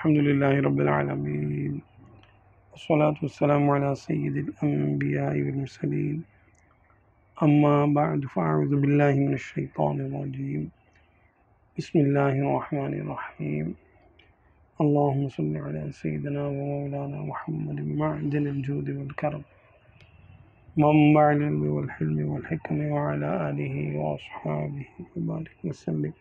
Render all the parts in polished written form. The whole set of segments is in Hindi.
अल्हम्दुलिल्लाहि रब्बिल आलमीन वस्सलातु वस्सलामु अला सय्यिदिल अंबियाइ वल मुरसलीन अम्मा बअद फ़अऊज़ु बिल्लाहि मिनश शैतानिर रजीम बिस्मिल्लाहिर रहमानिर रहीम अल्लाहुम्मा सल्लि अला सय्यिदिना व मौलाना मुहम्मदिन मअदिनिल जूदि वल करम मंबअल इल्मि वल हिल्मि वल हिक्मति व अला आलिहि व अस्हाबिहि व बारिक व सल्लिम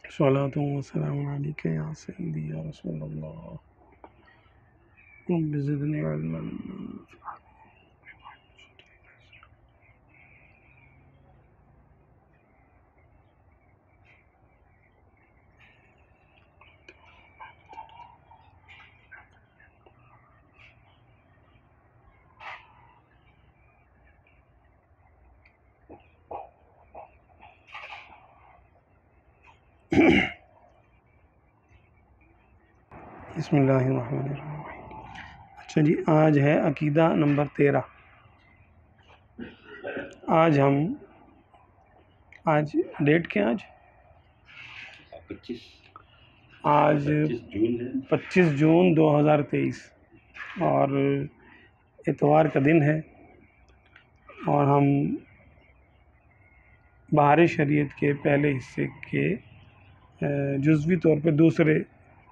सलातु व सलामुन अलैका या सय्यदी या रसूलल्लाह रब्बि ज़िदनी इल्मन। बिस्मिल्लाहिर्रहमानिर्रहीम। अच्छा जी, आज है अकीदा नंबर 13। आज डेट क्या आज 25 जून 2023 और इतवार का दिन है और हम बहार शरीयत के पहले हिस्से के जुज़वी तौर पे दूसरे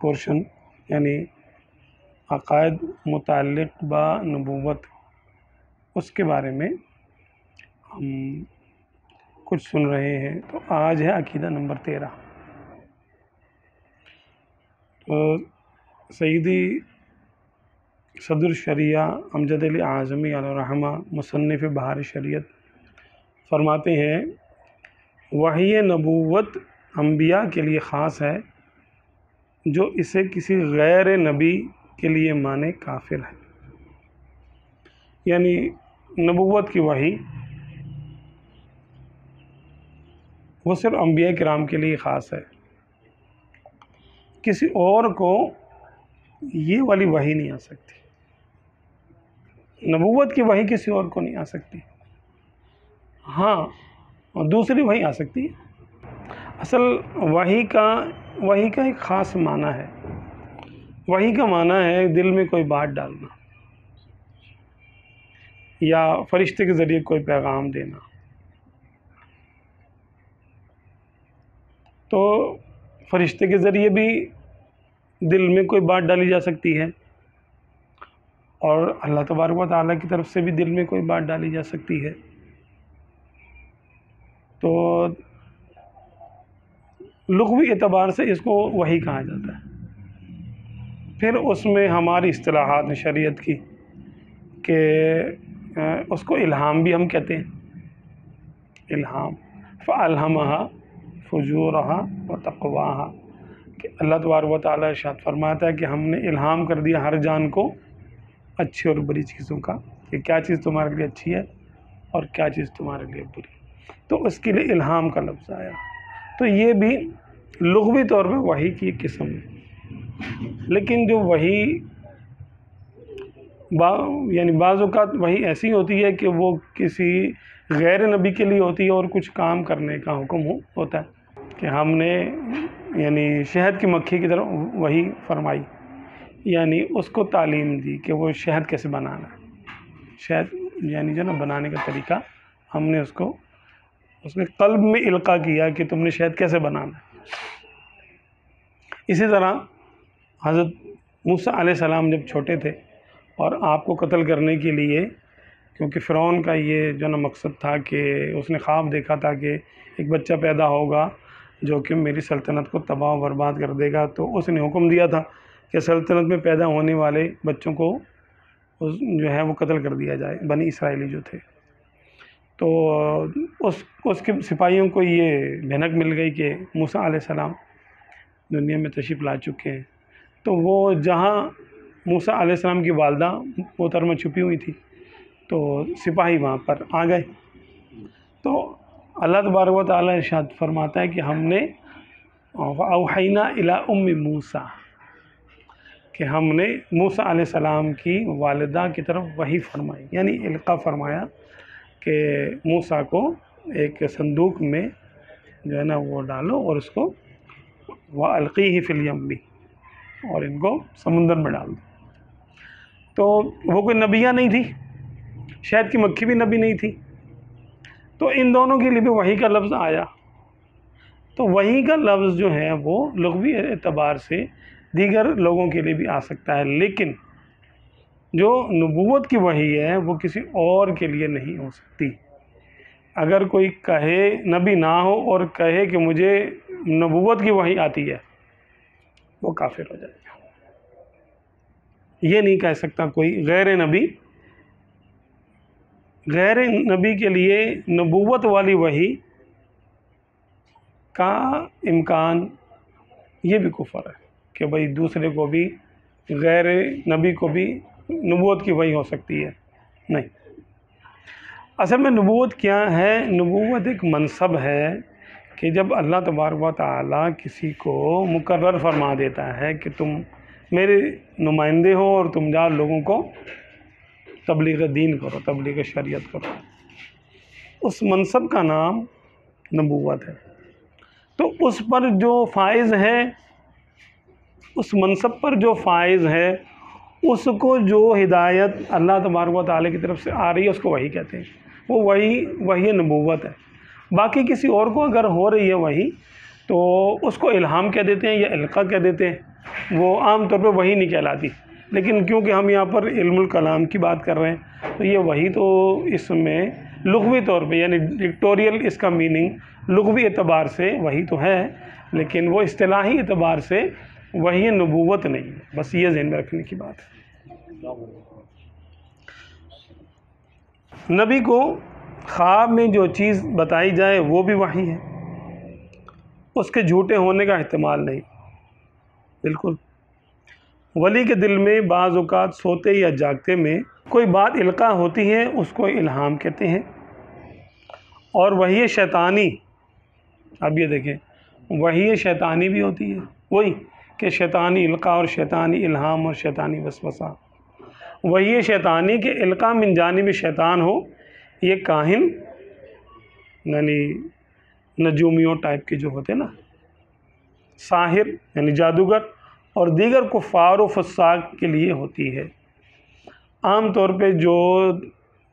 पोर्शन यानी अक़ायद मुताल्लिक़ बा नबूवत उसके बारे में हम कुछ सुन रहे हैं। तो आज है अकीदा नंबर 13। तो सय्यदी सदर शरिया अमजद अली आज़मी अलैहिर्रहमा मुसन्निफ़ बहार शरीयत फरमाते हैं, वही नबूवत अंबिया के लिए ख़ास है, जो इसे किसी गैर नबी के लिए माने काफिर है। यानी नबूवत की वही वो सिर्फ अंबिया किराम के लिए ख़ास है, किसी और को ये वाली वही नहीं आ सकती। नबूवत की वही किसी और को नहीं आ सकती। हाँ, और दूसरी वही आ सकती है। असल वही का एक ख़ास माना है। वही का माना है दिल में कोई बात डालना या फरिश्ते के ज़रिए कोई पैगाम देना। तो फरिश्ते के ज़रिए भी दिल में कोई बात डाली जा सकती है और अल्लाह तबारक व तआला की तरफ से भी दिल में कोई बात डाली जा सकती है। तो लुग़वी एतबार से इसको वही कहा जाता है। फिर उसमें हमारी इस्तिलाहात शरीयत की कि उसको इल्हाम भी हम कहते हैं। इल्हाम फ़अल्हमहा फ़ुजूरहा व तक़वाहा कि अल्लाह तबारक व तआला इरशाद फरमाता है कि हमने इल्हाम कर दिया हर जान को अच्छी और बुरी चीज़ों का, कि क्या चीज़ तुम्हारे लिए अच्छी है और क्या चीज़ तुम्हारे लिए बुरी। तो उसके लिए इल्हाम का लफ्ज़ आया। तो ये भी लुग़वी तौर पे वही की किस्म है। लेकिन जो वही यानी बाज़ औक़ात वही ऐसी होती है कि वो किसी गैर नबी के लिए होती है और कुछ काम करने का हुक्म होता है कि हमने यानी शहद की मक्खी की तरह वही फरमाई, यानी उसको तालीम दी कि वो शहद कैसे बनाना है। शहद यानी जो ना बनाने का तरीका हमने उसने क़ल्ब में इल्क़ा किया कि तुमने शहद कैसे बनाना है। इसी तरह हज़रत मूसा अलैहिस्सलाम जब छोटे थे और आपको कत्ल करने के लिए, क्योंकि फ़िरौन का ये जो ना मकसद था कि उसने ख्वाब देखा था कि एक बच्चा पैदा होगा जो कि मेरी सल्तनत को तबाह बर्बाद कर देगा, तो उसने हुक्म दिया था कि सल्तनत में पैदा होने वाले बच्चों को जो है वो कत्ल कर दिया जाए, बनी इसराइली जो थे। तो उसके सिपाहियों को ये भनक मिल गई कि मूसा अलैहिस्सलाम दुनिया में तशरीफ़ ला चुके हैं। तो वो जहाँ मूसा अलैहिस्सलाम की वालदा मोहतरमा छुपी हुई थी, तो सिपाही वहाँ पर आ गए। तो अल्लाह तबारक व तआला इरशाद फरमाता है कि हमने औहैना इला उम्मी मूसा, कि हमने मूसा अलैहिस्सलाम की वालिदा की तरफ वही फरमाई, यानी इल्क़ा फरमाया कि मूसा को एक संदूक में जो है ना वो डालो और उसको व अलक़ीही फ़िल यम्मी, और इनको समुंदर में डाल दो। तो वो कोई नबिया नहीं थी, शहद की मक्खी भी नबी नहीं थी, तो इन दोनों के लिए भी वही का लफ्ज़ आया। तो वही का लफ्ज़ जो है वो लुग़वी एतबार से दीगर लोगों के लिए भी आ सकता है, लेकिन जो नबूवत की वही है वो किसी और के लिए नहीं हो सकती। अगर कोई कहे नबी ना हो और कहे कि मुझे नबूवत की वही आती है, वो काफिर हो जाएगा। ये नहीं कह सकता कोई गैर नबी के लिए नबूवत वाली वही का इम्कान, ये भी कुफर है कि भाई दूसरे को भी, गैर नबी को भी नबूवत की वही हो सकती है। नहीं, असल में नबूवत क्या है? नबूवत एक मनसब है कि जब अल्लाह तबारक व तआला किसी को मुकर्रर फरमा देता है कि तुम मेरे नुमाइंदे हो और तुम जा लोगों को तबलीग दीन करो, तबलीग शरीयत करो, उस मनसब का नाम नबूवत है। तो उस पर जो फ़ाइज़ है, उस मनसब पर जो फ़ाइज़ है, उसको जो हिदायत अल्लाह तबारक व तआला की तरफ से आ रही है उसको वही कहते हैं। वो वही नबूवत है। बाकी किसी और को अगर हो रही है वही, तो उसको इल्हाम कह देते हैं या इल्क़ा कह देते हैं, वो आम तौर पे वही नहीं कहलाती। लेकिन क्योंकि हम यहाँ पर इल्मुल कलाम की बात कर रहे हैं, तो ये वही तो इसमें लुग़वी तौर पे, यानी डिक्टोरियल इसका मीनिंग लुग़वी एतबार से वही तो है, लेकिन वो इस्तिलाही एतबार से वही नबूवत नहीं है। बस ये ज़हन में रखने की बात है। नबी को ख्वाब में जो चीज़ बताई जाए वो भी वही है, उसके झूठे होने का एहतमाल नहीं, बिल्कुल। वली के दिल में बाज़ औक़ात सोते या जागते में कोई बात इल्क़ा होती है, उसको इल्हाम कहते हैं। और वही शैतानी, अब ये देखें, वही शैतानी भी होती है, वही कि शैतानी इल्क़ा और शैतानी इल्हाम और शैतानी वसवसा। वही शैतानी के इल्क़ा मिन जानिब शैतान हो, ये काहिन यानी नजूमियों टाइप के जो होते हैं ना, साहिर यानी जादूगर, और दीगर कुफ़ार व फसाक के लिए होती है। आम तौर पे जो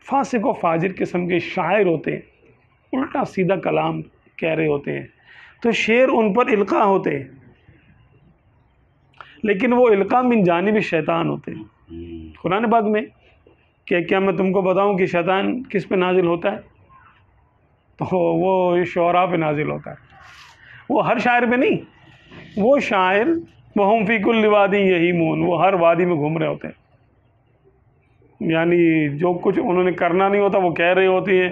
फासिक व फाजिर किस्म के शायर होते हैं, उल्टा सीधा कलाम कह रहे होते हैं, तो शेर उन पर इल्क़ा होते हैं, लेकिन वो इल्क़ा मिन जानिब शैतान होते हैं। कुरान पाक में क्या मैं तुमको बताऊं कि शैतान किस पे नाजिल होता है? तो वो शुअरा पे नाजिल होता है, वो हर शायर पे नहीं। वो शायर वहुम फी कुल्लि वादी यहीमून, वो हर वादी में घूम रहे होते हैं, यानी जो कुछ उन्होंने करना नहीं होता वो कह रहे होते हैं,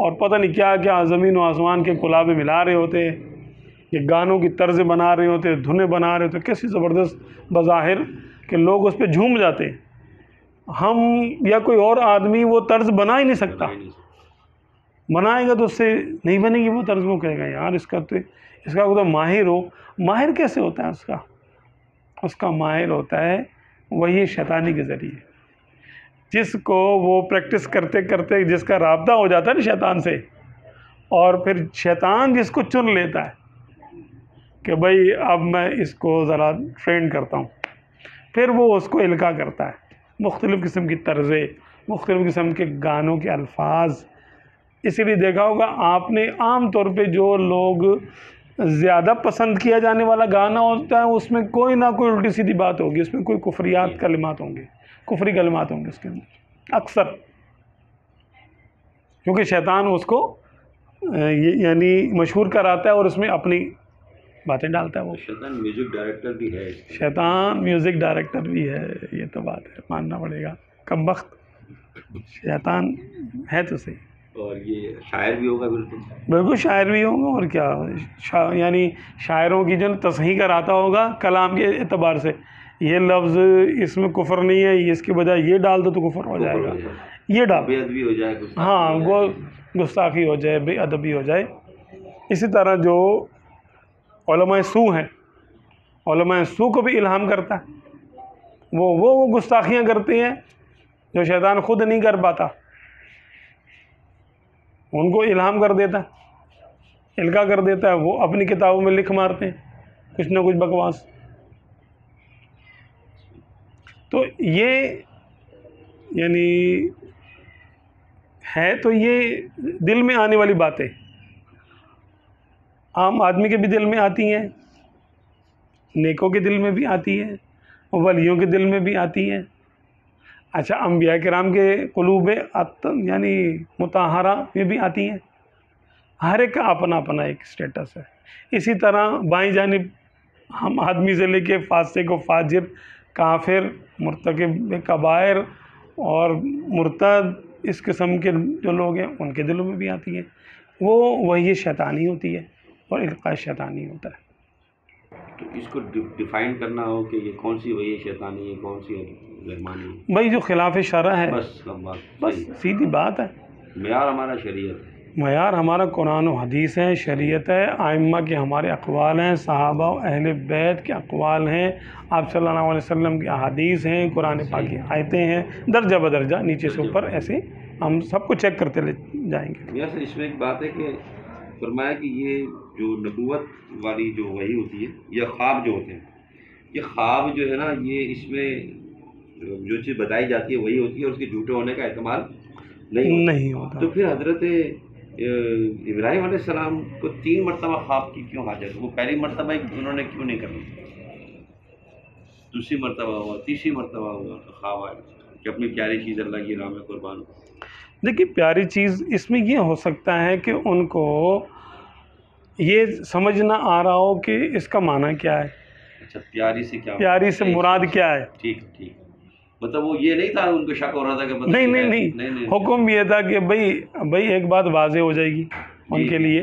और पता नहीं क्या क्या ज़मीन व आसमान के कुलाबे मिला रहे होते हैं, ये गानों की तर्ज बना रहे होते हैं, धुनें बना रहे होते हैं, कैसी ज़बरदस्त बज़ाहिर कि लोग उस पर झूम जाते हैं। हम या कोई और आदमी वो तर्ज बना ही नहीं सकता, बनाएगा तो उससे नहीं बनेगी वो तर्ज। वो कहेगा यार इसका तो माहिर हो। माहिर कैसे होता है? उसका माहिर होता है वही शैतानी के ज़रिए, जिसको वो प्रैक्टिस करते करते जिसका राब्ता हो जाता है ना शैतान से, और फिर शैतान जिसको चुन लेता है कि भाई अब मैं इसको ज़रा ट्रेन करता हूँ, फिर वो उसको इल्क़ा करता है, मुख्तलिफ़ किस्म की तर्ज़ें, मुख्तलिफ़ किस्म के गानों के अल्फाज। इसीलिए देखा होगा आपने, आम तौर पे जो लोग ज़्यादा पसंद किया जाने वाला गाना होता है उसमें कोई ना कोई उल्टी सीधी बात होगी, उसमें कोई कुफरियात कलिमात होंगे, कुफरी कलिमात होंगे उसके अंदर अक्सर, क्योंकि शैतान उसको यानी मशहूर कराता है और उसमें अपनी बातें डालता है। वो शैतान म्यूजिक डायरेक्टर भी है, शैतान म्यूज़िक डायरेक्टर भी है, ये तो बात है, मानना पड़ेगा। कमबख्त शैतान है तो सही। और ये शायर भी होगा, बिल्कुल शायर भी होगा, और क्या यानी शायरों की जो तस्हीह कराता होगा कलाम के एतबार से, ये लफ्ज़ इसमें कुफर नहीं है, ये इसकी बजाय ये डाल दो तो कुफर हो जाएगा, ये डाल, बेअदबी हो जाए, हाँ वो गुस्ताखी हो जाए, बेअदबी हो जाए। इसी तरह जो उलमाए सू हैं, उलमाए सू को भी इल्हाम करता है, वो गुस्ताखियाँ करते हैं जो शैतान खुद नहीं कर पाता, उनको इल्हाम कर देता है, इल्का कर देता है, वो अपनी किताबों में लिख मारते हैं कुछ ना कुछ बकवास। तो ये यानी है, तो ये दिल में आने वाली बातें आम आदमी के भी दिल में आती हैं, नेकों के दिल में भी आती हैं, वलियों के दिल में भी आती हैं। अच्छा, अंबिया किराम के कुलूब यानी मुताहरा में भी आती हैं। हर एक का अपना अपना एक स्टेटस है। इसी तरह बाईं जानिब हम आदमी से लेके फासिक व फाजिर, काफिर, मुर्तकिब कबायर और मुर्तद, इस किस्म के जो लोग हैं उनके दिलों में भी आती हैं। वो वही शैतानी होती है और इल्का शैतानी होता है। तो इसको डिफाइन करना हो कि ये कौन सी वही शैतानी है, कौन सी रहमानी। भाई जो खिलाफ शरअ है, बस हम बात, बस सीधी बात है। मेयार हमारा शरीयत है, मयार हमारा कुरान और हदीस है, शरीयत है, आइम्मा के हमारे अक़वाल हैं, सहाबा और अहले बैत के अक़वाल हैं, आप सल्लल्लाहु अलैहि वसल्लम की अहादीस हैं, कुरान पाक की आयतें हैं, दर्जा बदर्जा नीचे से ऊपर ऐसे हम सबको चेक करते ले जाएंगे। यस, इसमें एक बात है कि फरमाया कि ये जो नबूवत वाली जो वही होती है या ख्वाब जो होते हैं, ये ख्वाब जो है ना, ये इसमें जो चीज़ बताई जाती है वही होती है और उसके झूठे होने का एहतमाल नहीं होता। तो फिर हज़रत इब्राहीम अलैहिस्सलाम को 3 मरतबा ख्वाब की क्यों हाजत? वो पहली मरतबा उन्होंने क्यों नहीं करनी? दूसरी मरतबा हुआ, तीसरी मरतबा हुआ तो ख्वाब आया कि अपनी प्यारी चीज़ अल्लाह की राह में कुर्बान। देखिए, प्यारी चीज़ इसमें ये हो सकता है कि उनको ये समझ ना आ रहा हो कि इसका माना क्या है। अच्छा, प्यारी से क्या, प्यारी से मुराद क्या है? ठीक ठीक, मतलब वो ये नहीं था उनको शक हो रहा था कि नहीं, हुक्म ये था कि भाई एक बात वाज़े हो जाएगी उनके लिए,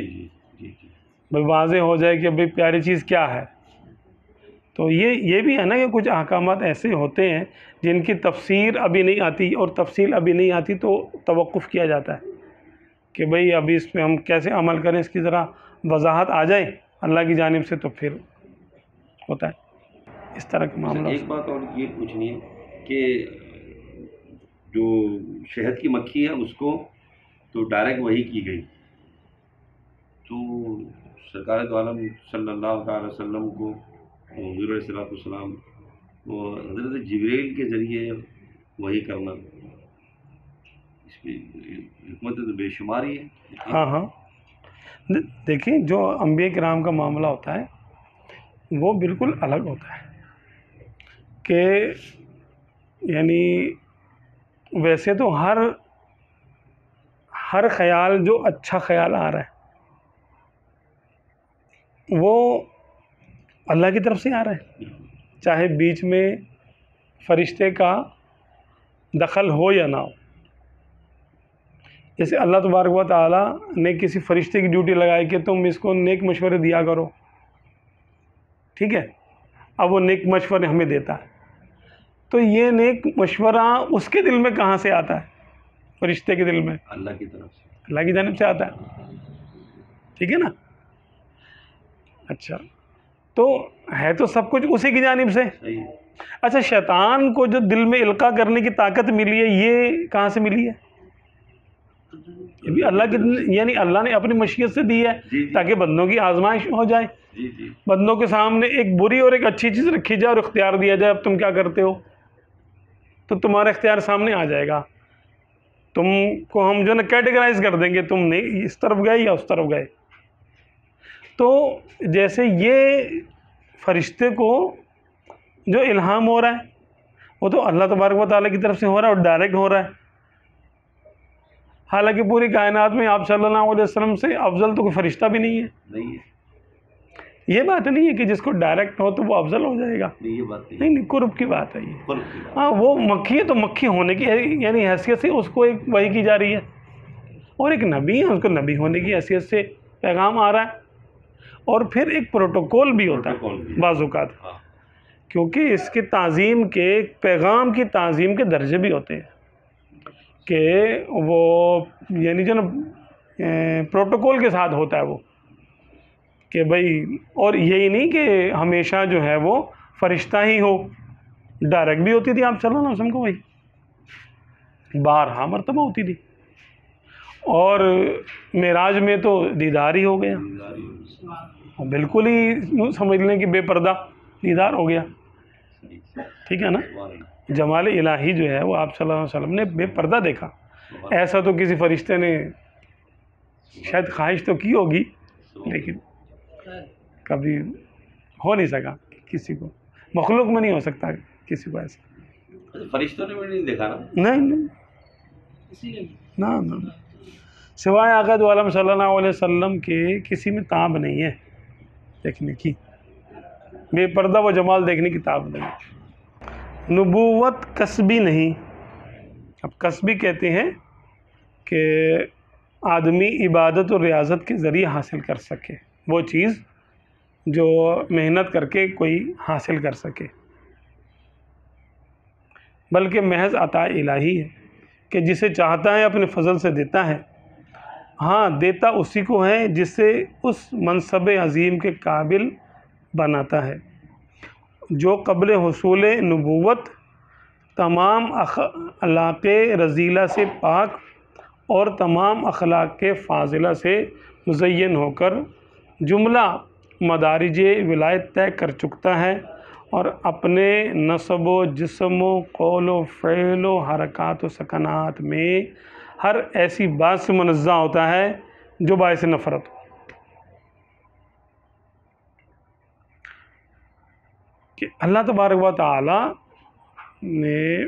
भाई वाज़े हो जाए कि भाई प्यारी चीज़ क्या है। तो ये भी है ना कि कुछ अहकामात ऐसे होते हैं जिनकी तफसीर अभी नहीं आती, और तफसील अभी नहीं आती तो तवक्कुफ़ किया जाता है कि भाई अभी इस पर हम कैसे अमल करें, इसकी ज़रा वजाहत आ जाए अल्लाह की जानिब से, तो फिर होता है इस तरह का मामला। एक बात और ये पूछनी है कि जो शहद की मक्खी है उसको तो डायरेक्ट वही की गई, तो सरकार दो आलम सल्लल्लाहु अलैहि वसल्लम को हुज़ूर अलैहिस्सलाम वो हज़रत जिब्रील के ज़रिए वही करना, इसकी हिकमत तो बेशुमार ही है। हाँ, देखिए, जो अंबिया किराम का मामला होता है वो बिल्कुल अलग होता है कि यानी वैसे तो हर ख्याल जो अच्छा ख्याल आ रहा है वो अल्लाह की तरफ से आ रहा है, चाहे बीच में फरिश्ते का दखल हो या ना हो। जैसे अल्लाह तबारक व तआला ने किसी फरिश्ते की ड्यूटी लगाई कि तुम इसको नेक मशवरे दिया करो, ठीक है, अब वो नेक मशवरे हमें देता है, तो ये नेक मशवरा उसके दिल में कहाँ से आता है? फरिश्ते के दिल में अल्लाह की तरफ से, अल्लाह की जानिब से आता है, ठीक है ना। अच्छा, तो है तो सब कुछ उसी की जानिब से। अच्छा, शैतान को जो दिल में इल्का करने की ताकत मिली है, ये कहाँ से मिली है? ये भी अल्लाह की, यानी अल्लाह ने अपनी मशीयत से दी है ताकि बंदों की आजमाइश हो जाए। बंदों के सामने एक बुरी और एक अच्छी चीज़ रखी जाए और इख्तियार दिया जाए, अब तुम क्या करते हो, तो तुम्हारा इख्तियार सामने आ जाएगा। तुमको हम जो ना कैटेगराइज कर देंगे, तुम नहीं इस तरफ गए या उस तरफ गए। तो जैसे ये फरिश्ते को जो इल्हाम हो रहा है वो तो अल्लाह तबारक व तआला की तरफ से हो रहा है और डायरेक्ट हो रहा है। हालांकि पूरी कायनात में आप सल्लल्लाहु अलैहि वसल्लम से अफजल तो कोई फरिश्ता भी नहीं है। ये बात नहीं है कि जिसको डायरेक्ट हो तो वो अफजल हो जाएगा, ये बात नहीं, कुर्ब की बात है ये। हाँ, वो मक्खी है तो मक्खी होने की यानी हैसियत से उसको एक वही की जा रही है, और एक नबी है, उसको नबी होने की हैसियत से पैगाम आ रहा है। और फिर एक प्रोटोकॉल भी होता है बाज़-औक़ात, क्योंकि इसके ताज़ीम के पैगाम की ताज़ीम के दर्जे भी होते हैं कि वो यानी जो ना प्रोटोकॉल के साथ होता है वो, कि भाई, और यही नहीं कि हमेशा जो है वो फरिश्ता ही हो, डायरेक्ट भी होती थी आप सल्लल्लाहु अलैहि वसल्लम को, वही 12 मरतबा होती थी, और मेराज में तो दीदार ही हो गया, बिल्कुल ही समझ लें कि बेपर्दा दीदार हो गया, ठीक है ना। जमाल इलाही जो है वो आप सल्लल्लाहु अलैहि वसल्लम ने बेपर्दा देखा। ऐसा तो किसी फरिश्ते ने शायद ख्वाहिश तो की होगी, लेकिन कभी हो नहीं सका किसी को, मखलूक में नहीं हो सकता किसी को ऐसा। फरिश्तों ने भी नहीं देखा ना? नहीं ना, सिवाय आका दो आलम सल्लल्लाहु अलैहि वसल्लम के किसी में ताब नहीं है देखने की, बेपर्दा वो जमाल देखने की ताब नहीं है। नबूवत कसबी नहीं। अब कसबी कहते हैं कि आदमी इबादत और रियाजत के ज़रिए हासिल कर सके वो चीज़ जो मेहनत करके कोई हासिल कर सके, बल्कि महज अता इलाही है कि जिसे चाहता है अपने फजल से देता है। हाँ, देता उसी को है जिसे उस मनसब अज़ीम के काबिल बनाता है जो क़ब्ल हुसूल नबूवत तमाम अखलाक़ रज़ीला से पाक और तमाम अखलाक़ फ़ाज़िला से मुज़य्यन होकर जुमला मदारिज विलायत तय कर चुकता है और अपने नसब व जिस्म व कौल व फ़ेल व हरकात व सकनात में हर ऐसी बात से मुनज़्ज़ा होता है जो बाइस नफ़रत हो। कि अल्लाह तबारक व तआला ने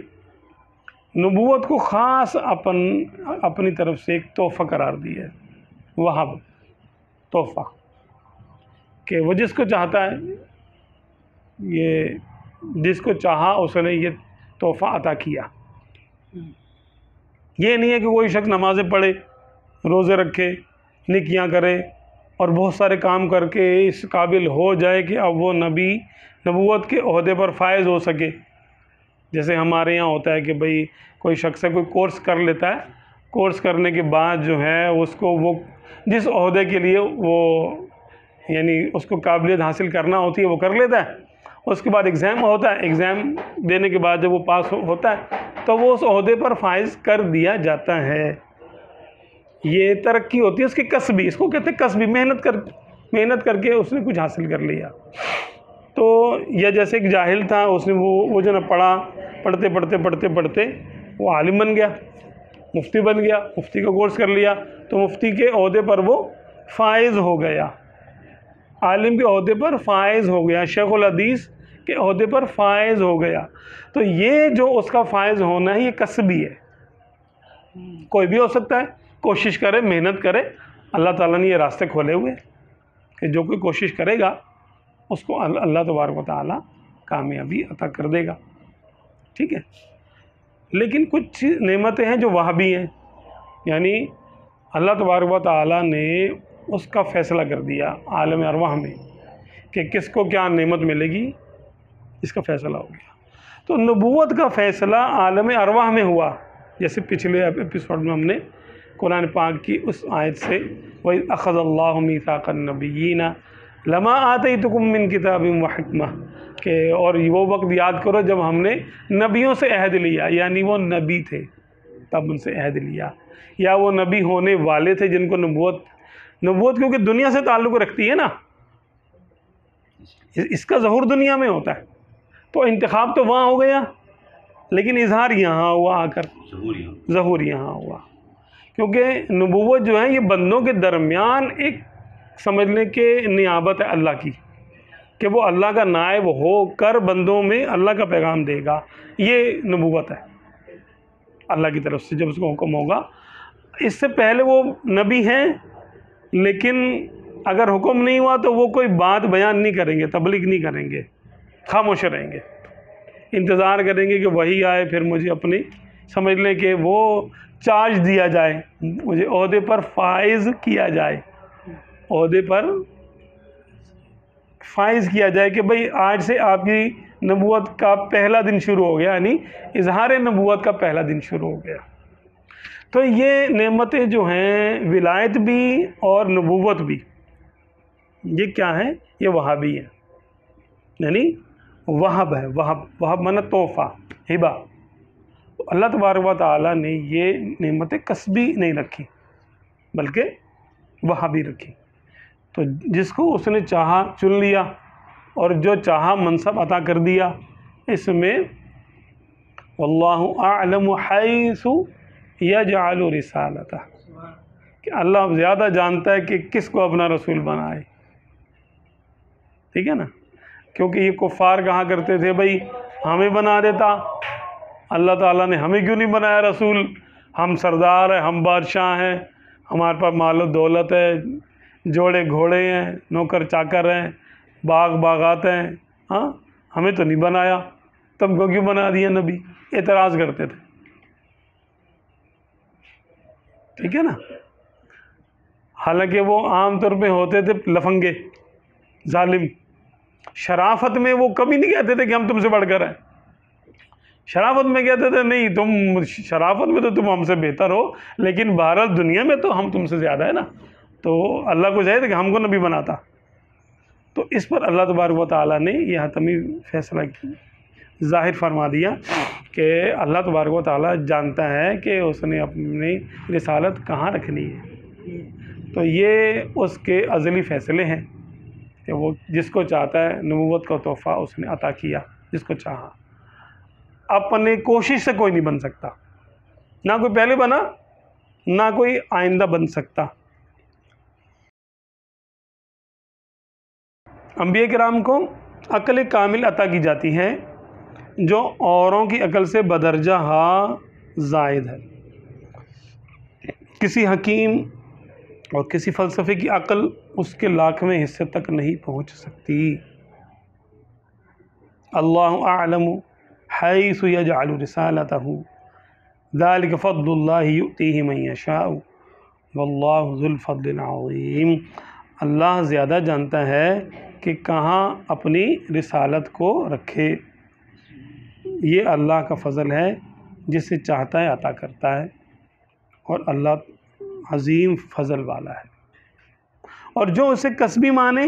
नबूवत को ख़ास अपनी तरफ से एक तोहफ़ा करार दिया है, वहाब तोहफ़ा, कि वो जिसको चाहता है, ये जिसको चाहा उसने ये तोहफ़ा अता किया। ये नहीं है कि कोई शख्स नमाज़ें पढ़े, रोज़े रखे, नेकियां करे और बहुत सारे काम करके इस काबिल हो जाए कि अब वो नबूवत के ओहदे पर फायज़ हो सके। जैसे हमारे यहाँ होता है कि भाई कोई शख्स है, कोई कोर्स कर लेता है, कोर्स करने के बाद जो है उसको वो जिस ओहदे के लिए वो यानी उसको काबिलियत हासिल करना होती है वो कर लेता है। उसके बाद एग्ज़ाम होता है, एग्ज़ाम देने के बाद जब वो पास होता है तो वो उस ओहदे पर फाइज कर दिया जाता है। ये तरक्की होती है उसकी कसबी, इसको कहते हैं कसबी, मेहनत करके उसने कुछ हासिल कर लिया। तो यह जैसे एक जाहिल था, उसने वो जो ना पढ़ते वो आलिम बन गया, मुफ्ती बन गया, मुफ्ती का कोर्स कर लिया तो मुफ्ती के ओहदे पर वो फाइज हो गया, आलिम के ओहदे पर फाइज हो गया, शेखुल हदीस के ओहदे पर फाइज हो गया। तो ये जो उसका फाइज होना है ये कसबी है, कोई भी हो सकता है, कोशिश करे, मेहनत करे। अल्लाह ताला ने ये रास्ते खोले हुए कि जो कोई कोशिश करेगा उसको अल्लाह तबारक व तआला कामयाबी अता कर देगा। ठीक है, लेकिन कुछ नेमतें हैं जो वहाबी हैं, यानी अल्लाह तबारक व तआला ने उसका फ़ैसला कर दिया आलम अरवाह में कि किसको क्या नेमत मिलेगी, इसका फ़ैसला हो गया। तो नबूवत का फ़ैसला आलम अरवाह में हुआ, जैसे पिछले एपिसोड में हमने कुरान पाक की उस आयत से वही अख़ज़ल्लाहु मीसाक़न नबिय्यीना लमा आतैतुकुम मिन किताबिन व हिकमा के, और वो वक्त याद करो जब हमने नबियों से अहद लिया, यानी वो नबी थे तब उनसे अहद लिया, या वो नबी होने वाले थे जिनको नबूवत क्योंकि दुनिया से ताल्लुक़ रखती है ना, इसका ज़हूर दुनिया में होता है, तो इंतखाब तो वहाँ हो गया लेकिन इजहार यहाँ हुआ, आकर ज़हूर यहाँ हुआ। क्योंकि नबूवत जो है ये बंदों के दरमियान एक समझने के नियाबत है अल्लाह की, कि वो अल्लाह का नायब हो कर बंदों में अल्लाह का पैगाम देगा, ये नबूवत है अल्लाह की तरफ से जब उसको हुक्म होगा। इससे पहले वो नबी हैं, लेकिन अगर हुक्म नहीं हुआ तो वो कोई बात बयान नहीं करेंगे, तबलीग नहीं करेंगे, खामोश रहेंगे, इंतज़ार करेंगे कि वही आए, फिर मुझे अपनी समझ लें कि वो चार्ज दिया जाए, मुझे ओहदे पर फाइज किया जाए, ओहदे पर फाइज किया जाए कि भाई आज से आपकी नबूवत का पहला दिन शुरू हो गया, यानी इजहार नबूवत का पहला दिन शुरू हो गया। तो ये नेमतें जो हैं, विलायत भी और नबूवत भी, ये क्या है? ये वहाबी है, यानी वहब है। वहब माना तोहफ़ा, हिबा। तो अल्लाह तबारक व तआला ने ये नेमतें कसबी नहीं रखी बल्कि वहाबी रखी। तो जिसको उसने चाहा चुन लिया और जो चाहा मनसब अता कर दिया। इसमें वल्लाहु अअलमु हैसु यजअलु रिसालतह, कि अल्लाह ज़्यादा जानता है कि किसको अपना रसूल बनाए। ठीक है ना, क्योंकि ये कुफ़ार कहा करते थे भाई हमें बना देता, अल्लाह ताला ने हमें क्यों नहीं बनाया रसूल, हम सरदार हैं, हम बादशाह हैं, हमारे पास माल दौलत है, जोड़े घोड़े हैं, नौकर चाकर हैं, बाग बागात हैं, हाँ हमें तो नहीं बनाया, तुमको क्यों बना दिया नबी, एतराज़ करते थे। ठीक है ना, हालांकि वो आम तौर पे होते थे लफंगे जालिम, शराफत में वो कभी नहीं कहते थे कि हम तुमसे बढ़कर हैं, शराफत में कहते थे नहीं तुम, शराफत में तो तुम हमसे बेहतर हो, लेकिन बहरहाल दुनिया में तो हम तुमसे ज़्यादा है ना। तो अल्लाह को चाहिए था कि हमको नबी बनाता। तो इस पर अल्लाह तबारक व तआला ने यह हतमी फ़ैसला ज़ाहिर फरमा दिया कि अल्लाह तबारक व तआला जानता है कि उसने अपनी रिसालत कहाँ रखनी है। तो ये उसके अज़ली फ़ैसले हैं कि वो जिसको चाहता है नबूवत का तोहफ़ा उसने अता किया, जिसको चाहा। अपने कोशिश से कोई नहीं बन सकता, ना कोई पहले बना, ना कोई आइंदा बन सकता। अंबिया किराम को अक्ल कामिल अता की जाती है जो औरों की अक्ल से बदरजा ज़ायद है। किसी हकीम और किसी फ़लसफ़े की अक्ल उसके लाखवें हिस्से तक नहीं पहुँच सकती। अल्लाहु अअलमु हैसु यजअलु रिसालतहु ज़ालिका फ़ज़्लुल्लाहि युअतीहि मन यशाअ वल्लाहु ज़ुल फ़ज़्लिल अज़ीम। अल्लाह ज़्यादा जानता है कि कहाँ अपनी रिसालत को रखे। ये अल्लाह का फ़ज़ल है, जिसे चाहता है अता करता है, और अल्लाह अज़ीम फ़ज़ल वाला है। और जो उसे कसबी माने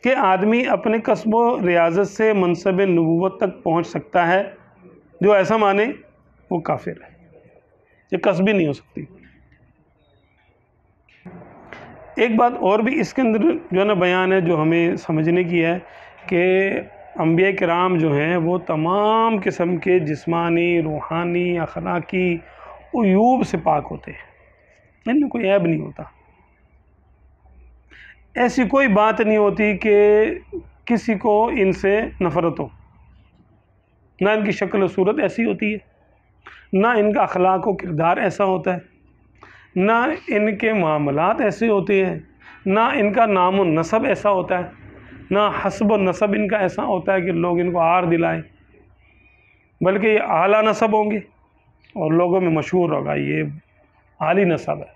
कि आदमी अपने कसब व रियाज़त से मनसब नबूवत तक पहुँच सकता है, जो ऐसा माने वो काफिर है, ये कसबी नहीं हो सकती। एक बात और भी इसके अंदर जो है ना बयान है, जो हमें समझने की है कि अंबिया किराम जो हैं वो तमाम किस्म के जिस्मानी, रूहानी, अखलाकी उयूब से पाक होते हैं, इनमें कोई ऐब नहीं होता। ऐसी कोई बात नहीं होती कि किसी को इनसे नफ़रत हो, ना इनकी शक्ल और सूरत ऐसी होती है, ना इनका अखलाक व किरदार ऐसा होता है, ना इनके मामलात ऐसे होते हैं, ना इनका नाम व नसब ऐसा होता है, ना हस्ब व नसब इनका ऐसा होता है कि लोग इनको आर दिलाएं, बल्कि ये आला नसब होंगे और लोगों में मशहूर होगा ये आली नसब है।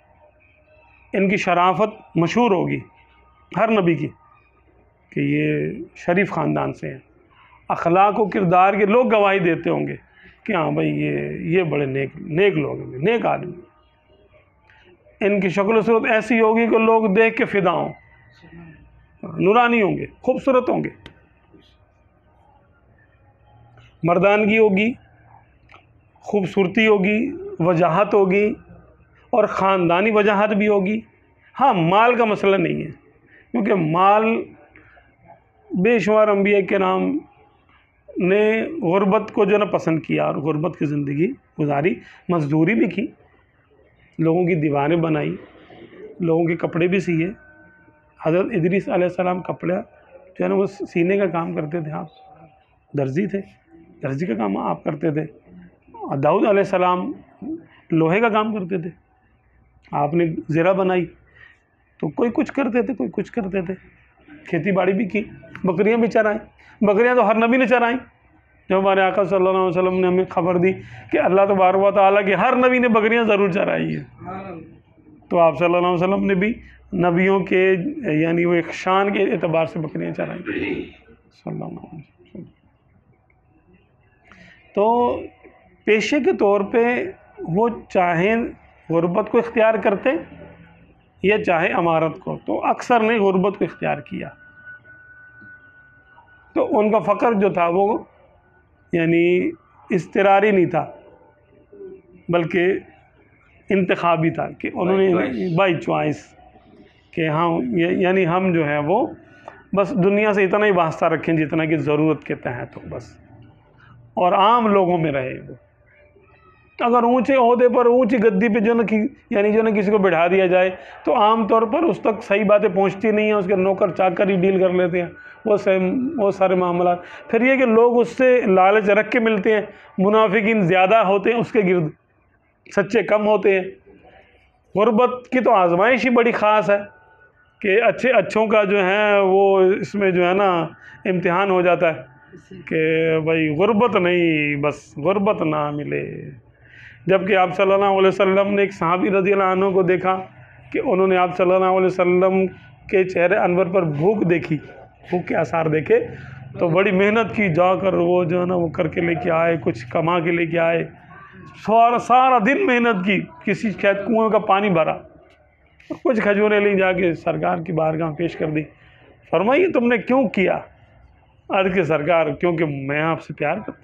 इनकी शराफत मशहूर होगी हर नबी की कि ये शरीफ ख़ानदान से हैं। अखलाक व किरदार के लोग गवाही देते होंगे कि हाँ भाई ये बड़े नेक लोग हैं, नेक आदमी। इनकी शक्ल सूरत ऐसी होगी कि लोग देख के फ़िदा हों, नूरानी होंगे, खूबसूरत होंगे, मर्दानगी होगी, खूबसूरती होगी, वजाहत होगी, और ख़ानदानी वजाहत भी होगी। हाँ, माल का मसला नहीं है, क्योंकि माल बेशुमार अंबिया के नाम ने गुरबत को जो ना पसंद किया और गुरबत की ज़िंदगी गुजारी, मजदूरी भी की, लोगों की दीवारें बनाई, लोगों के कपड़े भी सिए। हज़रत इदरीस अलैहिस्सलाम कपड़ा जो है ना वो सीने का काम करते थे, आप दर्जी थे, दर्जी का काम आप करते थे। और दाऊद अलैहिस्सलाम लोहे का काम करते थे, आपने ज़रा बनाई। तो कोई कुछ करते थे, कोई कुछ करते थे, खेती बाड़ी भी की, बकरियां भी चराई। बकरियां तो हर नबी ने चराई। जब हमारे आका सल्लल्लाहु अलैहि वसल्लम ने हमें खबर दी कि अल्लाह तबारक व तआला के हर नबी ने बकरियां ज़रूर चराई हैं, तो आप सल्लल्लाहु अलैहि वसल्लम ने भी नबियों के यानी वो एक शान के एतबार से बकरियां चराई सल्लल्लाहु अलैहि वसल्लम। तो पेशे के तौर पे वो चाहे गुरबत को इख्तियार करते या चाहे अमारत को, तो अक्सर ने गुरबत को इख्तियार किया। तो उनका फ़क्र जो था वो यानी इस्तिरारी नहीं था, बल्कि इंतखाबी था कि उन्होंने बाई चॉइस कि हाँ यानी हम जो है वो बस दुनिया से इतना ही वास्ता रखें जितना कि ज़रूरत के तहत हो बस। और आम लोगों में रहे। अगर ऊंचे ओहदे पर, ऊंची गद्दी पे जो न यानी जो न किसी को बिठा दिया जाए तो आम तौर पर उस तक सही बातें पहुंचती नहीं हैं, उसके नौकर चाकर ही डील कर लेते हैं वो सारे मामला। फिर ये कि लोग उससे लालच रख के मिलते हैं, मुनाफिकीन ज़्यादा होते हैं उसके गिर्द, सच्चे कम होते हैं। गुर्बत की तो आजमाइश ही बड़ी ख़ास है कि अच्छों का जो है वो इसमें जो है ना इम्तिहान हो जाता है कि भाई गुर्बत नहीं, बस गुर्बत ना मिले। जबकि आप सल्लल्लाहु अलैहि वसल्लम ने एक सहाबी रज़ियल्लाहु अन्हु को देखा कि उन्होंने आप सल्लल्लाहु अलैहि वसल्लम के चेहरे अनवर पर भूख देखी, भूख के आसार देखे, तो बड़ी मेहनत की, जाकर वो जो है ना वो करके लेके आए, कुछ कमा के लेके आए, सारा दिन मेहनत की, किसी शायद कुएं का पानी भरा, कुछ खजूरें ली, जाके सरकार की बारगाह में पेश कर दी। फरमाइए तुमने क्यों किया? अर्ज़ के सरकार, क्योंकि मैं आपसे प्यार करता हूँ,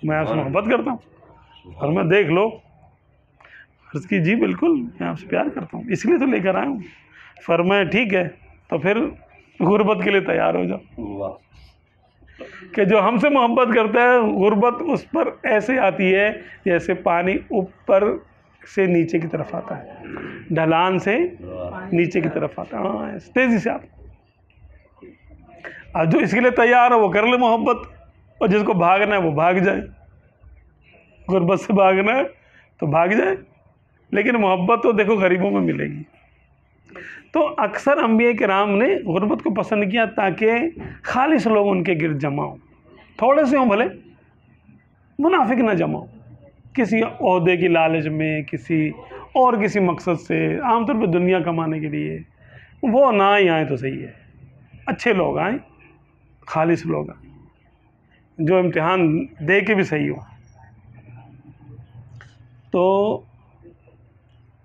मैं आपसे मोहब्बत करता हूँ। और मैं देख लो। अर्ज़ की जी बिल्कुल, मैं आपसे प्यार करता हूँ, इसलिए तो लेकर आया हूँ। फरमाया ठीक है, तो फिर गुर्बत के लिए तैयार हो जाओ। कि जो हमसे मोहब्बत करता है, गुर्बत उस पर ऐसे आती है जैसे पानी ऊपर से नीचे की तरफ आता है, ढलान से नीचे की तरफ आता है, हाँ तेज़ी से आता। अब जो इसके लिए तैयार है वो कर ले मोहब्बत, और जिसको भागना है वो भाग जाए। गुर्बत से भागना है तो भाग जाए, लेकिन मोहब्बत तो देखो गरीबों में मिलेगी। तो अक्सर अंबिया किराम ने गुर्बत को पसंद किया ताकि खालिस लोग उनके गिर्द जमा हो, थोड़े से हों भले, मुनाफिक ना जमा हो, किसी ओहदे की लालच में, किसी मकसद से, आमतौर पर दुनिया कमाने के लिए, वो ना ही आए तो सही है। अच्छे लोग आए, खालिस लोग आए, जो इम्तिहान दे के भी सही हो। तो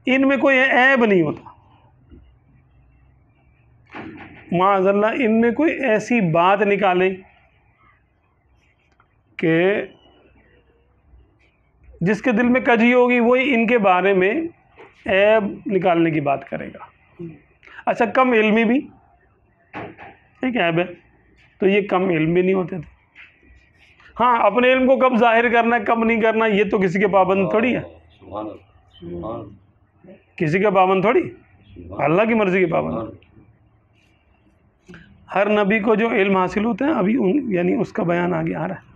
इनमें कोई ऐब नहीं होता, माअज़ल्लाह इनमें कोई ऐसी बात निकाले कि जिसके दिल में कजी होगी वही इनके बारे में ऐब निकालने की बात करेगा। अच्छा, कम इल्मी भी एक ऐब है, तो ये कम इल्म भी नहीं होते थे। हाँ, अपने इल्म को कब जाहिर करना है कब नहीं करना, ये तो किसी के पाबंद थोड़ी है, किसी के पाबंद थोड़ी, अल्लाह की मर्ज़ी के पाबंद। हर नबी को जो इल्म हासिल होता है, अभी यानी उसका बयान आगे आ रहा है।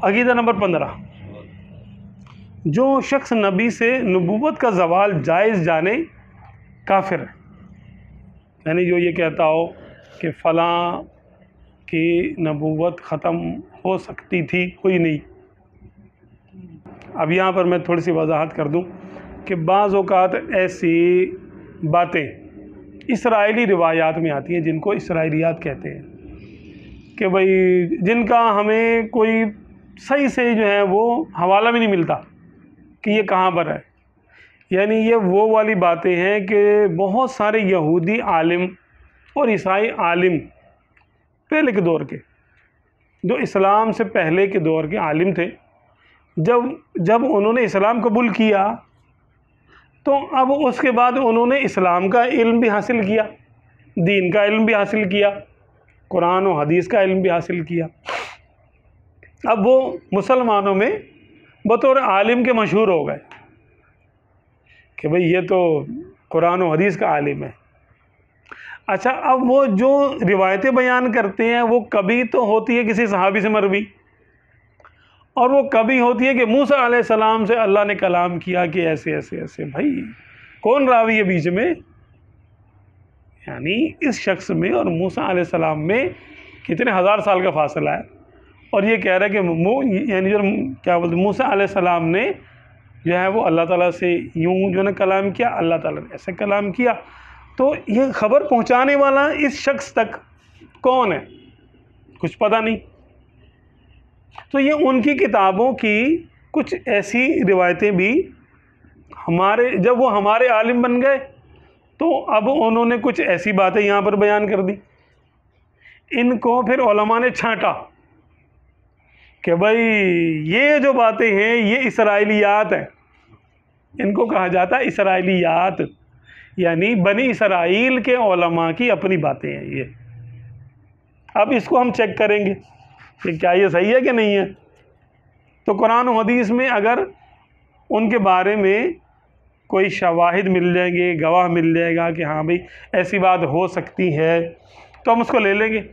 अकीदा नंबर 15, जो शख्स नबी से नबूवत का ज़वाल जायज़ जाने काफिर है। यानी जो ये कहता हो कि फ़लाँ की नबूवत ख़त्म हो सकती थी, हुई नहीं। अब यहाँ पर मैं थोड़ी सी वजाहत कर दूँ कि बाज़ औक़ात ऐसी बातें इसराइली रिवायात में आती हैं, जिनको इसराइलियात कहते हैं, कि भाई जिनका हमें कोई सही से जो है वो हवाला भी नहीं मिलता कि ये कहाँ पर है। यानी ये वो वाली बातें हैं कि बहुत सारे यहूदी आलिम और ईसाई आलिम पहले के दौर के, जो इस्लाम से पहले के दौर के आलिम थे, जब उन्होंने इस्लाम कबूल किया तो अब उसके बाद उन्होंने इस्लाम का इल्म भी हासिल किया, दीन का इल्म भी हासिल किया, कुरान और हदीस का इल्म भी हासिल किया। अब वो मुसलमानों में बतौर आलिम के मशहूर हो गए कि भाई ये तो कुरान और हदीस का आलिम है। अच्छा, अब वो जो रिवायतें बयान करते हैं वो कभी तो होती है किसी सहाबी से मरवी, और वो कभी होती है कि मूसा अलैहिस्सलाम से अल्लाह ने कलाम किया कि ऐसे ऐसे ऐसे। भाई कौन रावी है बीच में? यानी इस शख्स में और मूसा अलैहिस्सलाम में कितने हज़ार साल का फासला है, और ये कह रहा है कि यानी जो क्या बोलते मूसा अलैहिस्सलाम ने जो है वो अल्लाह ताला से यूं जो है कलाम किया, अल्लाह ताला ने ऐसे कलाम किया। तो ये ख़बर पहुंचाने वाला इस शख्स तक कौन है, कुछ पता नहीं। तो ये उनकी किताबों की कुछ ऐसी रिवायतें भी जब वो हमारे आलिम बन गए तो अब उन्होंने कुछ ऐसी बातें यहाँ पर बयान कर दी। इनको फिर उलमा ने छांटा कि भाई ये जो बातें हैं ये इसराइलियात हैं, इनको कहा जाता है इसराइलियात, यानी बनी इसराइल के उलमा की अपनी बातें हैं ये। अब इसको हम चेक करेंगे कि क्या ये सही है कि नहीं है। तो कुरान और हदीस में अगर उनके बारे में कोई शवाहिद मिल जाएंगे, गवाह मिल जाएगा कि हाँ भाई ऐसी बात हो सकती है, तो हम उसको ले लेंगे,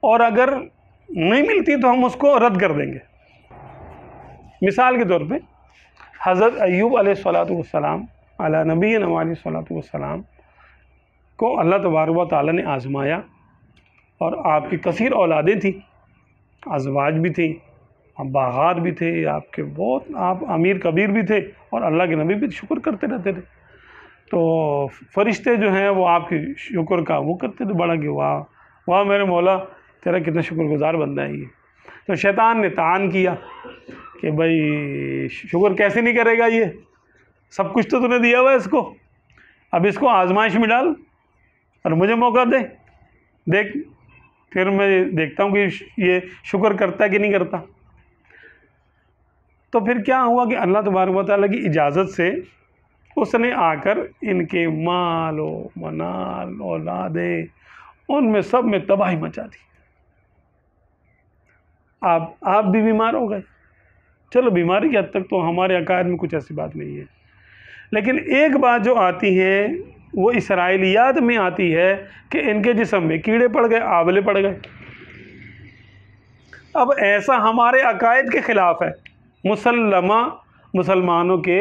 और अगर नहीं मिलती तो हम उसको रद्द कर देंगे। मिसाल के तौर पे हज़रत अय्यूब अलैहिस्सलातु वस्सलाम अला नबीना अलैहिस्सलातु वस्सलाम को अल्लाह तबारक व तआला ने आज़माया, और आपकी कसीर औलादें थी, अज़वाज भी थी, बागात भी थे आपके, बहुत आप अमीर कबीर भी थे, और अल्लाह के नबी भी शुक्र करते रहते थे। तो फरिश्ते जो हैं वो आपके शुक्र का वो करते थे बड़ा कि वाह वाह मेरे मौला तेरा कितना शुक्रगुजार बंदा है ये। तो शैतान ने तान किया कि भाई शुक्र कैसे नहीं करेगा, ये सब कुछ तो तूने दिया हुआ है इसको, अब इसको आजमाइश में डाल और मुझे मौका दे, देख फिर मैं देखता हूँ कि ये शुक्र करता है कि नहीं करता। तो फिर क्या हुआ कि अल्लाह तबारक व तआला की इजाज़त से उसने आकर इनके माल व मनाल औलादे उनमें सब में तबाही मचा दी। आप भी बीमार हो गए। चलो बीमारी की हद तक तो हमारे अकायद में कुछ ऐसी बात नहीं है, लेकिन एक बात जो आती है वो इसराइलियात में आती है कि इनके जिस्म में कीड़े पड़ गए, आंवले पड़ गए। अब ऐसा हमारे अकायद के ख़िलाफ़ है, मुसलमानों के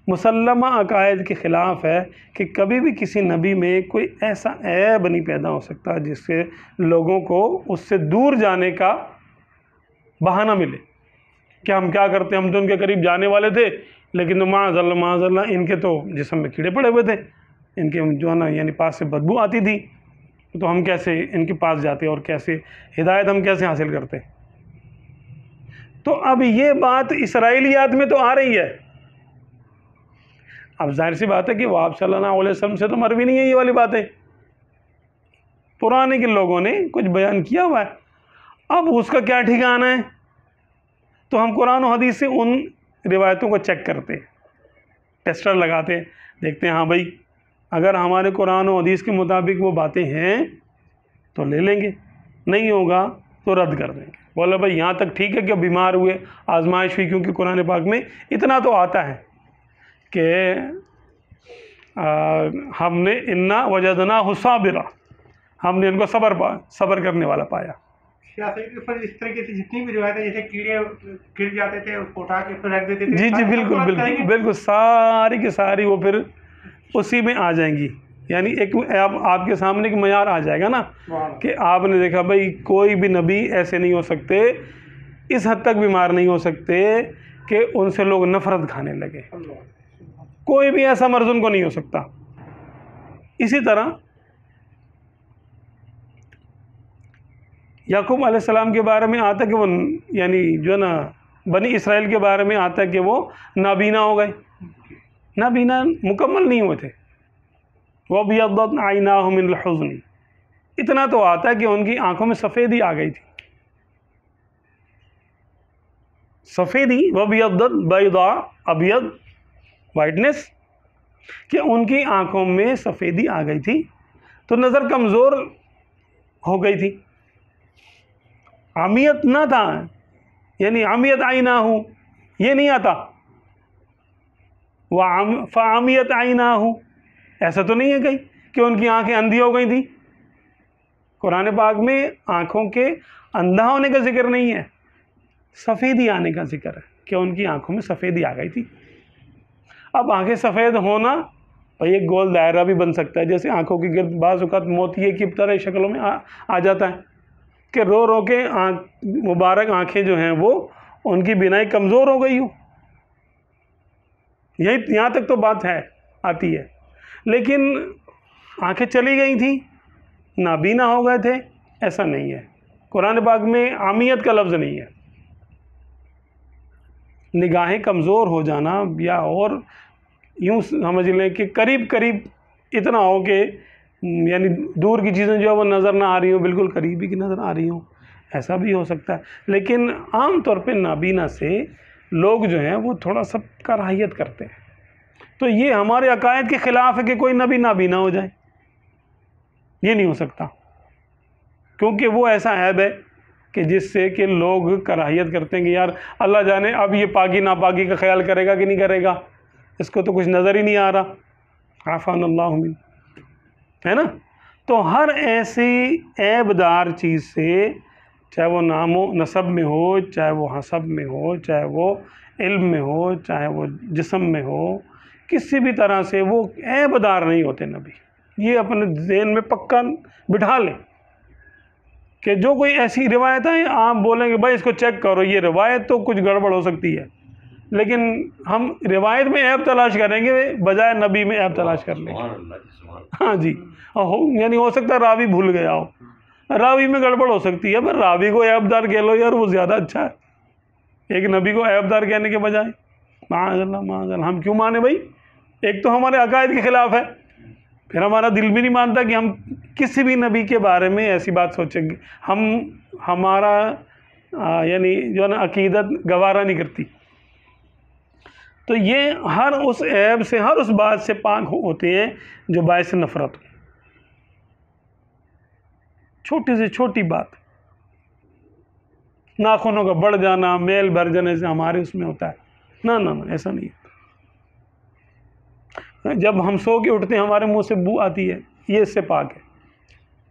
मुसल्लमा अकायद के ख़िलाफ़ है कि कभी भी किसी नबी में कोई ऐसा ऐब नहीं पैदा हो सकता जिससे लोगों को उससे दूर जाने का बहाना मिले। कि हम क्या करते, हम तो उनके करीब जाने वाले थे, लेकिन तो माज़अल्लाह इनके तो जिस्म में कीड़े पड़े हुए थे, इनके जो है ना यानी पास से बदबू आती थी, तो हम कैसे इनके पास जाते और कैसे हिदायत हम कैसे हासिल करते। तो अब ये बात इसराइलियात में तो आ रही है। अब जाहिर सी बात है कि वो आप सल्लल्लाहु अलैहि वसल्लम से तो मरवी नहीं है ये वाली बातें, पुराने के लोगों ने कुछ बयान किया हुआ है। अब उसका क्या ठिकाना है, तो हम कुरान और हदीस से उन रिवायतों को चेक करते, टेस्टर लगाते, देखते हैं हाँ भाई अगर हमारे कुरान और हदीस के मुताबिक वो बातें हैं तो ले लेंगे, नहीं होगा तो रद्द कर देंगे। बोला भाई यहाँ तक ठीक है कि बीमार हुए, आजमाइश हुई, क्योंकि कुरान पाक में इतना तो आता है कि हमने इन्ना वजदना साबिरा, हमने इनको सब्र करने वाला पाया। पर इस तरीके से जितनी भी रिवायतें, जैसे कीड़े गिर जाते थे उसको उठा के फिर रख देते थे, जी बिल्कुल सारी की सारी वो फिर उसी में आ जाएंगी। यानी एक आपके सामने एक मयार आ जाएगा ना कि आपने देखा भाई कोई भी नबी ऐसे नहीं हो सकते, इस हद तक बीमार नहीं हो सकते कि उनसे लोग नफरत खाने लगे, कोई भी ऐसा मर्ज उनको नहीं हो सकता। इसी तरह याकूब अलैहिस्सलाम के बारे में आता है कि वो यानी जो है ना बनी इसराइल के बारे में आता है कि वो नाबीना हो गए, नाबीना मुकम्मल नहीं हुए थे। वह बियद्दत आइनाहुम मिनल हुज़्न, इतना तो आता है कि उनकी आंखों में सफ़ेदी आ गई थी, सफ़ेदी, वह बियद्दत बैदा अबियद वाइटनेस, कि उनकी आंखों में सफ़ेदी आ गई थी, तो नज़र कमज़ोर हो गई थी। आमियत ना था, यानी आमियत आईना हूँ ये नहीं आता, वह फ़ामियत आईना हूँ ऐसा तो नहीं है कहीं कि उनकी आंखें अंधी हो गई थी। कुरान पाक में आंखों के अंधा होने का जिक्र नहीं है, सफ़ेदी आने का जिक्र है कि उनकी आंखों में सफ़ेदी आ गई थी। अब आंखें सफ़ेद होना भाई एक गोल दायरा भी बन सकता है, जैसे आंखों के गिर्द बाज़ औक़ात मोतिये की तरह शक्लों में आ जाता है कि रो रो के मुबारक आंखें जो हैं वो उनकी बीनाई कमज़ोर हो गई हो, यही यहाँ तक तो बात है आती है। लेकिन आंखें चली गई थी, नाबीना हो गए थे, ऐसा नहीं है। कुरान पाक में आमियत का लफ्ज़ नहीं है। निगाहें कमज़ोर हो जाना या और यूँ समझ लें कि करीब करीब इतना हो कि यानी दूर की चीज़ें जो है वो नज़र ना आ रही हो, बिल्कुल करीबी की नज़र आ रही हो, ऐसा भी हो सकता है। लेकिन आम तौर पे नाबीना से लोग जो हैं वो थोड़ा सा कराहियत करते हैं। तो ये हमारे अकायद के ख़िलाफ़ है कि कोई नबी नाबीना हो जाए, ये नहीं हो सकता, क्योंकि वो ऐसा ऐब है कि जिससे कि लोग कराहियत करते हैं कि यार अल्लाह जाने अब ये पाकी नापाकी का ख्याल करेगा कि नहीं करेगा, इसको तो कुछ नज़र ही नहीं आ रहा। आफ़ान अल्लाह मिन, है ना। तो हर ऐसी ऐबदार चीज़ से, चाहे वो नामो नसब में हो, चाहे वो हसब में हो, चाहे वो इल्म में हो, चाहे वो जिस्म में हो, किसी भी तरह से वो ऐबदार नहीं होते नबी। ये अपने ज़हन में पक्का बिठा लें कि जो कोई ऐसी रिवायत है आप बोलेंगे भाई इसको चेक करो, ये रिवायत तो कुछ गड़बड़ हो सकती है, लेकिन हम रिवायत में ऐब तलाश करेंगे बजाय नबी में ऐब तलाश कर लेंगे। सुभान अल्लाह जी, सुभान। हाँ जी, यानी हो सकता है रावी भूल गया हो, रावी में गड़बड़ हो सकती है, पर रावी को ऐबदार कह लो यार, वो ज़्यादा अच्छा है एक नबी को ऐबदार कहने के बजाय। माअल्लाह माअल्लाह, हम क्यों माने भाई? एक तो हमारे अकायद के ख़िलाफ़ है, फिर हमारा दिल भी नहीं मानता कि हम किसी भी नबी के बारे में ऐसी बात सोचेंगे। हमारा यानी जो है ना अकीदत गवारा नहीं करती। तो ये हर उस ऐब से, हर उस बात से पाक होते हैं जो बायस नफ़रत हो। छोटी से छोटी बात, नाखूनों का बढ़ जाना, मेल भर जाने से हमारे उसमें होता है, ना ना ना, ऐसा नहीं है। जब हम सो के उठते हैं हमारे मुंह से बू आती है, ये इससे पाक है।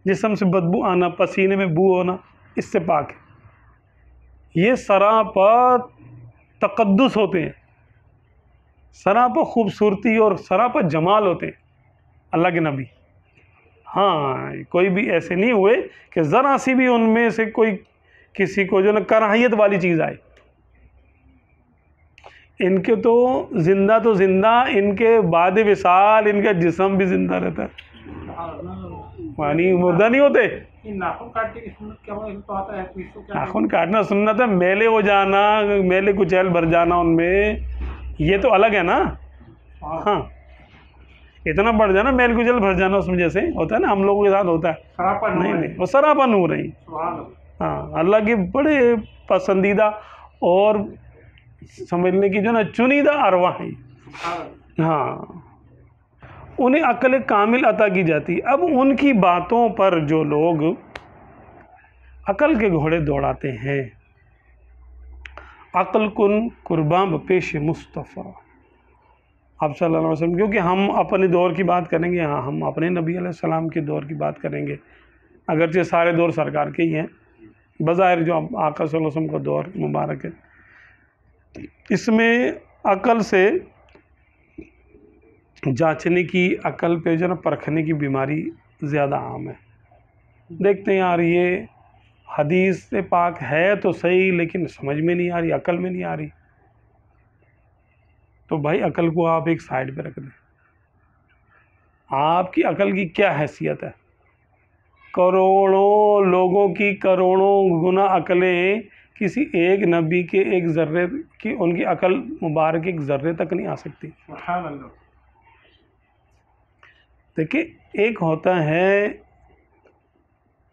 जिस्म से बदबू आना, पसीने में बू होना, इससे पाक है। ये सरापा तक़द्दुस होते हैं, सरापा खूबसूरती और सरापा जमाल होते हैं अल्लाह के नबी। हाँ, कोई भी ऐसे नहीं हुए कि ज़रा सी भी उनमें से कोई किसी को जो ना कराहियत वाली चीज़ आए। इनके तो ज़िंदा, इनके बाद विसाल इनका जिस्म भी ज़िंदा रहता है, यानी मुर्दा नहीं होते। नाखून काटने की सुन्नत क्या हो, तो आता है तो इसको क्या नाखून काटना सुन्नत है, मेले हो जाना, मेले कुचैल भर जाना उनमें, ये तो अलग है ना। हाँ, इतना बढ़ जाना, मेल कुचैल भर जाना उसमें, जैसे होता है ना हम लोगों के साथ होता है। सरापा नूर नहीं है। नहीं, वो सरापा नूर है। सुभान अल्लाह। हाँ, अल्लाह के बड़े पसंदीदा और समझने की जो ना चुनीदा अरवाह है। सुभान अल्लाह। हाँ, उन्हें अक्ल कामिल अता की जाती है। अब उनकी बातों पर जो लोग अकल के घोड़े दौड़ाते हैं, अक्ल कुन कुर्बान पेश मुस्तफ़ा आप सल्लल्लाहु अलैहि वसल्लम, क्योंकि हम अपने दौर की बात करेंगे। हाँ, हम अपने नबी अलैहिस्सलाम के दौर की बात करेंगे, अगरचे सारे दौर सरकार के ही हैं, बज़ाहिर जो आका सल्लल्लाहु अलैहि वसल्लम का दौर मुबारक है, इसमें अकल से जांचने की, अकल पे जो ना परखने की बीमारी ज़्यादा आम है। देखते हैं यार ये हदीस से पाक है तो सही, लेकिन समझ में नहीं आ रही, अकल में नहीं आ रही, तो भाई अकल को आप एक साइड पे रख दें। आपकी अकल की क्या हैसियत है? करोड़ों लोगों की करोड़ों गुना अकलें किसी एक नबी के एक ज़र्रे की, उनकी अकल मुबारक एक ज़र्रे तक नहीं आ सकती। सुभान अल्लाह। देखिए, एक होता है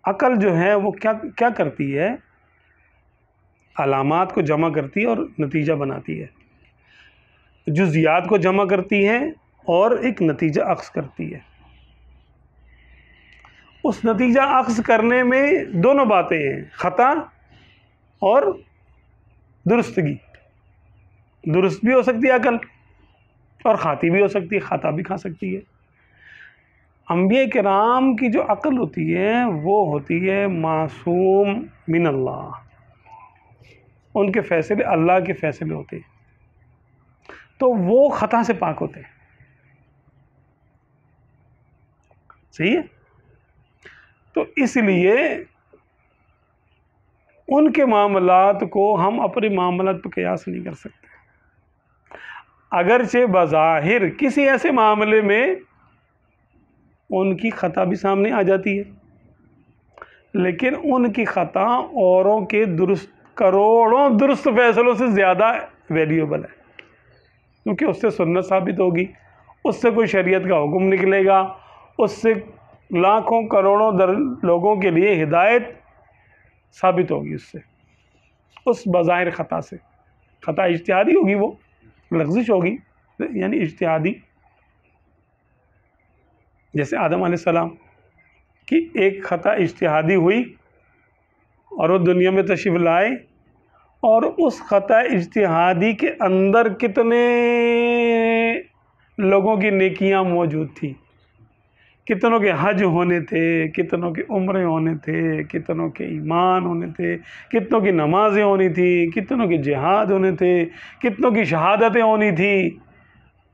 अकल जो है वो क्या क्या करती है, अलामात को जमा करती है और नतीजा बनाती है, जुज़ियात को जमा करती है और एक नतीजा अक्स करती है। उस नतीजा अक्स करने में दोनों बातें हैं, ख़ता और दुरुस्तगी। दुरुस्त भी हो सकती है अकल और खाती भी हो सकती है, खाता भी खा सकती है। अंबिया किराम की जो अकल होती है वो होती है मासूम मिन अल्लाह, उनके फ़ैसले अल्लाह के फ़ैसले होते हैं, तो वो ख़ता से पाक होते हैं। सही है? तो इसलिए उनके मामलात को हम अपने मामलात पर क़यास नहीं कर सकते। अगरचे बज़ाहिर किसी ऐसे मामले में उनकी ख़ता भी सामने आ जाती है, लेकिन उनकी ख़ता औरों के दुरुस्त, करोड़ों दुरुस्त फ़ैसलों से ज़्यादा वैल्यूएबल है, क्योंकि उससे सुन्नत साबित होगी, उससे कोई शरीयत का हुक्म निकलेगा, उससे लाखों करोड़ों लोगों के लिए हिदायत साबित होगी, उससे, उस बज़ाहिर ख़ता से। ख़ता इज्तिहादी होगी, वो लग़ज़िश होगी, यानी इज्तिहादी। जैसे आदम अलैहिस्सलाम की एक ख़ता इज्तिहादी हुई और वो दुनिया में तशरीफ़ लाए, और उस ख़ता इज्तिहादी के अंदर कितने लोगों की नेकियां मौजूद थी, कितनों के हज होने थे, कितनों के उम्रे होने थे, कितनों के ईमान होने थे, कितनों की नमाज़ें होनी थी, कितनों के जिहाद होने थे, कितनों की शहादतें होनी थी।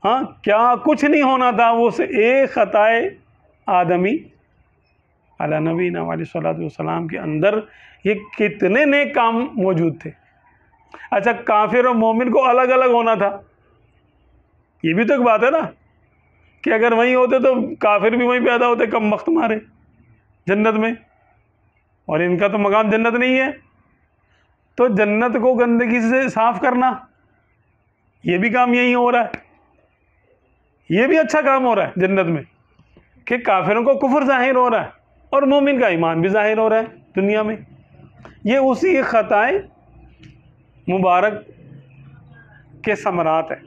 हाँ, क्या कुछ नहीं होना था वो उस एक ख़ताए आदमी अला नबीना अलैहिस्सलातु वस्सलाम के अंदर ये कितने नेक काम मौजूद थे। अच्छा, काफिर और मोमिन को अलग अलग होना था, ये भी तो एक बात है ना, कि अगर वहीं होते तो काफिर भी वहीं पैदा होते, कम वक्त मारे जन्नत में, और इनका तो मकाम जन्नत नहीं है। तो जन्नत को गंदगी से साफ करना, ये भी काम यहीं हो रहा है, ये भी अच्छा काम हो रहा है जन्नत में, कि काफिरों को कुफ्र जाहिर हो रहा है और मोमिन का ईमान भी जाहिर हो रहा है दुनिया में। ये उसी ख़ताए मुबारक के समरात है।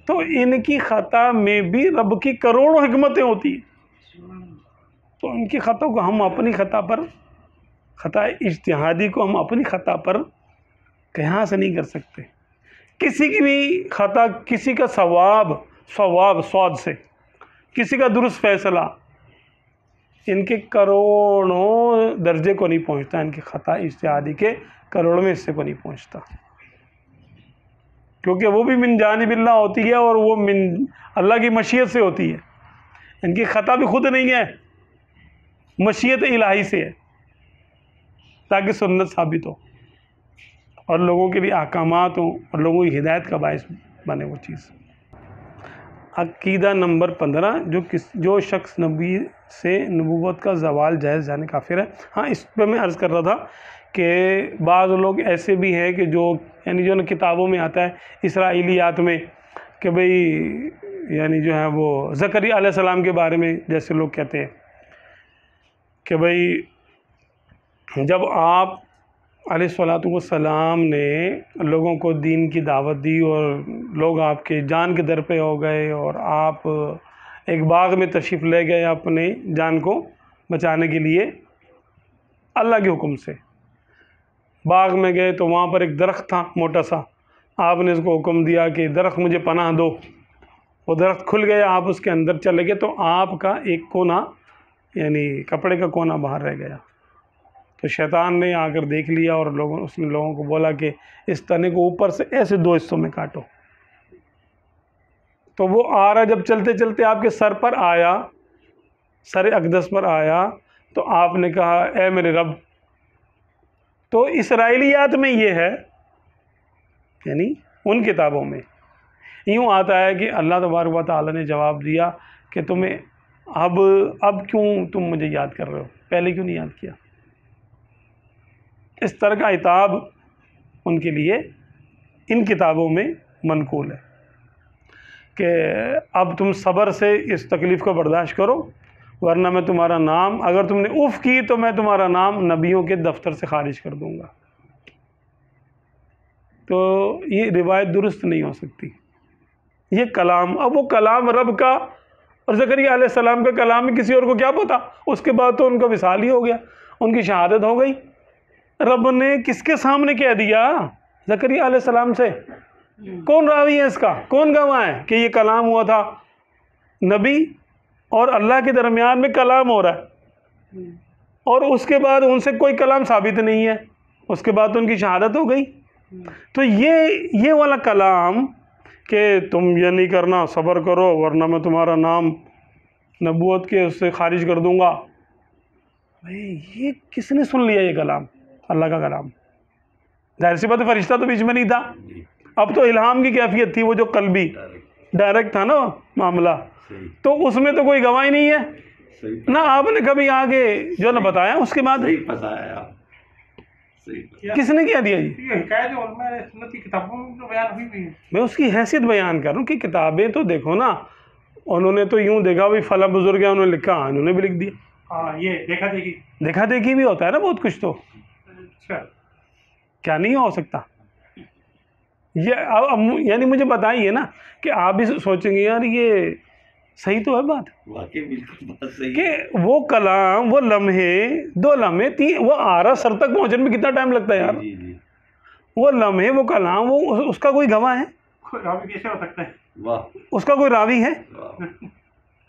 तो इनकी ख़ता में भी रब की करोड़ों हिकमतें होती हैं। तो इनकी ख़तों को हम अपनी ख़ता पर, ख़ता इज्तिहादी को हम अपनी ख़ता पर कयास नहीं कर सकते। किसी की भी ख़ता, किसी का सवाब स्वाद से, किसी का दुरुस्त फैसला इनके करोड़ों दर्जे को नहीं पहुंचता, इनकी ख़ता इज्तिहादी के करोड़वें हिस्से को नहीं पहुंचता, क्योंकि वो भी मिन जानिबिल्लाह होती है और वो मिन अल्लाह की मशीयत से होती है। इनकी ख़ता भी खुद नहीं है, मशीयत इलाही से है, ताकि सुन्नत साबित हो और लोगों के लिए अहकामात हो और लोगों की हिदायत का बायस बने वो चीज़। अक़ीदा नंबर 15, जो शख्स नबी से नबूवत का ज़वाल जायज़ जाने काफिर है। हाँ, इस पर मैं अर्ज़ कर रहा था कि बाज़ लोग ऐसे भी हैं कि जो, यानी जो किताबों में आता है इसराइलियात में, कि भाई यानी जो है वो ज़करिया अलैहिस्सलाम के बारे में जैसे लोग कहते हैं कि भाई जब आप अलैहिस्सलातु वस्सलाम ने लोगों को दीन की दावत दी और लोग आपके जान के दर पे हो गए और आप एक बाग में तशरीफ़ ले गए अपने जान को बचाने के लिए, अल्लाह के हुक्म से बाग में गए तो वहाँ पर एक दरख्त था मोटा सा, आपने उसको हुक्म दिया कि दरख्त मुझे पनाह दो, वो दरख्त खुल गया, आप उसके अंदर चले गए तो आपका एक कोना यानी कपड़े का कोना बाहर रह गया। तो शैतान ने आकर देख लिया और उसने लोगों को बोला कि इस तने को ऊपर से ऐसे 2 हिस्सों में काटो। तो वो आ रहा, जब चलते चलते आपके सर पर आया, सर अक़दस पर आया, तो आपने कहा ए मेरे रब। तो इसराइलियात में ये है, यानी उन किताबों में यूँ आता है कि अल्लाह तबारक व तआला ने जवाब दिया कि तुम्हें अब क्यों तुम मुझे याद कर रहे हो, पहले क्यों नहीं याद किया। इस तरह का इताब उनके लिए इन किताबों में मनकूल है कि अब तुम सब्र से इस तकलीफ़ को बर्दाश्त करो, वरना मैं तुम्हारा नाम, अगर तुमने उफ़ की तो मैं तुम्हारा नाम नबियों के दफ्तर से खारिज कर दूंगा। तो ये रिवायत दुरुस्त नहीं हो सकती, ये कलाम, अब वो कलाम रब का और ज़करिया अलैहिस्सलाम का कलाम है, किसी और को क्या पता। उसके बाद तो उनका विसाल ही हो गया, उनकी शहादत हो गई। रब ने किसके सामने कह दिया? ज़करिया अलैहिस्सलाम से। कौन रावी है इसका, कौन गवाह है कि ये कलाम हुआ था? नबी और अल्लाह के दरमियान में कलाम हो रहा है और उसके बाद उनसे कोई कलाम साबित नहीं है, उसके बाद तो उनकी शहादत हो गई। तो ये वाला कलाम कि तुम ये नहीं करना, सब्र करो वरना मैं तुम्हारा नाम नबूवत के उससे खारिज कर दूंगा, भाई ये किसने सुन लिया? ये कलाम अल्लाह का कलाम। जाहिर सी बात है, फरिश्ता तो बीच में नहीं था। अब तो इल्हाम की कैफियत थी, वो जो कल्बी डायरेक्ट था ना मामला, तो उसमें तो कोई गवाही नहीं है ना। आपने कभी आगे जो ना बताया उसके बाद किसने कह दिया जी? ये हिकायत जो उलमा सुन्नत की किताबों में जो बयान हुई है, मैं उसकी हैसियत बयान कर रहा हूँ कि किताबें तो देखो ना, उन्होंने तो यूँ देखा भाई फला बुजुर्ग है, उन्होंने लिखा, उन्होंने भी लिख दिया। हाँ, ये देखा देखी भी होता है ना बहुत कुछ। तो अच्छा, क्या नहीं हो सकता ये? अब यानी मुझे बताइए ना कि आप भी सोचेंगे यार ये सही तो है बात वाकई बिल्कुल बात सही कि है। वो कलाम, वो लम्हे, 2 लम्हे, 3, वो आरा सर तक पहुंचने में कितना टाइम लगता है यार। जी जी वो लम्हे, वो कलाम, वो उसका कोई गवाह है? रावी कैसे हो सकता है? वाह उसका कोई रावी है? वाह।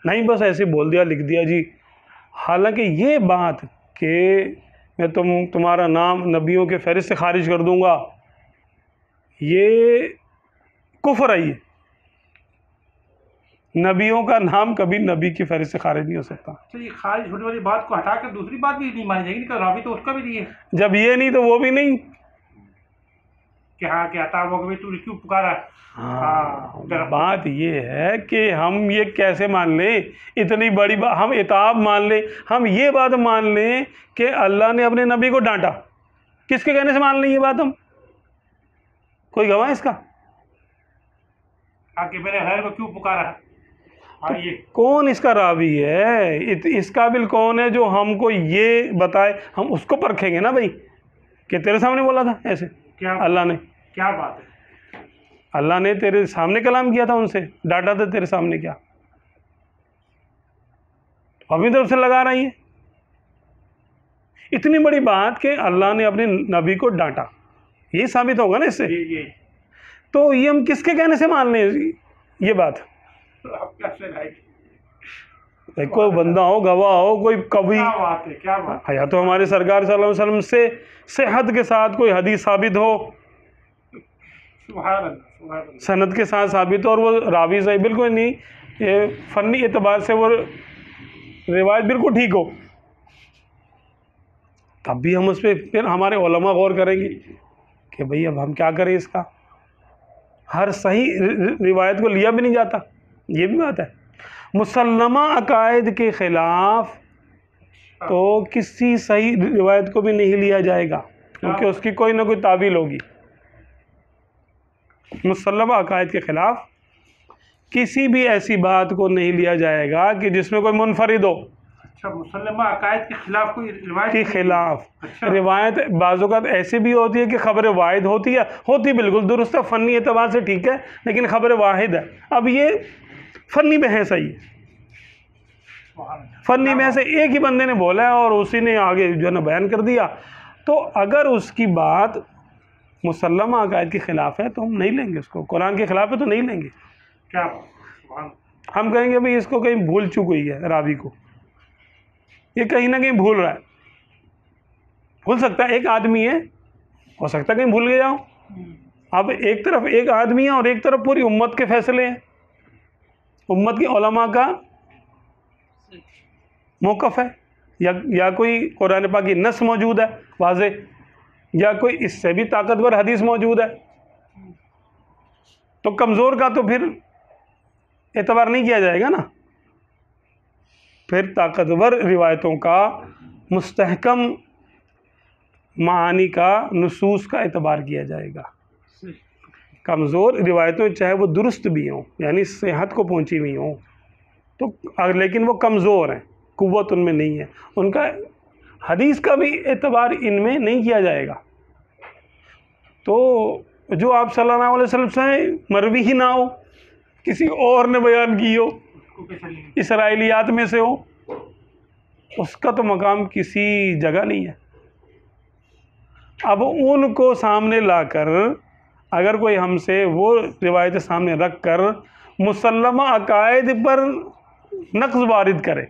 नहीं, बस ऐसे बोल दिया, लिख दिया जी। हालांकि ये बात कि मैं तुम्हारा नाम नबियों के फहरिस्त से खारिज कर दूंगा, ये कुफ्र है। ये नबियों का नाम कभी नबी की फहरिस्त से खारिज नहीं हो सकता। तो ये खारिज होने वाली बात को हटाकर दूसरी बात भी नहीं मानी जाएगी, रावी तो उसका भी नहीं है जब ये नहीं तो वो भी नहीं। कि हाँ क्या था वो कभी तूने क्यों पुकारा। हाँ, तेरा बात ये है कि हम ये कैसे मान लें, इतनी बड़ी बात हम इताब मान लें, हम ये बात मान लें कि अल्लाह ने अपने नबी को डांटा। किसके कहने से मान लें ये बात हम? कोई गवाह है इसका? आके मैंने गैर को क्यों पुकारा। हाँ ये कौन इसका रावी है? इस काबिल कौन है जो हमको ये बताए? हम उसको परखेंगे ना भाई, कि तेरे सामने बोला था ऐसे क्या अल्लाह ने। क्या बात है। अल्लाह ने तेरे सामने कलाम किया था, उनसे डांटा था तेरे सामने क्या? अपनी तरफ से लगा रही है इतनी बड़ी बात कि अल्लाह ने अपने नबी को डांटा, ये साबित होगा ना इससे। ये तो ये हम किसके कहने से मान लें ये बात? आप कैसे लाइक। भाई कोई बंदा हो, गवाह हो, कोई कवि, क्या बात है, क्या बात या तो हमारे सरकार सल्लल्लाहु अलैहि वसल्लम से सेहत के साथ कोई हदीस साबित हो, सुभान अल्लाह, सुभान अल्लाह। सनद के साथ साबित हो, और वो रावी सही बिल्कुल नहीं, ये फ़नी एतबार से वो रिवायत बिल्कुल ठीक हो, तब भी हम उस पर फिर हमारे उलमा गौर करेंगे कि भाई अब हम क्या करें इसका। हर सही रिवायत को लिया भी नहीं जाता, ये भी बात है। मुसल्लमा अकायद के ख़िलाफ़ तो किसी सही रिवायत को भी नहीं लिया जाएगा, क्योंकि उसकी कोई ना कोई तावील होगी। मुसल्लमा अकायद के ख़िलाफ़ किसी भी ऐसी बात को नहीं लिया जाएगा कि जिसमें कोई मुनफरिद हो। अच्छा, मुसल्लमा अकायद के खिलाफ कोई रिवायत के नहीं? ख़िलाफ़ अच्छा। रिवायत बाज़ ऐसी भी होती है कि ख़बर वाहिद होती है, बिल्कुल दुरुस्त है, फ़नी एतबार से ठीक है, लेकिन ख़बर वाहिद है। अब ये फ़नी बहस है, ये सुभान अल्लाह। फ़नी में से एक ही बंदे ने बोला है और उसी ने आगे जो है ना बयान कर दिया। तो अगर उसकी बात मुसल्लमा अकायद के ख़िलाफ़ है तो हम नहीं लेंगे उसको, कुरान के ख़िलाफ़ है तो नहीं लेंगे। क्या बात, सुभान अल्लाह। हम कहेंगे भाई इसको कहीं भूल चूक हुई है, रावी को ये कहीं ना कहीं भूल रहा है। भूल सकता है, एक आदमी है, हो सकता है कहीं भूल गया हो। अब एक तरफ एक आदमी है और एक तरफ पूरी उम्मत के फैसले हैं, उम्मत के उलमा का मौक़िफ़ है, या कोई कुरान पाक की नस मौजूद है वाज़े, या कोई इससे भी ताकतवर हदीस मौजूद है। तो कमज़ोर का तो फिर एतबार नहीं किया जाएगा ना, फिर ताकतवर रिवायतों का, मुस्तहकम मानी का, नुसूस का एतबार किया जाएगा। कमज़ोर रिवायतों चाहे वो दुरुस्त भी हों, यानी सेहत को पहुंची हुई हों, तो लेकिन वो कमज़ोर हैं, कुव्वत उनमें नहीं है, उनका हदीस का भी एतबार इनमें नहीं किया जाएगा। तो जो आप सल्लल्लाहु अलैहि वसल्लम से मरवी ही ना हो, किसी और ने बयान की हो, उसको कैसे लेंगे? इसराइलियात में से हो, उसका तो मकाम किसी जगह नहीं है। अब उनको सामने लाकर अगर कोई हमसे वो रिवायत सामने रख कर मुसल्लमा अकायद पर नक्स वारिद करे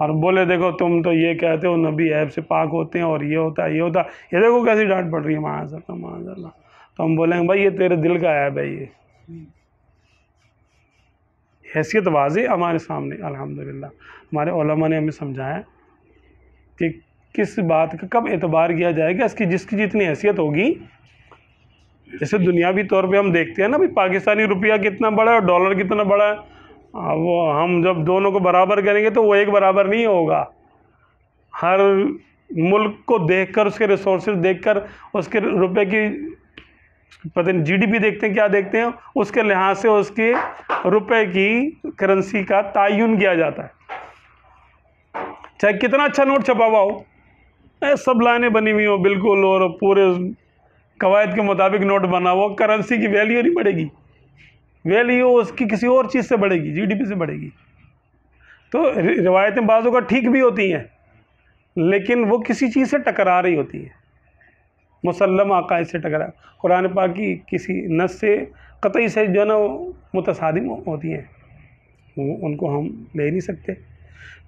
और बोले देखो तुम तो ये कहते हो नबी ऐब से पाक होते हैं और ये होता है, ये होता है, ये देखो कैसी डांट पड़ रही है, माज़अल्लाह माज़अल्लाह। तो हम बोलेंगे भाई ये तेरे दिल का ऐब है, ये हैसियत वाज़े हमारे सामने। अल्हम्दुलिल्लाह हमारे उलमा ने हमें समझाया कि किस बात का कब एतबार किया जाएगा, इसकी जिसकी जितनी हैसियत होगी। जैसे दुनियावी तौर पे हम देखते हैं ना भाई, पाकिस्तानी रुपया कितना बड़ा है और डॉलर कितना बड़ा है, वो हम जब दोनों को बराबर करेंगे तो वो एक बराबर नहीं होगा। हर मुल्क को देखकर, उसके रिसोर्सेज देखकर, उसके रुपए की पता नहीं जीडीपी देखते हैं क्या देखते हैं, उसके लिहाज से उसके रुपए की करेंसी का तायुन किया जाता है। चाहे कितना अच्छा नोट छपा हुआ हो, सब लाइनें बनी हुई हो बिल्कुल और पूरे कवायद के मुताबिक नोट बना हुआ, करेंसी की वैल्यू नहीं बढ़ेगी। वैल्यू उसकी किसी और चीज़ से बढ़ेगी, जीडीपी से बढ़ेगी। तो रिवायतें बाज़ों का ठीक भी होती हैं, लेकिन वो किसी चीज़ से टकरा रही होती है, मुसल्लम अक़ाइद से टकरा। कुरान पाक की किसी नस से कतई से जो है ना मुतसादिम होती हैं, उनको हम ले नहीं सकते।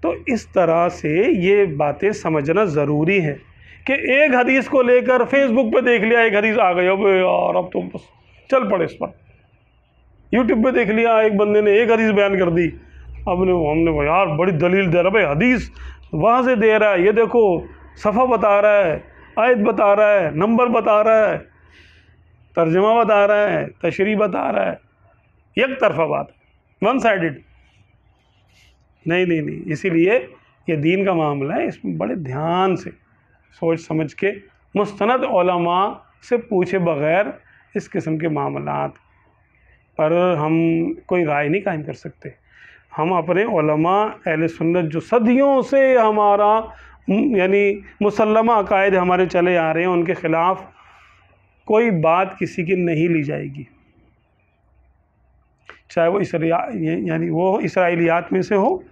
तो इस तरह से ये बातें समझना ज़रूरी है कि एक हदीस को लेकर फेसबुक पे देख लिया, एक हदीस आ गई, अब यार अब तो बस चल पड़े इस पर। यूट्यूब पे देख लिया, एक बंदे ने एक हदीस बयान कर दी, हमने यार बड़ी दलील दे रहा भाई, हदीस वहाँ से दे रहा है, ये देखो सफ़ा बता रहा है, आयत बता रहा है, नंबर बता रहा है, तर्जुमा बता रहा है, तशरीह बता रहा है। एक तरफा बात, वन साइडेड। नहीं, इसीलिए ये दीन का मामला है, इसमें बड़े ध्यान से सोच समझ के मुस्तनद उलमा से पूछे बग़ैर इस किस्म के मामलात पर हम कोई राय नहीं कायम कर सकते। हम अपने उलमा अहले सुन्नत जो सदियों से हमारा यानी मुसल्लमा अक़ायद हमारे चले आ रहे हैं, उनके ख़िलाफ़ कोई बात किसी की नहीं ली जाएगी, चाहे वो यानी वो इसराइलियात में से हो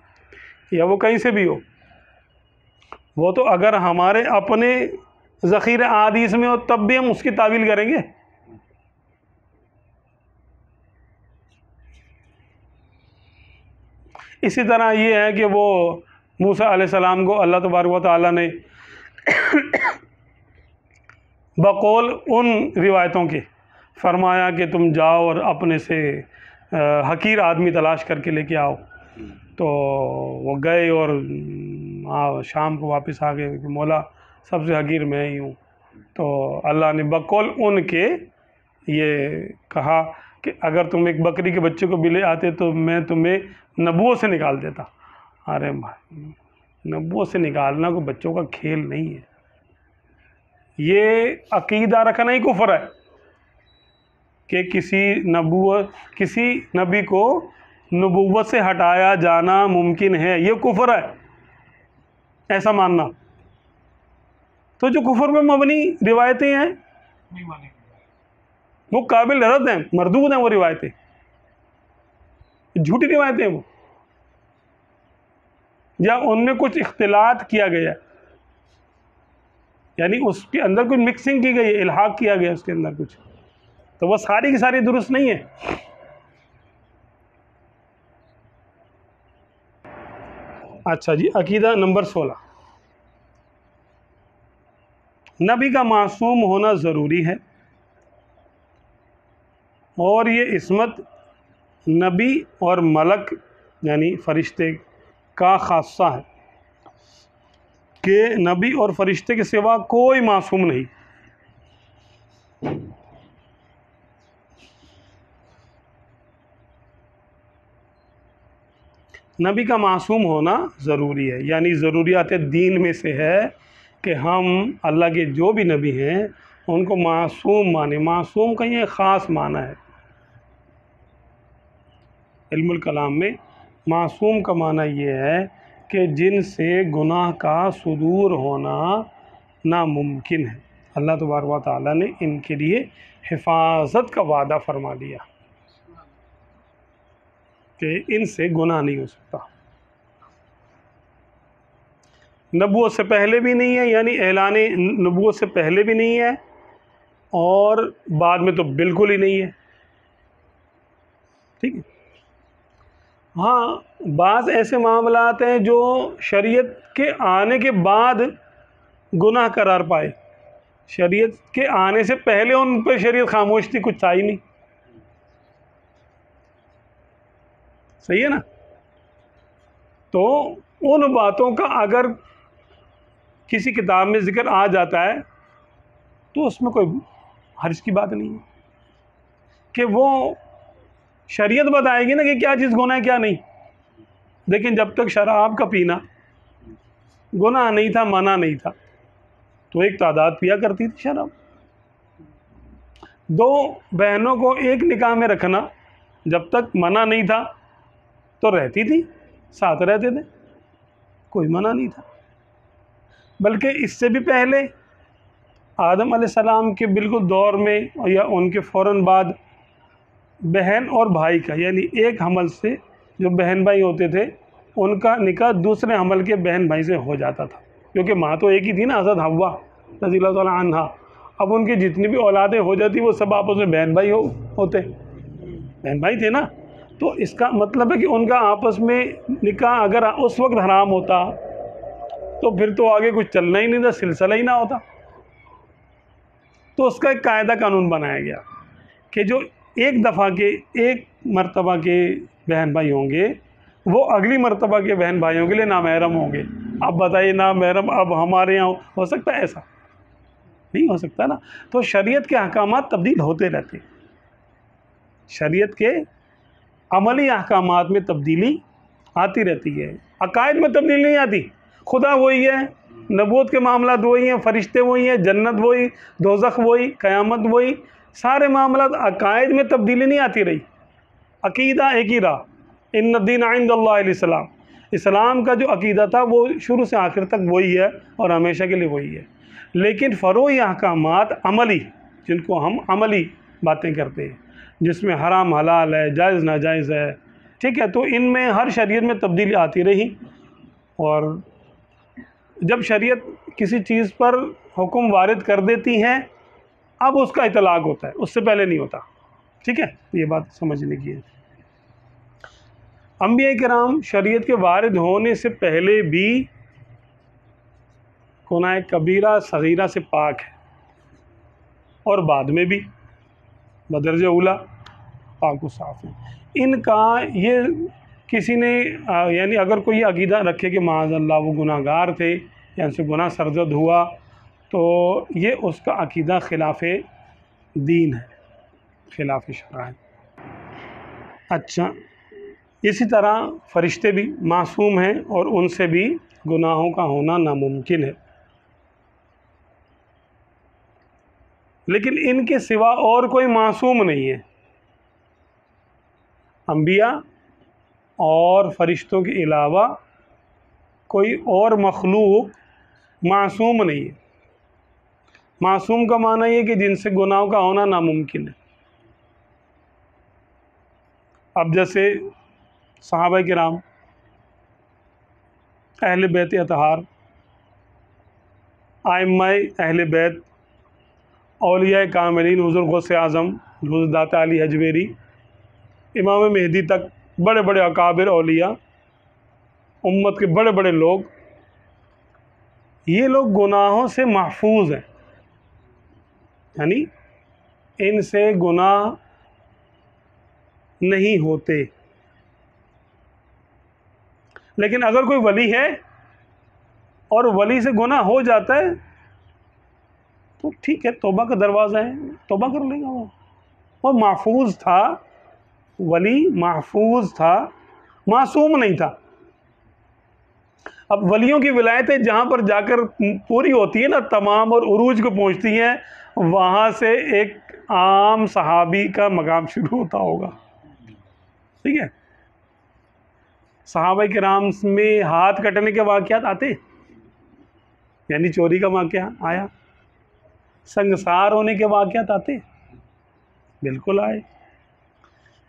या वो कहीं से भी हो। वो तो अगर हमारे अपने ज़ख़ीरे आदीस में हो तब भी हम उसकी तावील करेंगे। इसी तरह ये है कि वो मूसा अलैहिस्सलाम को अल्लाह तबारक व तआला ने बकौल उन रिवायतों के फरमाया कि तुम जाओ और अपने से हकीर आदमी तलाश करके लेके आओ। तो वो गए और शाम को वापस आ गए कि मौला सबसे हकीर मैं ही हूँ। तो अल्लाह ने बकौल उनके ये कहा कि अगर तुम एक बकरी के बच्चे को भी ले आते तो मैं तुम्हें नबूवत से निकाल देता। अरे भाई, नबूवत से निकालना कोई बच्चों का खेल नहीं है, ये अकीदा रखना ही कुफ्र है कि किसी नबी को नबूवत से हटाया जाना मुमकिन है, ये कुफ्र है ऐसा मानना। तो जो कुफ्र पे मबनी रिवायतें हैं नहीं मानेंगे, वो काबिल रद्द हैं, मरदूद हैं, वो रिवायतें झूठी रिवायतें वो, या उनमें कुछ इख्तिलात किया गया, यानी उसके अंदर कुछ मिक्सिंग की गई, इल्हाक किया गया उसके अंदर कुछ, तो वह सारी की सारी दुरुस्त नहीं है। अच्छा जी, अकीदा नंबर 16, नबी का मासूम होना ज़रूरी है और ये इस्मत नबी और मलक यानी फ़रिश्ते का ख़ासा है कि नबी और फ़रिश्ते के सिवा कोई मासूम नहीं। नबी का मासूम होना ज़रूरी है, यानी ज़रूरियात दीन में से है कि हम अल्लाह के जो भी नबी हैं उनको मासूम माने। मासूम का ये ख़ास माना है इल्मुल कलाम में। मासूम का माना ये है कि जिनसे गुनाह का सुदूर होना नामुमकिन है। अल्लाह तबारक व तआला ने इनके लिए हिफाजत का वादा फरमा लिया कि इनसे गुनाह नहीं हो सकता। नबूवत से पहले भी नहीं है, यानी ऐलान नबूवत से पहले भी नहीं है और बाद में तो बिल्कुल ही नहीं है। ठीक है। हाँ, बाज़ ऐसे मामलात हैं जो शरीयत के आने के बाद गुनाह करार पाए, शरीयत के आने से पहले उन पर शरीयत खामोश थी, कुछ था ही नहीं। सही है ना। तो उन बातों का अगर किसी किताब में ज़िक्र आ जाता है तो उसमें कोई हर्ज की बात नहीं है कि वो शरीयत बताएगी ना कि क्या चीज़ गुनाह है क्या नहीं। लेकिन जब तक शराब का पीना गुनाह नहीं था, मना नहीं था, तो एक तादाद पिया करती थी शराब। दो बहनों को एक निकाह में रखना जब तक मना नहीं था तो रहती थी, साथ रहते थे, कोई मना नहीं था। बल्कि इससे भी पहले आदम अलैहिस्सलाम के बिल्कुल दौर में या उनके फ़ौरन बाद बहन और भाई का, यानी एक हमल से जो बहन भाई होते थे उनका निकाह दूसरे हमल के बहन भाई से हो जाता था, क्योंकि माँ तो एक ही थी ना, हज़रत हव्वा रज़ी अल्लाह तआला अन्हा। अब उनकी जितनी भी औलादें हो जाती वो सब आपस में बहन भाई होते, बहन भाई थे ना। तो इसका मतलब है कि उनका आपस में निकाह अगर उस वक्त हराम होता तो फिर तो आगे कुछ चलना ही नहीं था, सिलसिला ही ना होता। तो उसका एक कायदा कानून बनाया गया कि जो एक दफ़ा के एक मर्तबा के बहन भाई होंगे वो अगली मर्तबा के बहन भाइयों के लिए नामहरम होंगे। अब बताइए, नामहरम अब हमारे यहाँ हो सकता है? ऐसा नहीं हो सकता ना। तो शरीयत के अहकामात तब्दील होते रहते हैं, शरीयत के अमली अहकामात में तब्दीली आती रहती है, अकायद में तब्दीली नहीं आती। खुदा वही है, नबूवत के मामलात वही हैं, फ़रिश्ते वही हैं, जन्नत वही, दोज़ख वही, क़यामत वही, सारे मामलात। अकायद में तब्दीली नहीं आती रही, अकीदा एक ही रहा। इन्न दीन इंदल्लाहिल इस्लाम, इस्लाम का जो अकीदा था वो शुरू से आखिर तक वही है और हमेशा के लिए वही है। लेकिन फ़रोई अहकामात अमली, जिनको हम अमली बातें करते हैं, जिसमें हराम हलाल है, जायज़ नाजायज़ है, ठीक है, तो इनमें हर शरीयत में तब्दीली आती रही। और जब शरीयत किसी चीज़ पर हुक्म वारिद कर देती है अब उसका इतलाक़ होता है, उससे पहले नहीं होता। ठीक है, ये बात समझने की है। अंबिया किराम शरीयत के वारिद होने से पहले भी गुनाह कबीरा सगीरा से पाक है और बाद में भी बदरज उला पाक व साफ़ है। इनका ये किसी ने यानी अगर कोई अकीदा रखे कि माअज़ल्लाह वो गुनाहगार थे या उनसे गुनाह सरजद हुआ तो ये उसका अकीदा खिलाफ़ दीन है, खिलाफ़ शरअ है। अच्छा, इसी तरह फ़रिश्ते भी मासूम हैं और उनसे भी गुनाहों का होना नामुमकिन है, लेकिन इनके सिवा और कोई मासूम नहीं है। अंबिया और फ़रिश्तों के अलावा कोई और मखलूक मासूम नहीं है। मासूम का माना ये कि जिनसे गुनाहों का होना नामुमकिन है। अब जैसे सहाबा किराम, अहले बैत अतहार, आइम्माए अहले बैत, औलिया कामिलीन, हुज़ूर गौसे आज़म, हुज़ूर दाता अली हजवेरी, इमाम मेहदी तक बड़े बड़े अकाबिर औलिया, उम्मत के बड़े बड़े लोग, ये लोग गुनाहों से महफूज हैं, यानी इनसे गुनाह नहीं होते। लेकिन अगर कोई वली है और वली से गुनाह हो जाता है तो ठीक है, तौबा का दरवाज़ा है, तौबा कर लेगा वो महफूज था, वली महफूज था, मासूम नहीं था। अब वलियों की विलायतें जहाँ पर जाकर पूरी होती है ना, तमाम और उरूज को पहुँचती हैं, वहाँ से एक आम सहाबी का मकाम शुरू होता होगा। ठीक है, सहाबा किराम में हाथ कटने के वाक़यात आते, यानी चोरी का वाक़या आया, संगसार होने के वाक़यात आते, बिल्कुल आए।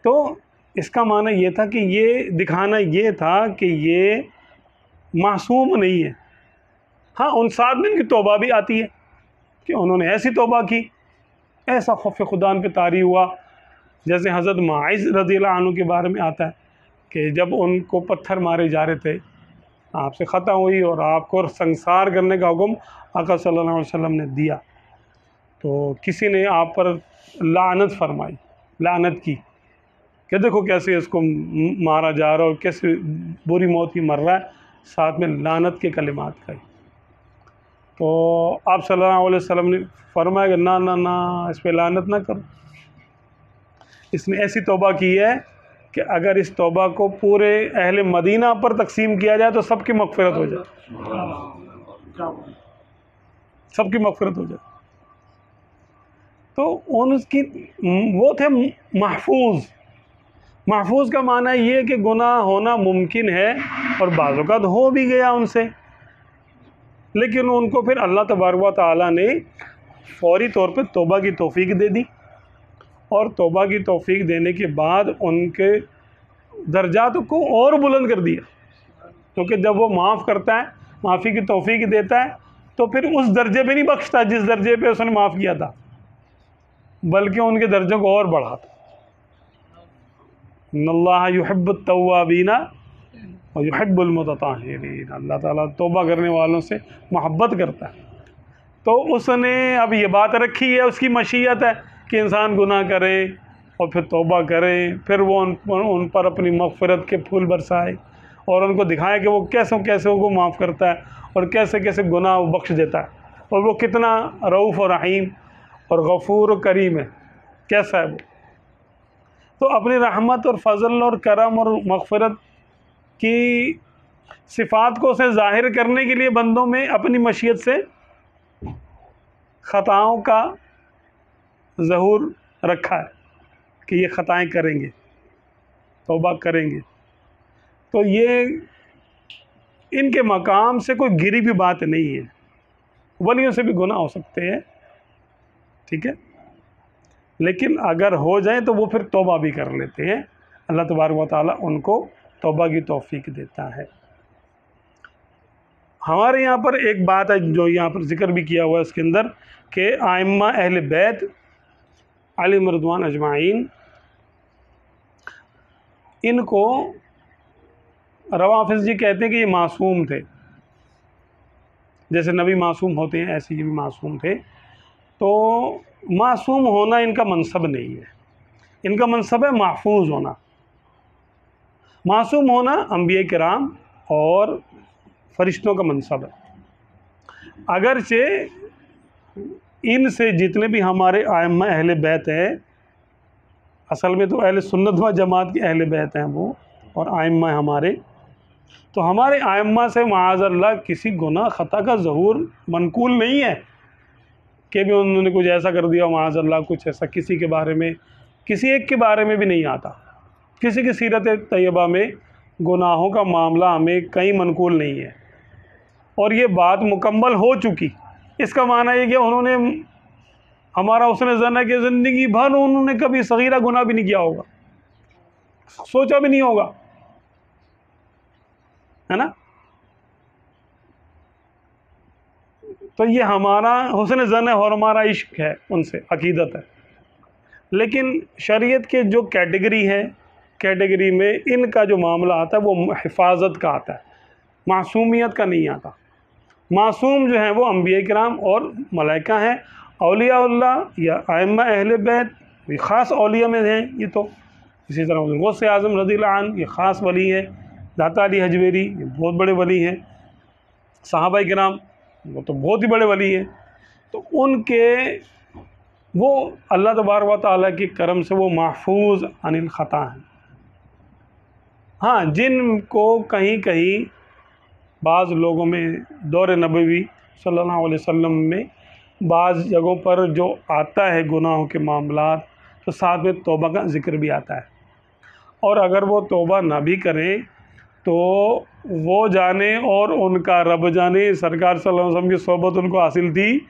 तो इसका माना ये था कि ये दिखाना ये था कि ये मासूम नहीं है। हाँ, उन 7 दिन की तौबा भी आती है कि उन्होंने ऐसी तौबा की, ऐसा खौफ खुदा पे तारी हुआ, जैसे हज़रत माइज़ रज़ियल्लाहु अन्हु के बारे में आता है कि जब उनको पत्थर मारे जा रहे थे, आपसे ख़ता हुई और आपको संसार करने का हुक्म आका सल्लल्लाहु अलैहि वसल्लम ने दिया, तो किसी ने आप पर लानत फरमाई, लानत की कि देखो कैसे इसको मारा जा रहा है और कैसे बुरी मौत ही मर रहा है, साथ में लानत के कलिमात कहे। तो आप सल्लल्लाहु अलैहि वसल्लम ने फरमाया कि ना ना ना, इस पर लानत ना करो। इसने ऐसी तौबा की है कि अगर इस तौबा को पूरे अहले मदीना पर तकसीम किया जाए तो सबकी मग़फ़िरत हो जाए, सबकी मग़फ़िरत हो जाए। तो उनकी वो थे महफूज। महफूज का माना ये कि गुनाह होना मुमकिन है और बाज़ औक़ात हो भी गया उनसे, लेकिन उनको फिर अल्लाह तबारक व तआला ने फ़ौरी तौर पे तौबा की तौफ़ीक दे दी और तौबा की तौफीक देने के बाद उनके दर्जात को और बुलंद कर दिया, क्योंकि जब वो माफ़ करता है, माफ़ी की तौफीक देता है, तो फिर उस दर्जे पे नहीं बख्शता जिस दर्जे पे उसने माफ़ किया था, बल्कि उनके दर्जों को और बढ़ाता। इन्नल्लाह युहिब्बुत तव्वाबीना व युहिब्बुल मुतताहिरीन, अल्लाह ताला तौबा करने वालों से मोहब्बत करता है। तो उसने अब ये बात रखी है, उसकी मशीयत है कि इंसान गुनाह करे और फिर तौबा करे, फिर वो उन पर अपनी मग़फ़िरत के फूल बरसाए और उनको दिखाए कि वो कैसे कैसे उनको माफ़ करता है और कैसे कैसे गुनाह वो बख्श देता है, और वो कितना रऊफ़ और रहीम और गफ़ूर और करीम है, कैसा है वो। तो अपनी रहमत और फ़ज़ल और करम और मग़फ़िरत की सिफ़ात को उसे ज़ाहिर करने के लिए बंदों में अपनी मशीयत से ख़ताओं का ज़हूर रखा है कि ये ख़ताएँ करेंगे, तौबा करेंगे। तो ये इनके मकाम से कोई गिरी भी बात नहीं है, वलियों से भी गुनाह हो सकते हैं, ठीक है, लेकिन अगर हो जाए तो वो फिर तौबा भी कर लेते हैं। अल्लाह तबारक व तआला उनको तौबा की तौफीक देता है। हमारे यहाँ पर एक बात है जो यहाँ पर ज़िक्र भी किया हुआ है इसके अंदर कि आइम्मा अहले बैत अलैहिम रिज़वान अजमाइन, इनको रवाफ़िज़ जी कहते हैं कि ये मासूम थे, जैसे नबी मासूम होते हैं ऐसे ये भी मासूम थे। तो मासूम होना इनका मनसब नहीं है, इनका मनसब है महफूज होना। मासूम होना अंबिया किराम और फरिश्तों का मनसब है। अगरचे इनसे जितने भी हमारे आइम्मा अहले बैत हैं, असल में तो अहले सुन्नत व जमात के अहले बैत हैं वो, और आइम्मा हमारे, तो हमारे आइम्मा से माअज़ल्लाह किसी गुनाह ख़ता का ज़हूर मनकूल नहीं है कि भी उन्होंने कुछ ऐसा कर दिया, माअज़ल्लाह कुछ ऐसा किसी के बारे में, किसी एक के बारे में भी नहीं आता। किसी की सीरत तैयबा में गुनाहों का मामला हमें कहीं मनकूल नहीं है, और ये बात मुकम्मल हो चुकी। इसका माना ये कि उन्होंने, हमारा उसने ज़न है कि ज़िंदगी भर उन्होंने कभी सगीरा गुनाह भी नहीं किया होगा, सोचा भी नहीं होगा, है ना। तो ये हमारा हुस्न ज़न है और हमारा इश्क है उनसे, अकीदत है। लेकिन शरीयत के जो कैटेगरी है, कैटेगरी में इनका जो मामला आता है वो हिफाजत का आता है, मासूमियत का नहीं आता। मासूम जो है वो अंबिया किराम और मलाइका हैं, औलियाउल्लाह या आइम्मा अहले बैत ये ख़ास औलिया में हैं। ये तो इसी तरह गौसे आज़म रज़ियल्लाहु अन्हु ये ख़ास वली है, दाता अली हजवेरी ये बहुत बड़े वली हैं, सहाबा किराम वो तो बहुत ही बड़े वली हैं। तो उनके वो अल्लाह तबारक व तआला के करम से वो महफूज अनिल ख़ता हैं। हाँ, जिनको कहीं कहीं बाज़ लोगों में दौर नबवी सल्लल्लाहु अलैहि वसल्लम में बाज़ जगहों पर जो आता है गुनाहों के मामला, तो साथ में तौबा का ज़िक्र भी आता है। और अगर वो तौबा ना भी करें तो वो जाने और उनका रब जाने, सरकार सल्लल्लाहु अलैहि वसल्लम की सोबत उनको हासिल थी,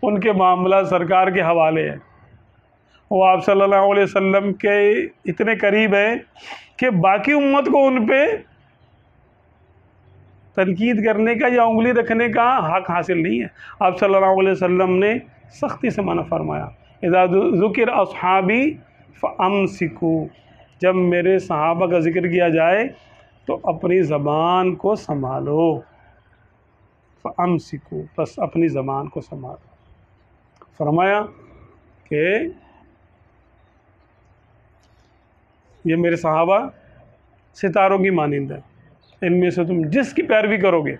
उनके मामला सरकार के हवाले है। वो आप सल्लल्लाहु अलैहि वसल्लम के इतने करीब हैं कि बाकी उम्मत को उन पे तनकीद करने का या उंगली रखने का हक हासिल नहीं है। आप सल्लल्लाहु अलैहि वसल्लम ने सख्ती से मना फरमाया, इज़ा ज़ुकिर अस्हाबी फ़अमसिकू, जब मेरे सहाबा का ज़िक्र किया जाए तो अपनी ज़बान को संभालो, फ़अमसिकू, बस अपनी ज़बान को संभालो। फरमाया कि ये मेरे सहाबा सितारों की मानिंद है, इनमें से तुम जिसकी पैरवी करोगे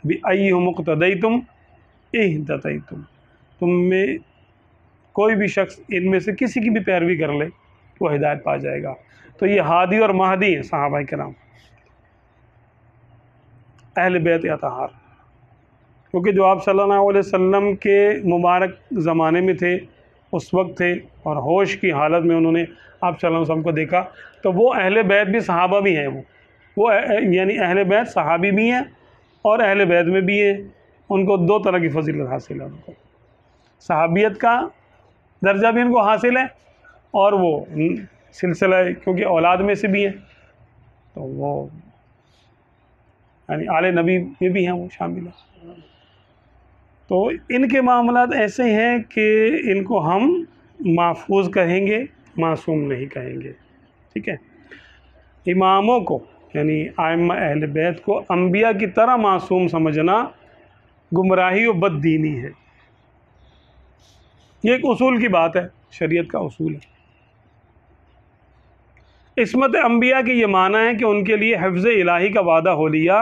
भी अय्युहुम मुक़्तदैतुम इह्तदैतुम, तुम में कोई भी शख्स इनमें से किसी की भी पैरवी कर ले वो हिदायत पा जाएगा। तो ये हादी और महदी हैं सहाबा किराम, अहले बैत अतहार, क्योंकि जो आप सल्लल्लाहु अलैहि वसल्लम के मुबारक ज़माने में थे, उस वक्त थे और होश की हालत में उन्होंने आप सल्लल्लाहु अलैहि वसल्लम को देखा, तो वो अहले बैत भी सहाबा भी हैं। वो यानी अहले बैत सहाबी भी हैं और अहले बैत में भी हैं। उनको दो तरह की फजीलत हासिल है, उनको सहाबियत का दर्जा भी इनको हासिल है और वो सिलसिला क्योंकि औलाद में से भी है तो वो यानी आले नबी में भी हैं, वो शामिल है। तो इनके मामलात ऐसे हैं कि इनको हम महफूज कहेंगे, मासूम नहीं कहेंगे। ठीक है। इमामों को यानी आइम्मा अहले बैत को अंबिया की तरह मासूम समझना गुमराही और बददीनी है। ये एक उसूल की बात है, शरीयत का उसूल है। इस्मत अंबिया की ये माना है कि उनके लिए हिफ्ज़ इलाही का वादा हो लिया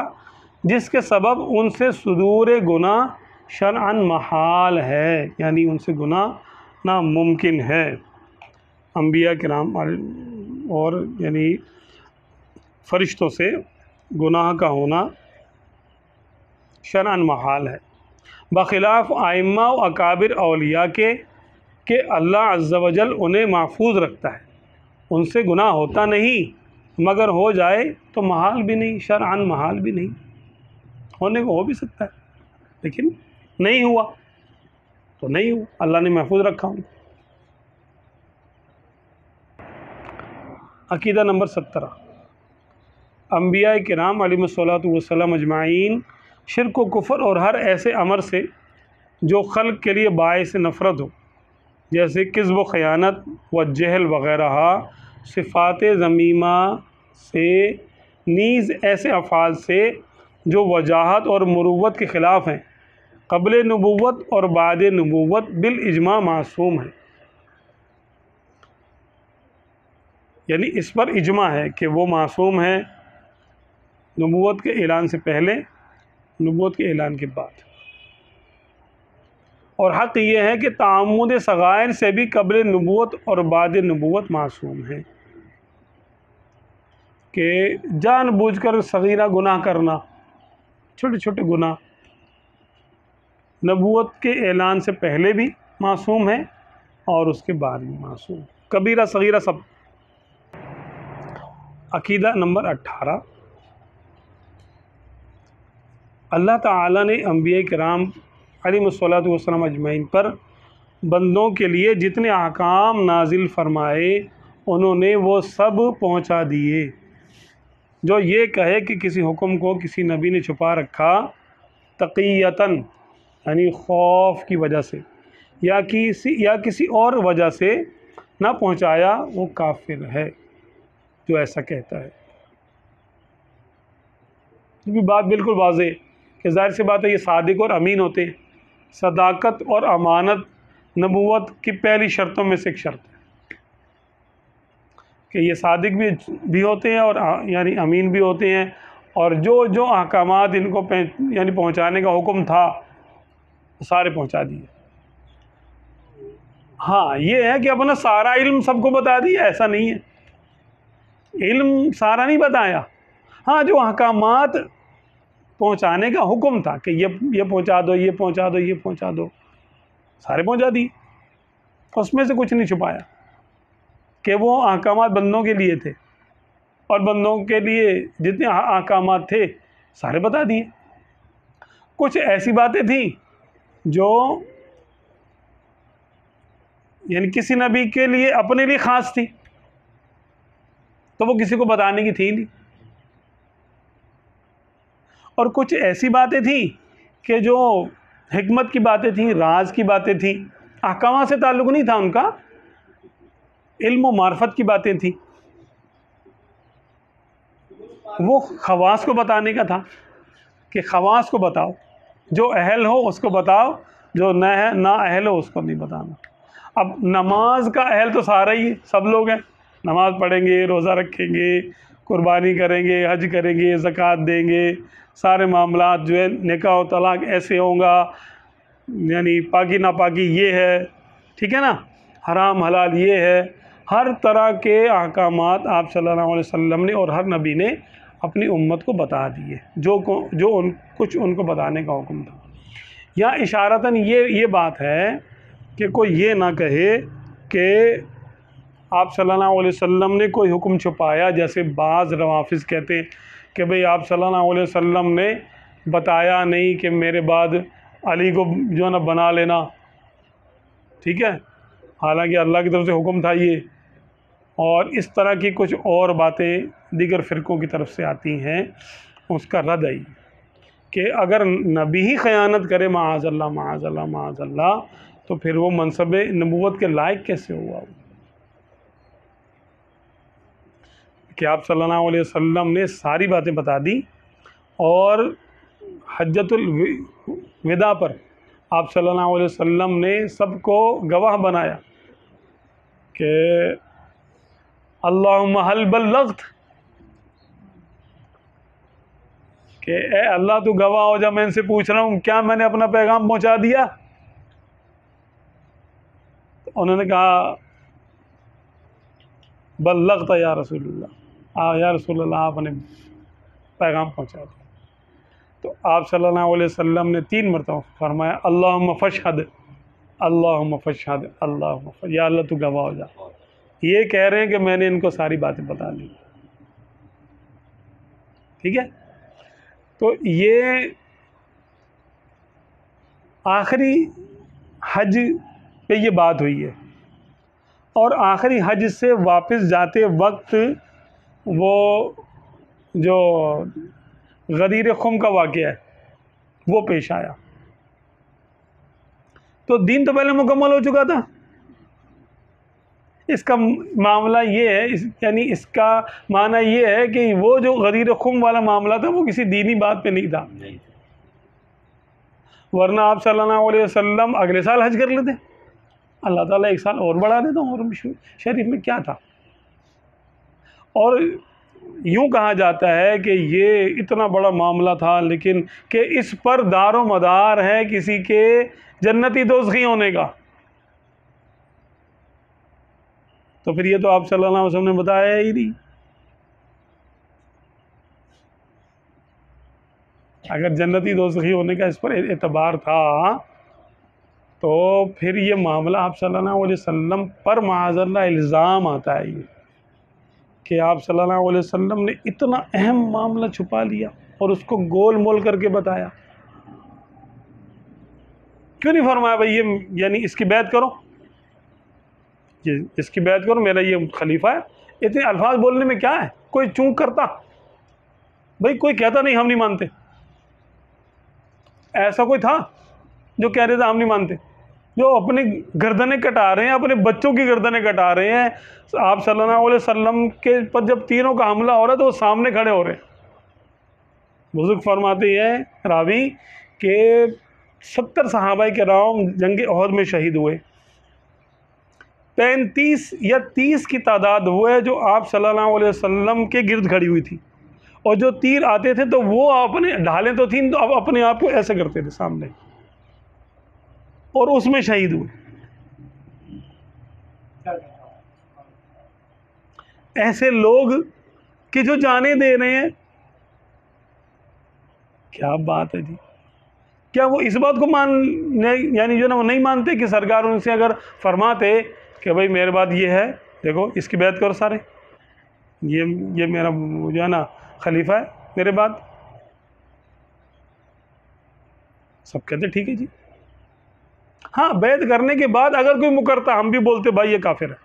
जिसके सबब उनसे सुदूर गुनाह शरअन महाल है, यानी उनसे गुनाह नामुमकिन है। अंबिया किराम और यानी फरिश्तों से गुनाह का होना शरअन महाल है, बखिलाफ़ आइम्मा व अकाबिर औलिया के अल्लाह अज़्ज़ा वजल उन्हें महफूज रखता है, उनसे गुनाह होता नहीं, मगर हो जाए तो महाल भी नहीं, शरअन महाल भी नहीं। होने को हो भी सकता है लेकिन नहीं हुआ तो नहीं हुआ, अल्लाह ने महफूज रखा उनको। अकीदा नंबर 17, अंबिया किराम अलैहिमुस्सलातु वस्सलाम अजमाइन शिर्क व कुफ़र और हर ऐसे अमर से जो खल्क़ के लिए बाइस नफ़रत हो, जैसे किज़्ब व ख़यानत व जहल वग़ैरह, सिफ़ात ज़मीमा से, नीज़ ऐसे अफ़ाल से जो वजाहत और मुरुव्वत के ख़िलाफ़ हैं, क़ब्ल नबुव्वत और बाद नबुव्वत बिल इजमा मासूम है। यानी इस पर इजमा है कि वो मासूम है, नबुव्वत के ऐलान से पहले, नबुव्वत के ऐलान के बाद। और हक़ ये है कि तामुद सगायर से भी क़ब्ल नबुव्वत और बाद नबुव्वत मासूम है, कि जानबूझकर सगीरा गुनाह करना, छोटे छोटे गुनाह नबुव्वत के ऐलान से पहले भी मासूम है और उसके बाद भी मासूम, कबीरा सगीरा सब। अकीदा नंबर 18, अल्लाह ताला ने अंबिया किराम अलैहिमुस्सलातु वस्सलाम अजमईन पर बंदों के लिए जितने अहकाम नाजिल फरमाए उन्होंने वो सब पहुंचा दिए। जो ये कहे कि किसी हुक्म को किसी नबी ने छुपा रखा तक़ियतन यानी खौफ की वजह से या किसी और वजह से ना पहुंचाया, वो काफिर है जो ऐसा कहता है। ये भी बात बिल्कुल वाज़ेह कि ज़ाहिर सी बात है ये सादिक और अमीन होते हैं। सदाकत और अमानत नबुव्वत की पहली शर्तों में से एक शर्त है कि ये सादिक भी होते हैं और यानी अमीन भी होते हैं, और जो जो अहकामात इनको यानी पहुंचाने का हुक्म था सारे पहुंचा दिए। हाँ ये है कि अपना सारा इल्म सबको बता दिया, ऐसा नहीं है, इल्म सारा नहीं बताया। हाँ जो अहकामात पहुंचाने का हुक्म था कि ये पहुंचा दो, ये पहुंचा दो, ये पहुंचा दो, सारे पहुंचा दिए, उसमें से कुछ नहीं छुपाया कि वो अहकामात बंदों के लिए थे, और बंदों के लिए जितने अहकामात थे सारे बता दिए। कुछ ऐसी बातें थी जो यानी किसी नबी के लिए अपने लिए ख़ास थी तो वो किसी को बताने की थी नहीं, और कुछ ऐसी बातें थी कि जो हिकमत की बातें थी, राज की बातें थी, अहकाम से ताल्लुक़ नहीं था उनका, इल्म व मार्फत की बातें थी, वो खवास को बताने का था कि खवास को बताओ, जो अहल हो उसको बताओ, जो ना अहल हो उसको नहीं बताना। अब नमाज का अहल तो सारा ही सब लोग हैं, नमाज पढ़ेंगे, रोज़ा रखेंगे, कुर्बानी करेंगे, हज करेंगे, ज़कात देंगे, सारे मामलात जो है निकाह और तलाक ऐसे होगा, यानी पाकी नापाकी ये है, ठीक है ना, हराम हलाल ये है, हर तरह के अहकामात आप सल्लल्लाहु अलैहि वसल्लम ने और हर नबी ने अपनी उम्मत को बता दिए, कुछ उनको बताने का हुक्म था। यहाँ इशारतन ये बात है कि कोई ये ना कहे कि आप सल्लल्लाहु अलैहि वसल्लम ने कोई हुक्म छुपाया, जैसे बाज़ रवाफ़िज़ कहते हैं कि भाई आप सल्लल्लाहु अलैहि वसल्लम ने बताया नहीं कि मेरे बाद अली को जो ना बना लेना, ठीक है, हालांकि अल्लाह की तरफ से हुक्म था ये। और इस तरह की कुछ और बातें दीगर फ़िरक़ों की तरफ से आती हैं, उसका रद्द आई कि अगर नबी ही ख़यानत करे माअज़ल्लाह माअज़ल्लाह माअज़ल्लाह, तो फिर वो मनसब नबूवत के लायक कैसे हुआ कि आप सल्लल्लाहु अलैहि वसल्लम ने सारी बातें बता दी। और हज्जतुल विदा पर आप सल्लल्लाहु अलैहि वसल्लम ने सबको गवाह बनाया कि अल्लाहुम्मा हल बल्लग़्त, कि ए अल्लाह तू गवाह हो जा, मैं इनसे पूछ रहा हूँ क्या मैंने अपना पैगाम पहुँचा दिया। तो उन्होंने कहा बल्लग़्त या रसूलल्लाह, या रसूलल्लाह आपने पैगाम पहुँचा दिया। तो आप सल्लल्लाहु अलैहि वसल्लम ने 3 मरतबा फरमाया अल्लाहुम्मा फशहद, अल्लाहुम्मा फशहद, अल्लाहुम्मा फशहद, या अल्लाह तू गवाह हो जा। ये कह रहे हैं कि मैंने इनको सारी बातें बता दी। ठीक है, तो ये आखिरी हज पे ये बात हुई है। और आखिरी हज से वापस जाते वक्त वो जो गदीर खुम का वाक़या है वो पेश आया। तो दीन तो पहले मुकम्मल हो चुका था। इसका मामला ये है, यानी इसका माना ये है कि वो जो गदीर खुम वाला मामला था वो किसी दीनी बात पे नहीं था, वरना आप सल्लल्लाहु अलैहि वसल्लम अगले साल हज कर लेते, अल्लाह ताला 1 साल और बढ़ा देता हरम शरीफ में, क्या था। और यूँ कहा जाता है कि ये इतना बड़ा मामला था, लेकिन कि इस पर दारो मदार है किसी के जन्नती दोज़खी होने का। तो फिर ये तो आप सल्लल्लाहु अलैहि वसल्लम ने बताया ही नहीं। अगर जन्नती दोज़खी होने का इस पर एतबार था, तो फिर ये मामला आप सल्लल्लाहु अलैहि वसल्लम पर माअज़ल्लाह इल्ज़ाम आता है ये कि आप सल्लल्लाहु अलैहि वसल्लम ने इतना अहम मामला छुपा लिया और उसको गोल मोल करके बताया। क्यों नहीं फरमाया भाई ये, यानी इसकी बैत करो, ये इसकी बैत करो, मेरा ये खलीफा है। इतने अल्फाज बोलने में क्या है, कोई चूक करता भाई, कोई कहता नहीं हम नहीं मानते। ऐसा कोई था जो कह रहे थे हम नहीं मानते? जो अपनी गर्दनें कटा रहे हैं, अपने बच्चों की गर्दनें कटा रहे हैं। आप सल्लल्लाहु अलैहि वसल्लम के पर जब तीनों का हमला हो रहा है तो वो सामने खड़े हो रहे हैं। बुजुर्ग फरमाते हैं रावी के 70 सहाबाए किराम जंग ओहद में शहीद हुए, 35 या 30 की तादाद वो है जो आप सल्लल्लाहु अलैहि वसल्लम के गिर्द खड़ी हुई थी। और जो तीर आते थे तो वो अपने ढालें तो थी, तो अब अपने आप को ऐसे करते थे सामने, और उसमें शहीद हुए। ऐसे लोग कि जो जाने दे रहे हैं, क्या बात है जी। क्या वो इस बात को यानी जो ना वो नहीं मानते कि सरकार उनसे अगर फरमाते कि भाई मेरे बात ये है, देखो इसकी बैत करो सारे, ये मेरा जो है ना खलीफा है, मेरे बाद सब कहते ठीक है जी। हाँ, बैत करने के बाद अगर कोई मुकरता, हम भी बोलते भाई ये काफिर है।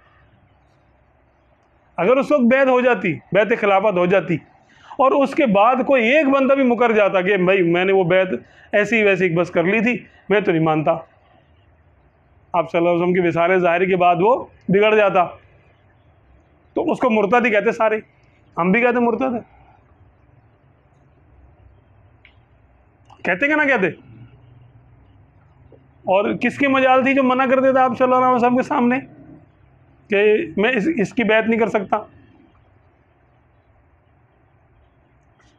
अगर उस वक्त बैत हो जाती, बैत खिलाफत हो जाती, और उसके बाद कोई एक बंदा भी मुकर जाता कि भाई मैंने वो बैत ऐसी वैसी बस कर ली थी, मैं तो नहीं मानता, आप सल्लल्लाहु अलैहि वसल्लम की विसारे ज़ाहिरी के बाद वो बिगड़ जाता, तो उसको मुर्तद ही कहते सारे। हम भी कहते मुर्तद है, कहते क्या ना कहते। और किसकी मजाल थी जो मना कर देता आप सल्लल्लाहु अलैहि वसल्लम के सामने कि मैं इसकी बैत नहीं कर सकता।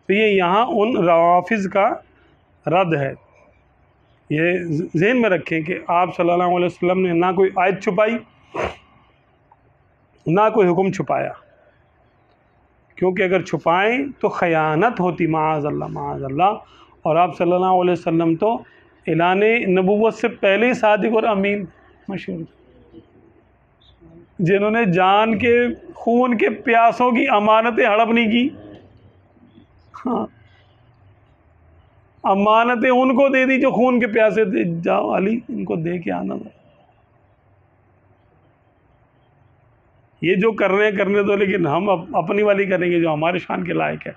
तो ये यहाँ उन रवाफिज़ का रद्द है। ये ज़हन में रखें कि आप सल्लल्लाहु अलैहि वसल्लम ने ना कोई आयत छुपाई, ना कोई हुक्म छुपाया, क्योंकि अगर छुपाएं तो ख़यानत होती माअज़ल्लाह माअज़ल्लाह। और आप सल्लल्लाहु अलैहि वसल्लम तो ऐलान नबूवत से पहले ही सादिक और अमीन मशहूर, जिन्होंने जान के खून के प्यासों की अमानतें हड़प नहीं की। हाँ, अमानतें उनको दे दी जो खून के प्यासे थे, जाओ अली इनको दे के आना। ये जो कर रहे हैं करने दो, लेकिन हम अपनी वाली करेंगे जो हमारे शान के लायक है।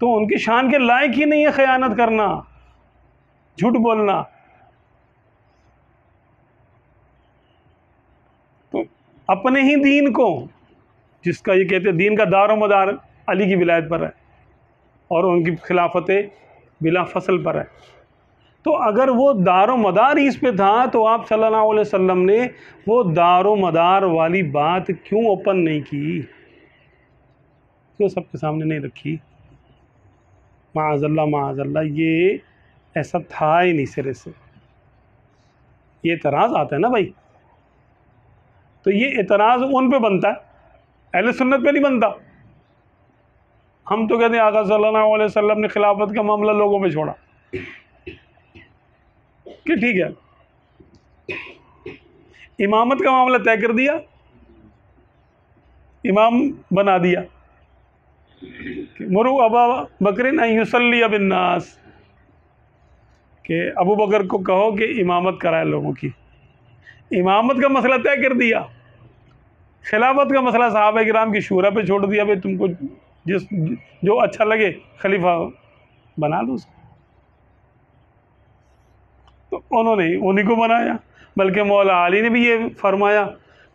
तो उनकी शान के लायक ही नहीं है खयानत करना, झूठ बोलना। तो अपने ही दीन को, जिसका ये कहते हैं दीन का दारो मदार अली की विलायत पर है और उनकी खिलाफत बिला फसल पर है, तो अगर वो दारो मदार ही इस पे था तो आप सल्लल्लाहु अलैहि वसल्लम ने वो दारो मदार वाली बात क्यों ओपन नहीं की, क्यों सबके सामने नहीं रखी? माअज़ल्लाह ये ऐसा था ही नहीं सिरे से। ये एतराज़ आता है ना भाई, तो ये एतराज़ उन पे बनता है, अहले सुन्नत पे नहीं बनता। हम तो कहते हैं आका सल्लल्लाहु अलैहि वसल्लम ने खिलाफत का मामला लोगों पे छोड़ा कि ठीक है, इमामत का मामला तय कर दिया, इमाम बना दिया, मुरू अबा बकरिन अन युसल्ली बिन्नास, कि अबू बकर को कहो कि इमामत कराए लोगों की। इमामत का मसला तय कर दिया, खिलाफत का मसला सहाबा किराम की शूरा पे छोड़ दिया, भाई तुमको जो अच्छा लगे खलीफा बना लो उसको। तो उन्होंने उन्हीं को बनाया, बल्कि मौला अली ने भी ये फरमाया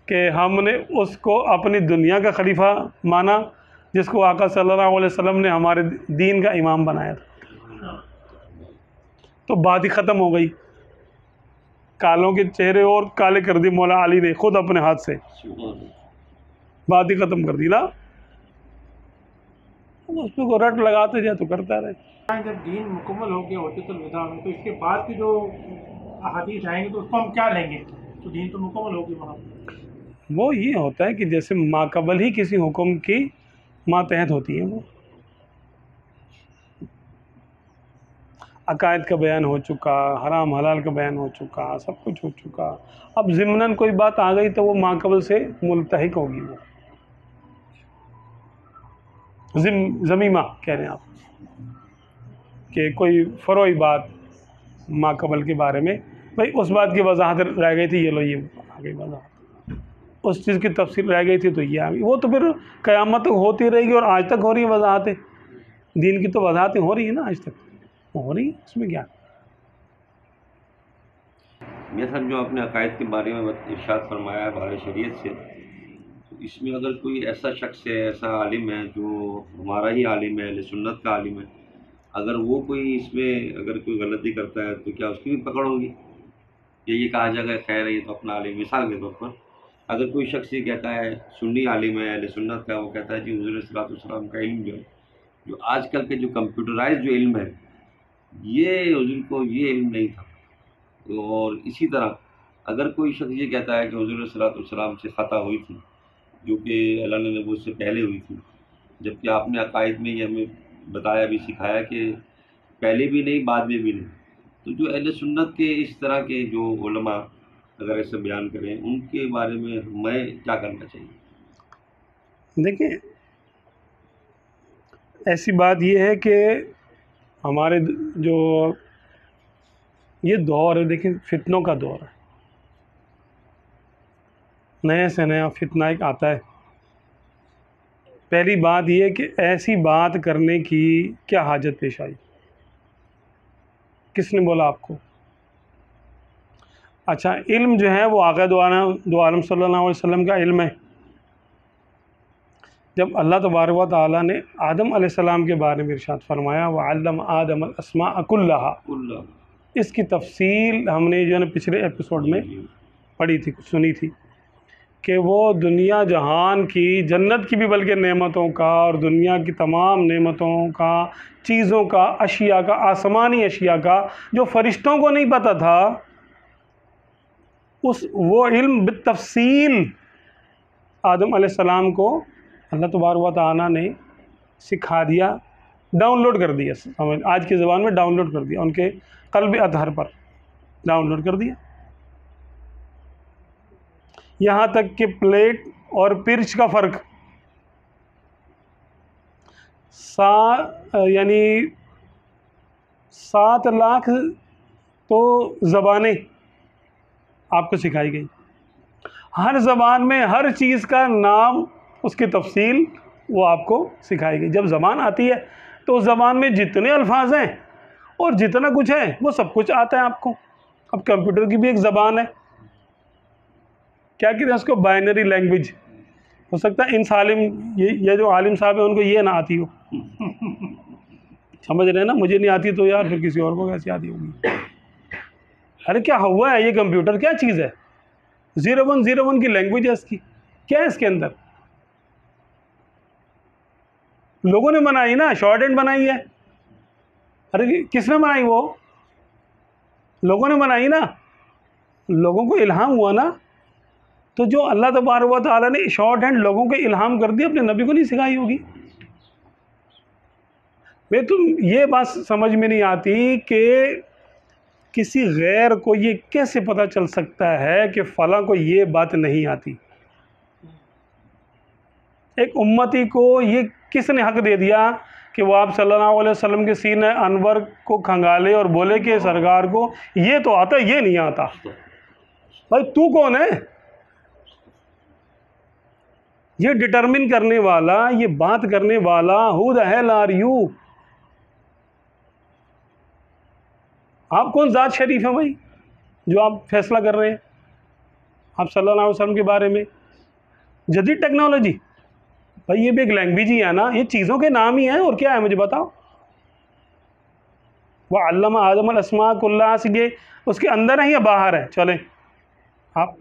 कि हमने उसको अपनी दुनिया का खलीफा माना जिसको आका सल्लल्लाहु अलैहि वसल्लम ने हमारे दीन का इमाम बनाया था। तो बात ही ख़त्म हो गई, कालों के चेहरे और काले कर दिए मौला अली ने खुद अपने हाथ से, बात ही ख़त्म कर दी ना। उस पर को रट लगाते जाए तो करता रहे। जब दीन मुकम्मल हो गया होते तो विदा में, तो इसके बाद की जो अहादीस आएंगे तो उसको हम क्या लेंगे? तो दीन तो मुकम्मल हो गया वहाँ। वो ये होता है कि जैसे माकबल ही किसी हुक्म की मातहत होती है, वो अकायद का बयान हो चुका, हराम हलाल का बयान हो चुका, सब कुछ हो चुका। अब ज़िम्नन कोई बात आ गई तो वो माकबल से मुल्तहिक होगी। वो ज़मीमा कह रहे हैं आप कि कोई फ़रोई बात माकबल के बारे में, भाई उस बात की वजाहत रह गई थी, ये लो ये आ गई वजाहत, उस चीज़ की तफसील रह गई थी तो ये आ गई। वो तो फिर क़यामत तक होती रहेगी और आज तक हो रही है वजाहतें, दीन की तो वजाहतें हो रही है ना, आज तक हो रही है, इसमें क्या। मियां साहब, जो आपने अकायद के बारे में इरशाद फरमाया है बाहर शरीयत से, तो इसमें अगर कोई ऐसा शख्स है, ऐसा आलिम है जो हमारा ही आलिम है, अहले सुन्नत का आलिम है, अगर वो कोई इसमें अगर कोई गलती करता है तो क्या उसकी भी पकड़ होगी? ये कहा जाएगा खैर है ये तो अपना आलिम। मिसाल के तौर पर अगर कोई शख्स ये कहता है, सुन्नी आलिम है, अहले सुन्नत का, वो कहता है जी हुज़ूर सल्लल्लाहु अलैहि वसल्लम का इल्म जो है, जो आजकल के जो कंप्यूटराइज जो इल्म है, ये हुज़ूर को ये इल्म नहीं था। और इसी तरह अगर कोई शख्स ये कहता है कि हुज़ूर सल्लल्लाहु अलैहि वसल्लम से ख़ता हुई थी, जो कि अल्लाह ने नबूवत से पहले हुई थी, जबकि आपने अकायद में ये हमें बताया भी, सिखाया कि पहले भी नहीं बाद में भी नहीं, तो जो अहले सुन्नत के इस तरह के जो उलमा अगर ऐसे बयान करें, उनके बारे में हमें क्या करना चाहिए? देखिए, ऐसी बात ये है कि हमारे जो ये दौर है, देखिए फितनों का दौर है, नए से नया फितना एक आता है। पहली बात ये कि ऐसी बात करने की क्या हाजत पेश आई, किसने बोला आपको? अच्छा, इल्म जो है वो आका दो आलम सल्लल्लाहु अलैहि वसल्लम का इल्म है। जब अल्लाह तबारक व तआला ने आदम अलैहिस्सलाम के बारे में इरशाद फरमाया, व अल्लम आदम अल अस्मा कुल्लहा, इसकी तफसील हमने जो है ना पिछले एपिसोड में पढ़ी थी, सुनी थी, कि वो दुनिया जहान की, जन्नत की भी बल्कि नेमतों का और दुनिया की तमाम नेमतों का, चीज़ों का, अशिया का, आसमानी अशिया का, जो फ़रिश्तों को नहीं पता था, वो इल्म बितफ़सील आदम अलैहिस्सलाम को अल्लाह तबारक व तआला ने सिखा दिया, डाउनलोड कर दिया, समझ आज की ज़बान में डाउनलोड कर दिया, उनके क़ल्ब अतहर पर डाउनलोड कर दिया। यहाँ तक कि प्लेट और पिर्च का फ़र्क यानी 7 लाख तो ज़बानें आपको सिखाई गई। हर ज़बान में हर चीज़ का नाम, उसकी तफसील वो आपको सिखाएगी। जब ज़बान आती है तो उस ज़बान में जितने अल्फाज हैं और जितना कुछ है वो सब कुछ आता है आपको। अब कंप्यूटर की भी एक ज़बान है, क्या कहते हैं उसको, बाइनरी लैंग्वेज। हो सकता है इन सालिम, ये जो आलिम साहब है उनको ये ना आती हो, समझ रहे हैं ना, मुझे नहीं आती तो यार फिर किसी और को कैसे आती होगी। अरे क्या हुआ है, ये कंप्यूटर क्या चीज़ है, 0101 की लैंग्वेज है इसकी, क्या है इसके अंदर, लोगों ने बनाई ना, शॉर्ट हैंड बनाई है। अरे किसने बनाई, वो लोगों ने बनाई ना, लोगों को इल्हाम हुआ ना। तो जो अल्लाह तबारक व तआला ने शॉर्ट हैंड लोगों को इल्हाम कर दिया, अपने नबी को नहीं सिखाई होगी। मैं तुम ये बात समझ में नहीं आती कि किसी गैर को ये कैसे पता चल सकता है कि फ़लाँ को ये बात नहीं आती। एक उम्मती को ये किसने हक दे दिया कि वो आप सल्लल्लाहु अलैहि वसल्लम के सीने अनवर को खंगाले और बोले कि सरकार को ये तो आता, ये नहीं आता। भाई तू कौन है? ये डिटरमिन करने वाला, ये बात करने वाला, who the hell are you? आप कौन ज़ात शरीफ है भाई जो आप फैसला कर रहे हैं आप सल्लल्लाहु अलैहि वसल्लम के बारे में? जदीद टेक्नोलॉजी, भाई ये भी एक लैंग्वेज ही है ना, ये चीज़ों के नाम ही हैं, और क्या है मुझे बताओ। वह अल्लमा आदम अल अस्मा कुल्लाहा से, ये उसके अंदर है या बाहर है? चलें, आप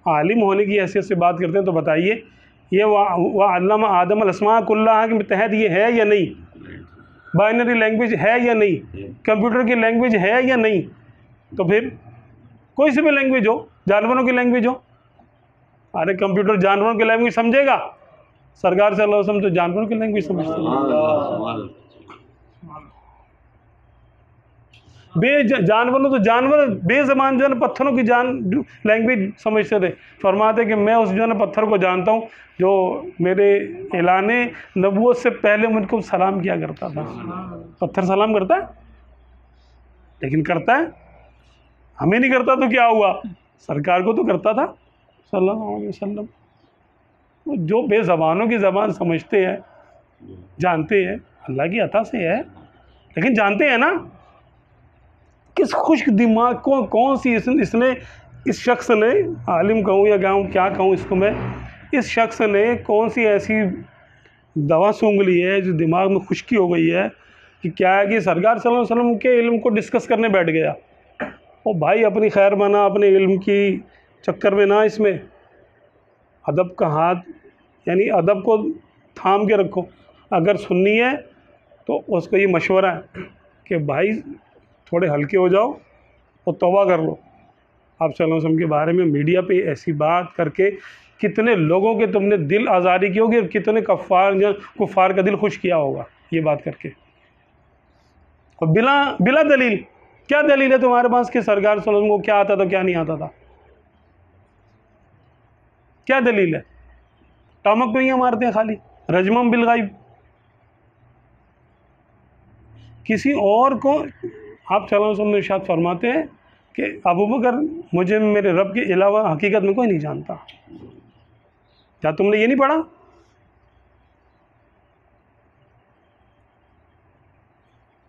आलिम होने की हैसियत से बात करते हैं तो बताइए, ये वह अल्लमा आदम अल अस्मा कुल्लाहा के तहत ये है या नहीं? बाइनरी लैंग्वेज है या नहीं? कंप्यूटर की लैंग्वेज है या नहीं? तो फिर कोई सी भी लैंग्वेज हो, जानवरों की लैंग्वेज हो। अरे कंप्यूटर जानवरों की लैंग्वेज समझेगा? सरकार सल्लल्लाहु अलैहि वसल्लम तो जानवरों की लैंग्वेज समझते हैं। जानवरों तो जानवर बेज़बान जो है पत्थरों की लैंग्वेज समझते थे। फरमाते कि मैं उस जो है पत्थर को जानता हूँ जो मेरे ऐलाने नबूवत से पहले मुझको सलाम किया करता था। पत्थर सलाम करता है, लेकिन करता है, हमें नहीं करता तो क्या हुआ? सरकार को तो करता था सल्लल्लाहु अलैहि वसल्लम। जो बेज़बानों की ज़बान समझते हैं, जानते हैं, अल्लाह की अता से है, लेकिन जानते हैं ना किस खुश्क दिमाग को कौन सी इसने इस शख्स ने, आलिम कहूँ या क्या कहूँ इसको मैं, इस शख्स ने कौन सी ऐसी दवा सूंघ ली है जो दिमाग में खुश्की हो गई है कि क्या है कि सरकार सल्लल्लाहु अलैहि वसल्लम के इल्म को डिस्कस करने बैठ गया। ओ भाई अपनी खैर बना, अपने इल्म की चक्कर में ना, इसमें अदब का हाथ, यानी अदब को थाम के रखो। अगर सुन्नी है तो उसको ये मशवरा है कि भाई थोड़े हल्के हो जाओ और तौबा कर लो। आप सल्लल्लाहु अलैहि वसल्लम के बारे में मीडिया पे ऐसी बात करके कितने लोगों के तुमने दिल आज़ारी की होगी और कितने कुफ़ार का दिल खुश किया होगा ये बात करके। और बिला दलील, क्या दलील है तुम्हारे पास कि सरकार सल्लल्लाहु अलैहि वसल्लम को क्या आता था क्या नहीं आता था? क्या दलील है? टामक तो यहाँ मारते हैं खाली, रजमम बिल गाइब। किसी और को आप सल्लल्लाहु अलैहि वसल्लम इरशाद फरमाते हैं कि अबू बकर मुझे मेरे रब के अलावा हकीकत में कोई नहीं जानता। क्या तुमने ये नहीं पढ़ा?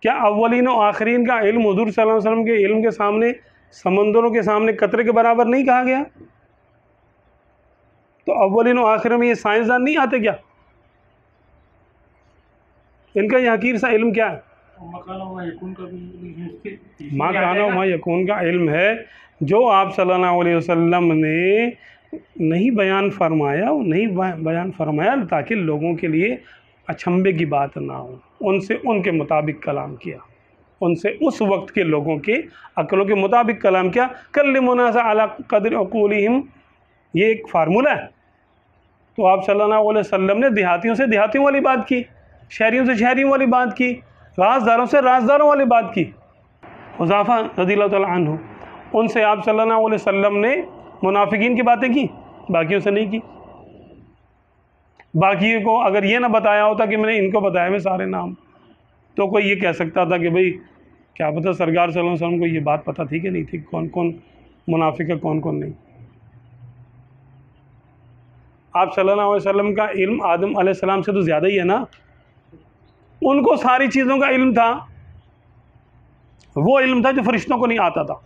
क्या अव्वलीन और आखरीन का इल्म हुज़ूर सल्लल्लाहु अलैहि वसल्लम के इल्म के सामने, समंदरों के सामने कतरे के बराबर नहीं कहा गया? तो अव्वलीन और आखरीन में ये साइंसदान नहीं आते क्या? इनका ये हकीर सा इल्म क्या है? माँ काना मा यकून का इल्म है जो आप सल्लल्लाहु अलैहि वसल्लम ने नहीं बयान फरमाया, वो नहीं बयान फरमाया ताकि लोगों के लिए अचंभे की बात ना हो। उनसे उनके मुताबिक कलाम किया, उनसे उस वक्त के लोगों के अक्लों के मुताबिक कलाम किया। कल्लिमुना अला क़द्र अक़ूलिहिम, ये एक फार्मूला है। तो आप सल्लल्लाहु अलैहि वसल्लम ने देहातियों से देहातियों वाली बात की, शहरियों से शहरियों वाली बात की, राजदारों से राजदारों वाली बात की। हुज़ाफ़ा रज़ियल्लाहु तआला अन्हु, उनसे आप सल्लल्लाहु अलैहि वसल्लम ने मुनाफिकीन की बातें की, बाकियों से नहीं की। बाकी को अगर ये ना बताया होता कि मैंने इनको बताया मैं सारे नाम, तो कोई ये कह सकता था कि भाई क्या पता सरकार सल्लल्लाहु अलैहि वसल्लम को ये बात पता थी कि नहीं थी, कौन कौन मुनाफिक है कौन कौन नहीं। आप सल्लल्लाहु अलैहि वसल्लम का इल्म आदम अलैहिस्सलाम से तो ज़्यादा ही है ना। उनको सारी चीज़ों का इल्म था, वो इल्म था जो फरिश्तों को नहीं आता था,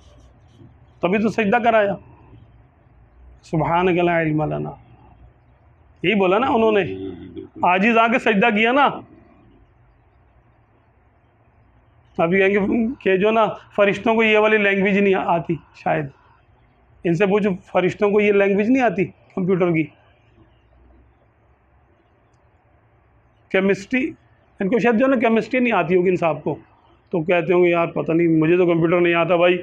तभी तो सजदा कराया। सुभानक ला इल्म लना, यही बोला ना उन्होंने, आजिज़ आके सजदा किया ना। अभी कहेंगे कि जो ना फरिश्तों को ये वाली लैंग्वेज नहीं आती, शायद इनसे पूछो फरिश्तों को ये लैंग्वेज नहीं आती कंप्यूटर की, केमिस्ट्री, इनको शायद जो ना केमिस्ट्री नहीं आती होगी इन साहब को, तो कहते होंगे यार पता नहीं, मुझे तो कंप्यूटर नहीं आता भाई,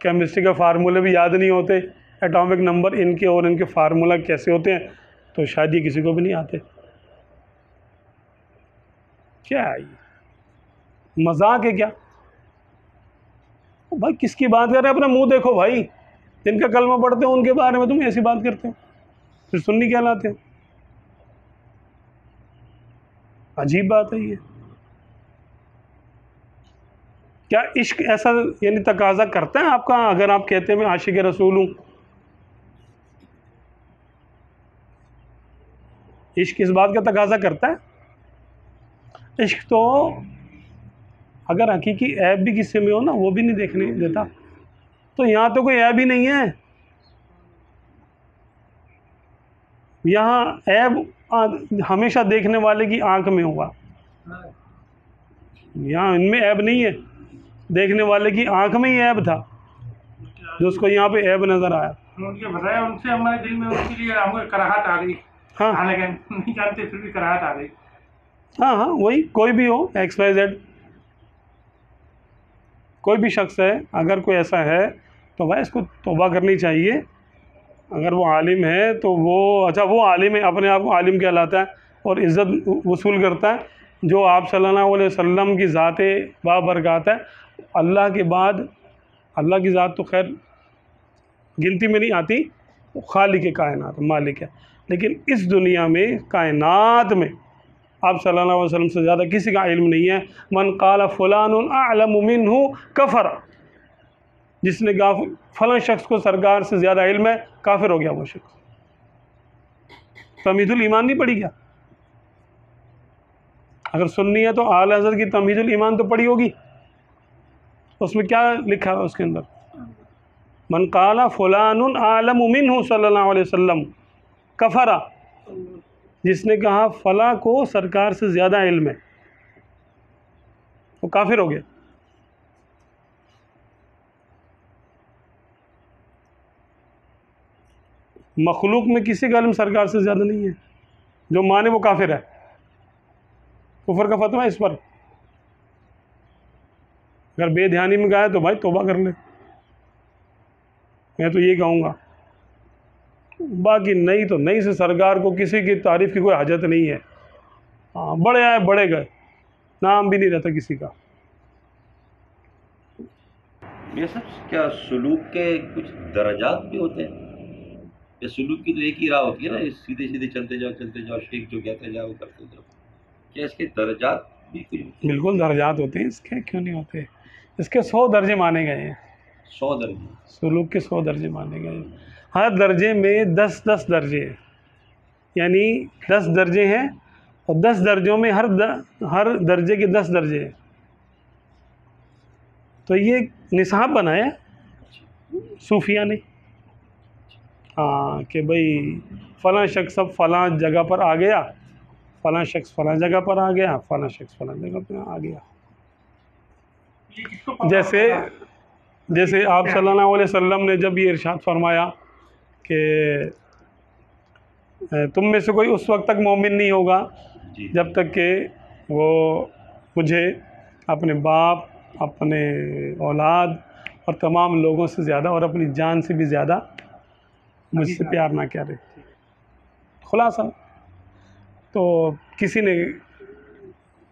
केमिस्ट्री के फार्मूले भी याद नहीं होते, एटॉमिक नंबर इनके और इनके फार्मूला कैसे होते हैं, तो शायद ये किसी को भी नहीं आते। क्या है ये, मजाक है क्या भाई? किसकी बात कर रहे हैं? अपना मुंह देखो भाई, जिनका कलमा पढ़ते हो उनके बारे में तुम ऐसी बात करते हो, फिर सुन्नी कहलाते हो। अजीब बात है ये। क्या इश्क ऐसा यानी तकाजा करता है आपका, अगर आप कहते हैं मैं आशिक रसूल हूँ? इश्क इस बात का तकाजा करता है? इश्क तो अगर हकीकी ऐब भी किसी में हो ना, वो भी नहीं देखने देता। तो यहाँ तो कोई ऐब ही नहीं है, यहाँ ऐब हमेशा देखने वाले की आंख में होगा, यहाँ इनमें ऐब नहीं है, देखने वाले की आंख में ही ऐब था, जो उसको यहाँ पे ऐब नज़र आया। उनके बताया, उनसे हमारे दिल में उनके लिए हमको कराहत आ गई। हाँ हालांकि नहीं जानते फिर भी कराहत आ गई। हाँ हाँ, वही कोई भी हो, XYZ, कोई भी शख्स है, अगर कोई ऐसा है तो भाई इसको तौबा करनी चाहिए। अगर वो आलिम है तो वो, अच्छा वो आलिम है, अपने आप को आलिम कहलाता है और इज़्ज़त वसूल करता है, जो आप सल्लल्लाहु अलैहि वसल्लम की ज़ाते बाबरकत है। अल्लाह के बाद, अल्लाह की ज़ात तो खैर गिनती में नहीं आती, वो खालिक कायनात मालिक है, लेकिन इस दुनिया में कायनात में आप सल्लल्लाहु अलैहि वसल्लम से ज़्यादा किसी का इल्म नहीं है। मन क़ाल फ़ुलानुन अअलमु मिन्हु कफ़र, जिसने कहा फ़लाँ शख्स को सरकार से ज़्यादा इल्म है, काफिर हो गया वो शख्स। तमीज़ुल ईमान नहीं पढ़ी क्या? अगर सुन्नी है तो आला हज़रत की तमीज़ुल ईमान तो पढ़ी होगी, उसमें क्या लिखा है उसके अंदर? मन क़ाल फ़ुलानुन अअलमु मिन्हु सल्लल्लाहु अलैहि वसल्लम कफ़रा, जिसने कहा फ़लाँ को सरकार से ज़्यादा इल्म है, वो काफिर हो गया। मखलूक में किसी का इल्म सरकार से ज़्यादा नहीं है, जो माने वो काफिर है। कुफर का फतवा है इस पर, अगर बेध्यानी में गया तो भाई तौबा कर ले, मैं तो ये कहूँगा। बाकी नहीं तो नहीं से सरकार को किसी की तारीफ़ की कोई हाजत नहीं है। हाँ, बड़े आए बड़े गए, नाम भी नहीं रहता किसी का। ये सब क्या सलूक के कुछ दर्जात भी होते हैं? या सलूक की तो एक ही राह होती है ना, सीधे सीधे चलते जाओ, शेख जो कहते जाओ करते जाओ, क्या इसके दर्जात भी कुछ? बिल्कुल दर्जात होते हैं इसके, क्यों नहीं होते? इसके 100 दर्जे माने गए हैं। 100 दर्जे? सलूक के 100 दर्जे माने गए हैं। हर दर्जे में 10-10 दर्जे हैं, यानी 10 दर्जे हैं और 10 दर्जों में हर दर्जे के 10 दर्जे हैं। तो ये निसाब बनाया सूफिया ने, हाँ, कि भाई फ़लाँ शख्स अब फ़लाँ जगह पर आ गया, फ़लाँ शख्स फ़लाँ जगह पर आ गया, फ़लाँ शख्स फ़लाँ जगह पर आ गया। ये किसको पता जैसे जैसे आप सल्लल्लाहु अलैहि वसल्लम ने जब ये इरशाद फरमाया कि तुम में से कोई उस वक्त तक मोमिन नहीं होगा जी। जब तक कि वो मुझे अपने बाप, अपने औलाद और तमाम लोगों से ज़्यादा और अपनी जान से भी ज़्यादा मुझसे प्यार ना करे। खुलासा तो किसी ने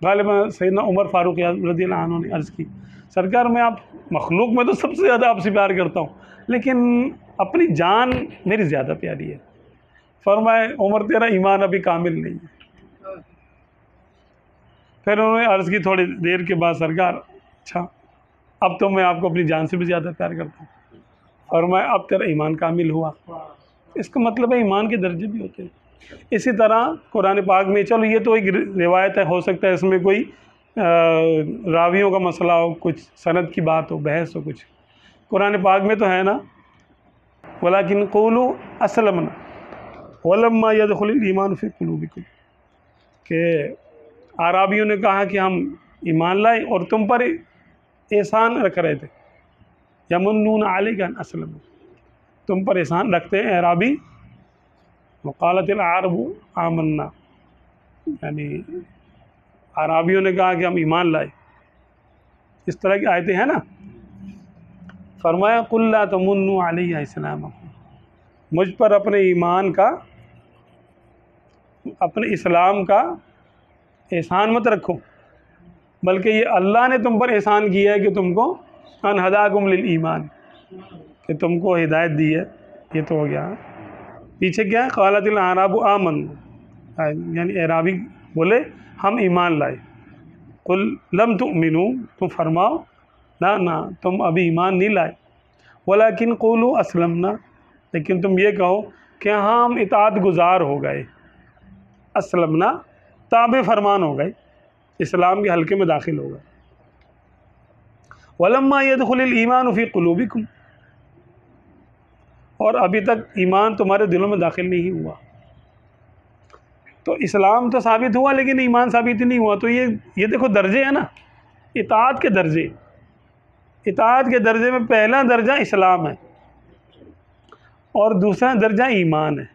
गालिबा सैयदना उमर फ़ारूक रज़ियल्लाहु अन्हु ने अर्ज़ की, सरकार मैं आप मखलूक में तो सबसे ज़्यादा आपसे प्यार करता हूँ, लेकिन अपनी जान मेरी ज़्यादा प्यारी है। फरमाए उमर तेरा ईमान अभी कामिल नहीं है। फिर उन्होंने अर्ज़ की थोड़ी देर के बाद, सरकार अच्छा अब तो मैं आपको अपनी जान से भी ज़्यादा प्यार करता हूँ। फरमाए अब तेरा ईमान कामिल हुआ। इसका मतलब है ईमान के दर्जे भी होते हैं। इसी तरह कुरान पाक में, चलो ये तो एक रिवायत है, हो सकता है इसमें कोई रावियों का मसला हो, कुछ सनद की बात हो, बहस हो कुछ। कुरान पाक में तो है ना, वलाकिन क़ूलू अस्लमना वलम्मा यदखुलिल ईमान फ़ी क़ुलूबिकुम, कि आराबियों ने कहा कि हम ईमान लाए और तुम पर एहसान रख रहे थे। यमुन्नून अलैका अन अस्लमू, तुम पर एहसान रखते हैं अराबी। वक़ालतिल अरबु आमन्ना, यानी अराबियों ने कहा कि हम ईमान लाए। इस तरह की आयतें हैं ना। फरमाया कुल ला तमुन्नु अलैया इस्लामकुम, मुझ पर अपने ईमान का, अपने इस्लाम का एहसान मत रखो, बल्कि ये अल्लाह ने तुम पर एहसान किया है कि तुमको अन हदाकुम लिल ईमान, कि तुमको हिदायत दी है। ये तो हो गया। पीछे क्या है, क़ालतिल अराबु आमन, यानी अराबी बोले हम ईमान लाए। कुल लम तुमिनु, तुम फरमाओ ना ना तुम अभी ईमान नहीं लाए। वलाकिन क़ूलू अस्लमना, लेकिन तुम ये कहो कि हाँ हम इताअत गुज़ार हो गए। अस्लमना ताबे फरमान हो गए, इस्लाम के हल्के में दाखिल हो गए। वलम्मा यदखुलिल ईमान फ़ी क़ुलूबिकुम, और अभी तक ईमान तुम्हारे दिलों में दाखिल नहीं हुआ। तो इस्लाम तो साबित हुआ लेकिन ईमान साबित नहीं हुआ। तो ये देखो दर्जे हैं ना, इताअत के दर्जे। इताअत के दर्जे में पहला दर्जा इस्लाम है और दूसरा दर्जा ईमान है,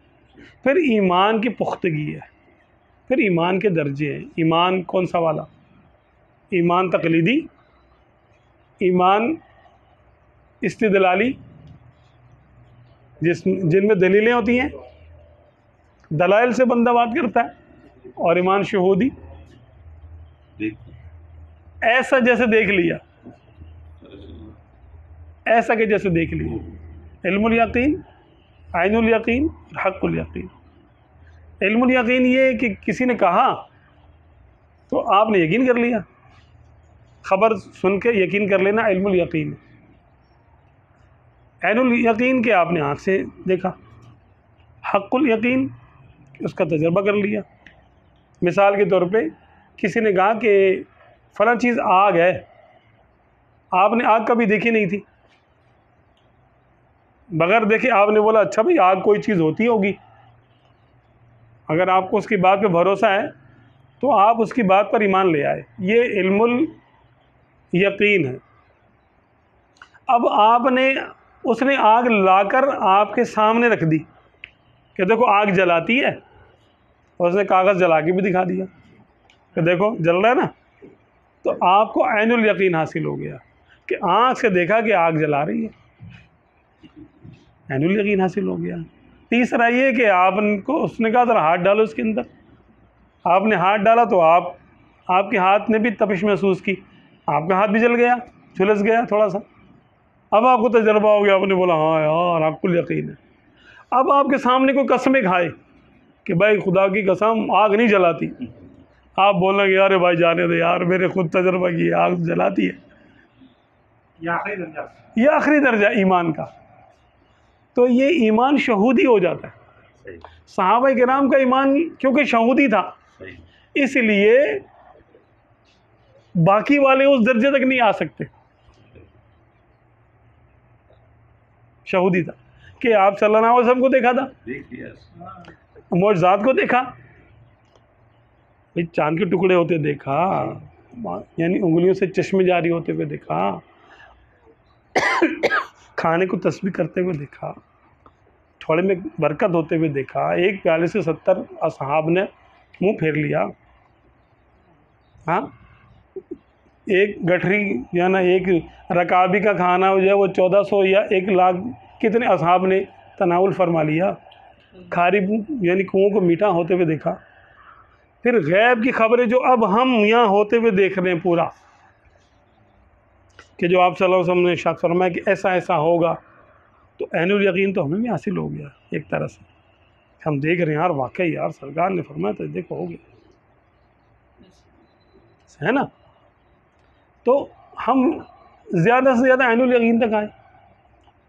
फिर ईमान की पुख्तगी है, फिर ईमान के दर्जे हैं। ईमान कौन सा वाला? ईमान तकलीदी, ईमान इस्तिदलाली, जिनमें दलीलें होती हैं, दलाइल से बंदा बात करता है, और ईमान शहूदी, ऐसा जैसे देख लिया, ऐसा के जैसे देख लिया। इल्मुल यकीन, आइनुल यकीन, हक़्क़ुल यकीन। इल्मुल यकीन ये कि किसी ने कहा तो आपने यकीन कर लिया, ख़बर सुन के यकीन कर लेना इल्मुल यकीन। ऐनुल यकीन के आपने आँख से देखा। हक़्क़ुल यकीन उसका तजर्बा कर लिया। मिसाल के तौर पे किसी ने कहा कि फ़लाँ चीज़ आग है, आपने आग कभी देखी नहीं थी, बगैर देखे आपने बोला अच्छा भाई आग कोई चीज़ होती होगी। अगर आपको उसकी बात पे भरोसा है तो आप उसकी बात पर ईमान ले आए, ये इल्मुल यकीन है। अब उसने आग लाकर आपके सामने रख दी कि देखो आग जलाती है, और उसने कागज़ जला के भी दिखा दिया कि देखो जल रहा है ना, तो आपको ऐनुल यकीन हासिल हो गया कि आँख से देखा कि आग जला रही है, ऐनुल यकीन हासिल हो गया। तीसरा ये कि आपको उसने कहा जरा हाथ डालो उसके अंदर, आपने हाथ डाला तो आपके हाथ ने भी तपिश महसूस की, आपका हाथ भी जल गया, झुलस गया थोड़ा सा। अब आपको तजर्बा हो गया, आपने बोला हाँ यार आपको यकीन है। अब आपके सामने कोई कसमें खाए कि भाई खुदा की कसम आग नहीं जलाती, आप बोलेंगे यार भाई जाने दे यार, मेरे खुद तजर्बा की आग जलाती है। ये आखिरी दर्जा ईमान का। तो ये ईमान शहूदी हो जाता है। सहाबा किराम का ईमान क्योंकि शहूदी था, इसलिए बाकी वाले उस दर्जे तक नहीं आ सकते। शहूदी था कि आप सल्लल्लाहु अलैहि वसल्लम को देखा था, मौजज़ात को देखा, भाई चांद के टुकड़े होते देखा, यानी उंगलियों से चश्मे जारी होते हुए देखा, खाने को तस्बीह करते हुए देखा, थोड़े में बरकत होते हुए देखा। एक प्याले से 70 असहाब ने मुंह फेर लिया। हाँ, एक गठरी या ना एक रकाबी का खाना हो जाए वो 1400 या 1 लाख कितने असहाब ने तनाउल फरमा लिया। खारी यानी कुओं को मीठा होते हुए देखा। फिर गैब की खबरें जो अब हम यहाँ होते हुए देख रहे हैं पूरा, कि जो आप सल्लल्लाहु अलैहि वसल्लम ने शाख फरमाया कि ऐसा ऐसा होगा, तो ऐनुल यकीन तो हमें भी हासिल हो गया एक तरह से। हम देख रहे हैं यार वाकई यार सरकार ने फरमाया तो देखो हो गया, है ना। तो हम ज़्यादा से ज़्यादा ऐनुल यकीन तक आए,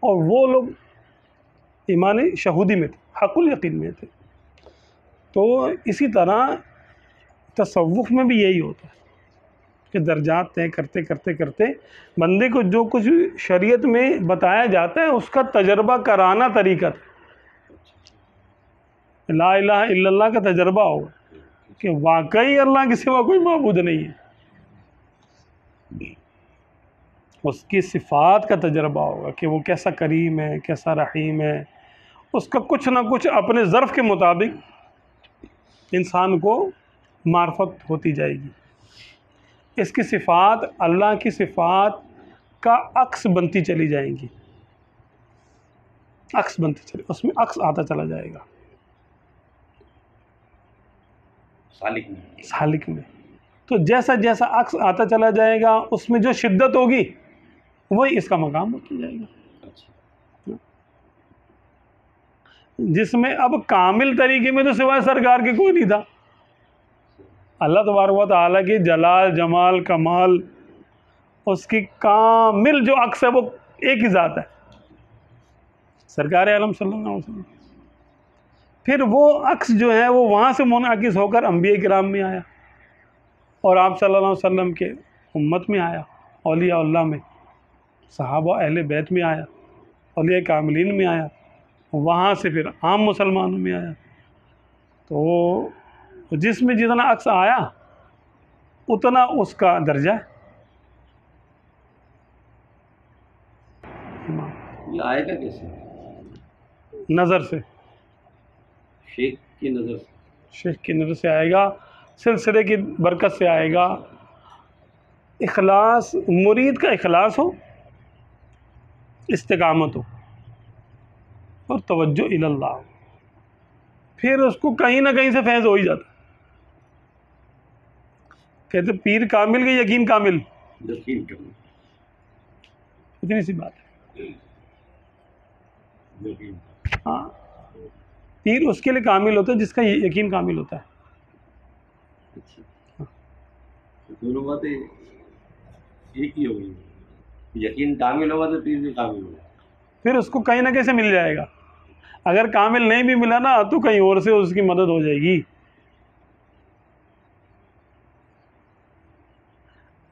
और वो लोग ईमान शहूदी में थे, हक़ुल यकीन में थे। तो इसी तरह तसव्वुफ़ में भी यही होता है कि दर्जात तय करते करते करते बंदे को जो कुछ शरीयत में बताया जाता है उसका तजर्बा कराना तरीक़ा है। ला इलाहा इल्लल्लाह का तजर्बा होगा कि वाकई अल्लाह के सिवा कोई माबूद नहीं है, उसकी सिफ़ात का तजर्बा होगा कि वो कैसा करीम है, कैसा रहीम है, उसका कुछ ना कुछ अपने ज़र्फ़ के मुताबिक इंसान को मार्फत होती जाएगी। इसकी सिफ़ात अल्लाह की सिफ़ात का अक्स बनती चली जाएंगी, अक्स बनती चली, उसमें अक्स आता चला जाएगा सालिक में। तो जैसा जैसा अक्स आता चला जाएगा उसमें जो शिद्दत होगी वही इसका मकाम होता जाएगा। जिसमें अब कामिल तरीके में तो सिवाय सरकार के कोई नहीं था। अल्लाह तबारक व तआला की जलाल जमाल कमाल, उसकी कामिल जो अक्स है वो एक ही ज़ात है, सरकार आलम सल्लल्लाहु अलैहि वसल्लम। फिर वो अक्स जो है वो वहाँ से मुनअकिस होकर अंबिया किराम में आया और आप सल्लल्लाहु अलैहि वसल्लम के उम्मत में आया, औलिया अल्लाह में, सहाबा अहले बैत में आया, औलिया कामिलीन में आया, वहाँ से फिर आम मुसलमानों में आया। तो जिसमें जितना अक्स आया उतना उसका दर्जा है। ये आएगा कैसे? नज़र से, शेख की नज़र से, शेख की नज़र से आएगा, सिलसिले की बरकत से आएगा। इखलास, मुरीद का इखलास हो, इस्तिकामत हो और तवज्जो इल्लल्लाह, फिर उसको कहीं ना कहीं से फैज़ हो ही जाता। कहते पीर कामिल के यकीन कामिल, इतनी सी बात है। हाँ, पीर उसके लिए कामिल होता है जिसका यकीन कामिल होता है। दोनों बातें एक ही होगी, यकीन कामिल होगा तो पीर भी कामिल होगा, फिर उसको कहीं ना कहीं से मिल जाएगा। अगर कामिल नहीं भी मिला ना तो कहीं और से उसकी मदद हो जाएगी।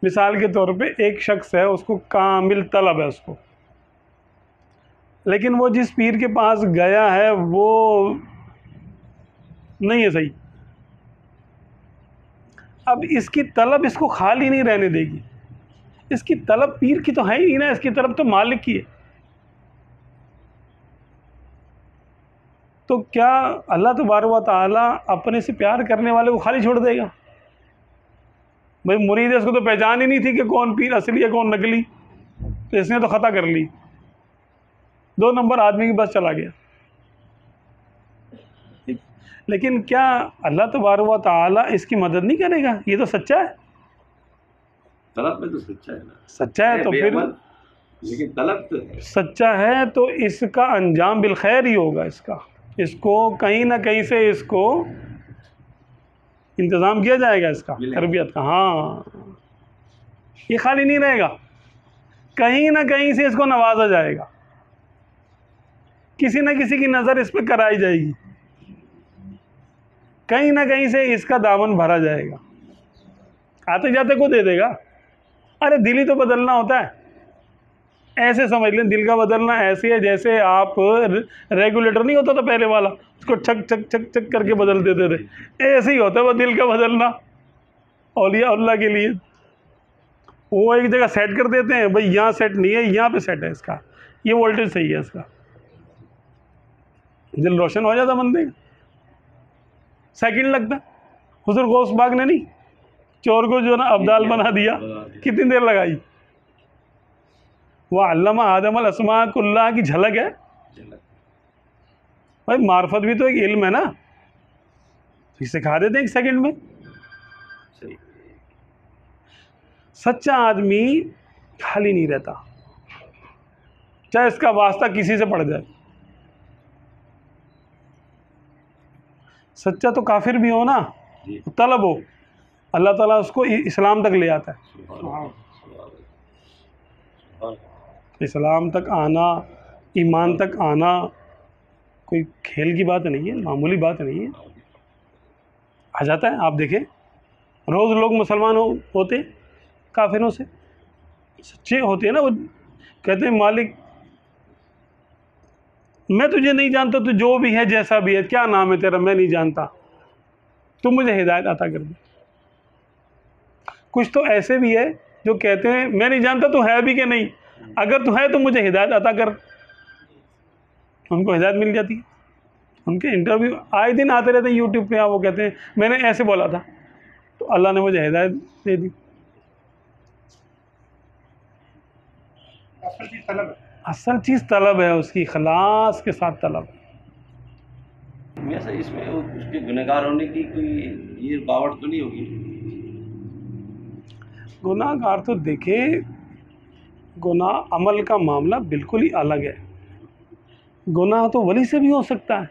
मिसाल के तौर पे एक शख्स है, उसको कामिल तलब है उसको, लेकिन वो जिस पीर के पास गया है वो नहीं है सही। अब इसकी तलब इसको खाली नहीं रहने देगी, इसकी तलब पीर की तो है ही नहीं ना, इसकी तलब तो मालिक की है। तो क्या अल्लाह तबारक व तआला अपने से प्यार करने वाले को खाली छोड़ देगा? भाई मुरीद है, इसको तो पहचान ही नहीं थी कि कौन पीर असली है कौन नकली, तो इसने तो ख़ता कर ली, 2 नंबर आदमी की बस चला गया। लेकिन क्या अल्लाह तबारक व तआला इसकी मदद नहीं करेगा? ये तो सच्चा है, तलब में तो सच्चा है ना, सच्चा है तो फिर, लेकिन तलब तो है, सच्चा है तो इसका अंजाम बिलखैर ही होगा। इसको कहीं ना कहीं से इसको इंतज़ाम किया जाएगा, इसका तरबियत का। हाँ, ये खाली नहीं रहेगा, कहीं ना कहीं से इसको नवाजा जाएगा, किसी न किसी की नज़र इस पर कराई जाएगी, कहीं ना कहीं से इसका दामन भरा जाएगा, आते जाते को दे देगा। अरे दिल ही तो बदलना होता है, ऐसे समझ लें, दिल का बदलना ऐसे है जैसे आप रेगुलेटर नहीं होता था पहले वाला, उसको छक छक छक छक करके बदल देते थे, ऐसे ही होता है वो दिल का बदलना औलिया अल्लाह के लिए। वो एक जगह सेट कर देते हैं, भाई यहाँ सेट नहीं है, यहाँ पे सेट है इसका, ये वोल्टेज सही है इसका, दिल रोशन हो जाता बंदे का। सेकंड लगता, हुजूर गौस बाग ने नहीं चोर को जो ना अब्दाल बना दिया, कितनी देर लगाई? वह अल्लामा आदम अल अस्मा कुल्लाह की झलक है। भाई मार्फत भी तो एक इल्म है ना, तो सिखा देते हैं 1 सेकंड में। सच्चा आदमी खाली नहीं रहता, चाहे इसका वास्ता किसी से पड़ जाए। सच्चा तो काफिर भी हो ना, तलब हो, अल्लाह ताला उसको इस्लाम तक ले आता है। इस्लाम तक आना, ईमान तक आना कोई खेल की बात नहीं है, मामूली बात नहीं है। आ जाता है। आप देखें, रोज़ लोग मुसलमान होते काफिरों से, सच्चे होते हैं ना, वो कहते हैं मालिक मैं तुझे नहीं जानता, तो जो भी है जैसा भी है, क्या नाम है तेरा, मैं नहीं जानता, तू मुझे हिदायत अता कर दे। कुछ तो ऐसे भी है जो कहते हैं मैं नहीं जानता तू है भी कि नहीं, अगर तू है तो मुझे हिदायत अता कर, उनको हिदायत मिल जाती है। उनके इंटरव्यू आए दिन आते रहते हैं यूट्यूब पे, वो कहते हैं मैंने ऐसे बोला था तो अल्लाह ने मुझे हिदायत दे दी। असल चीज़ तलब है। असल चीज़ तलब है, उसकी इखलास के साथ तलब। वैसे इसमें उसके गुनहगार होने की कोई ये रुकावट तो नहीं होगी? गुनाहगार तो देखें, गुनाह अमल का मामला बिल्कुल ही अलग है। गुनाह तो वली से भी हो सकता है,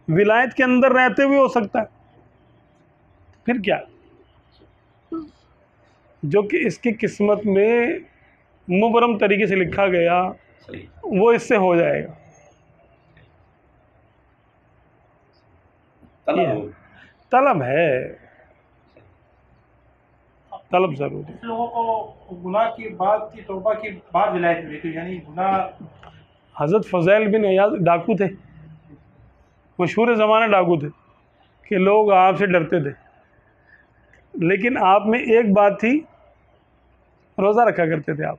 विलायत के अंदर रहते हुए हो सकता है, फिर क्या, जो कि इसकी किस्मत में मुबरम तरीके से लिखा गया सही। वो इससे हो जाएगा। तलब हो। तलब है, तलब ज़रूर है। कुछ लोगों को गुनाह की बाद की तौबा के बाद विलायत मिली, तो यानी गुनाह। हज़रत फ़ज़ैल बिन अयाज़ डाकू थे, मशहूर ज़माने डाकू थे कि लोग आपसे डरते थे, लेकिन आप में एक बात थी, रोज़ा रखा करते थे आप।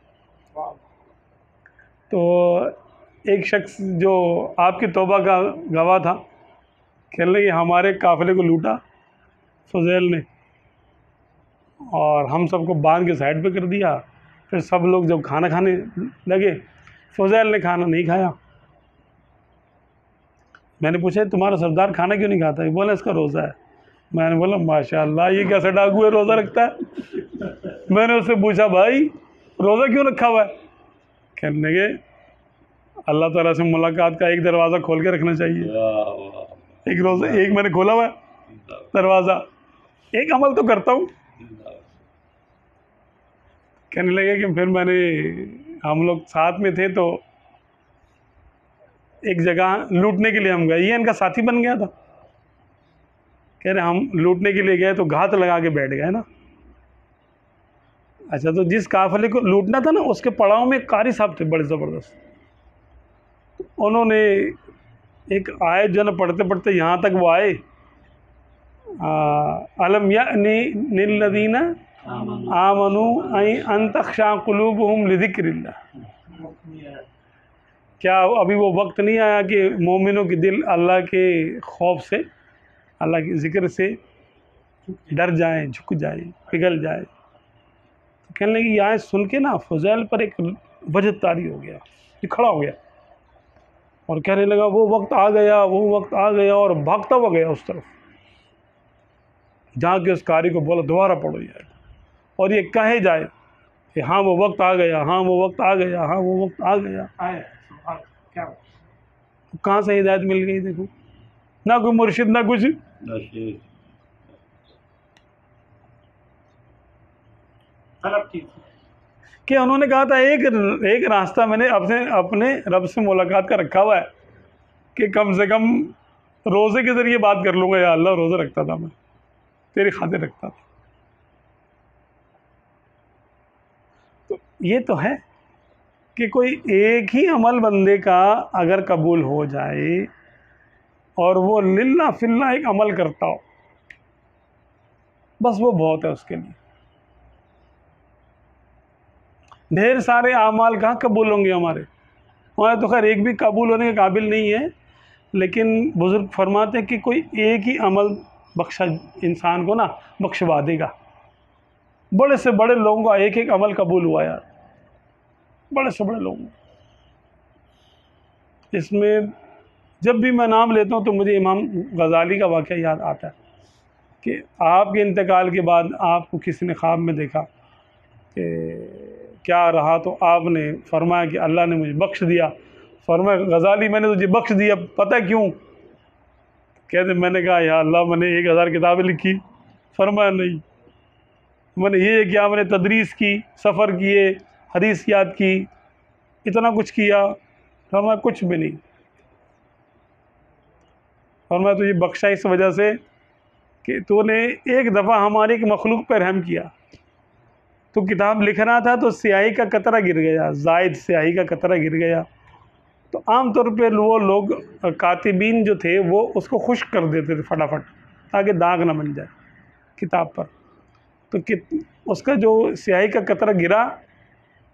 तो एक शख्स जो आपकी तौबा का गवाह था, कहने लगे हमारे काफ़िले को लूटा फ़ज़ैल ने और हम सबको बांध के साइड पे कर दिया। फिर सब लोग जब खाना खाने लगे, फ़ज़ैल ने खाना नहीं खाया। मैंने पूछा तुम्हारा सरदार खाना क्यों नहीं खाता है? बोला इसका रोज़ा है। मैंने बोला माशाअल्लाह, ये कैसा डाकू है, रोज़ा रखता है। मैंने उससे पूछा भाई रोज़ा क्यों रखा हुआ है? कहने लगे अल्लाह ताला से मुलाकात का एक दरवाज़ा खोल के रखना चाहिए। वाह वाह। एक रोज़ा, एक मैंने खोला हुआ है दरवाज़ा, एक अमल तो करता हूँ। कहने लगे कि फिर हम लोग साथ में थे तो एक जगह लूटने के लिए हम गए, ये इनका साथी बन गया था। कह रहे हम लूटने के लिए गए तो घात लगा के बैठ गए ना। अच्छा, तो जिस काफिले को लूटना था ना, उसके पड़ाव में कारी साहब थे बड़े ज़बरदस्त। उन्होंने एक आयत जो है ना पढ़ते पढ़ते यहाँ तक वो आए, अलम यअनिल्लज़ीना आमनू अन तख़शा क़ुलूबुहुम लिज़िक्रिल्लाह, क्या अभी वो वक्त नहीं आया कि मोमिनों के दिल अल्लाह के खौफ से, अल्लाह के ज़िक्र से डर जाए, झुक जाए, पिघल जाए। तो कहने लगी ये आयत सुन के ना फ़ज़ैल पर एक वजद तारी हो गया, ये खड़ा हो गया और कहने लगा वो वक्त आ गया, वो वक्त आ गया, और भागता हुआ गया उस तरफ, जहाँ के उस कारी को बोला दोबारा पढ़ो ये, और ये कहे जाए कि हाँ वो वक्त आ गया, हाँ वो वक्त आ गया, हाँ वो वक्त आ गया। क्या कहाँ से हिदायत मिल गई? देखो, ना कोई मुर्शिद ना कुछ। तलब ठीक कि उन्होंने कहा था एक रास्ता मैंने अपने रब से मुलाकात का रखा हुआ है कि कम से कम रोज़े के ज़रिए बात कर लूँगा, या अल्लाह रोज़ा रखता था, मैं तेरी खातिर रखता था। तो ये तो है कि कोई एक ही अमल बंदे का अगर कबूल हो जाए और वो लिल्ला फिल्ला एक अमल करता हो, बस वो बहुत है उसके लिए। ढेर सारे आमाल कहाँ कबूल होंगे हमारे तो खैर एक भी कबूल होने के काबिल नहीं है, लेकिन बुज़ुर्ग फरमाते हैं कि कोई एक ही अमल बख्शा इंसान को ना बख्शवा देगा। बड़े से बड़े लोगों का एक एक अमल कबूल हुआ यार, बड़े से बड़े लोगों। इसमें जब भी मैं नाम लेता हूँ तो मुझे इमाम गज़ाली का वाक़या याद आता है कि आपके इंतकाल के बाद आपको किसी ने ख्वाब में देखा कि क्या रहा, तो आपने फरमाया कि अल्लाह ने मुझे बख्श दिया। फरमाया गज़ाली मैंने तुझे बख्श दिया, पता क्यों? कहते मैंने कहा या अल्लाह मैंने 1000 किताबें लिखी। फरमाया नहीं, मैंने ये किया, मैंने तदरीस की, सफ़र किए, हदीस याद की, इतना कुछ किया। फरमाया कुछ भी नहीं। फरमाया तुझे बख्शा इस वजह से कि तूने एक दफ़ा हमारी एक मखलूक पर रहम किया। तो किताब लिख रहा था तो स्याही का कतरा गिर गया, जायद स्याही का कतरा गिर गया। तो आम तौर पे वो लोग कातिबीन जो थे वो उसको खुश्क कर देते थे फटाफट, ताकि दाग ना बन जाए किताब पर। तो उसका जो स्याही का कतरा गिरा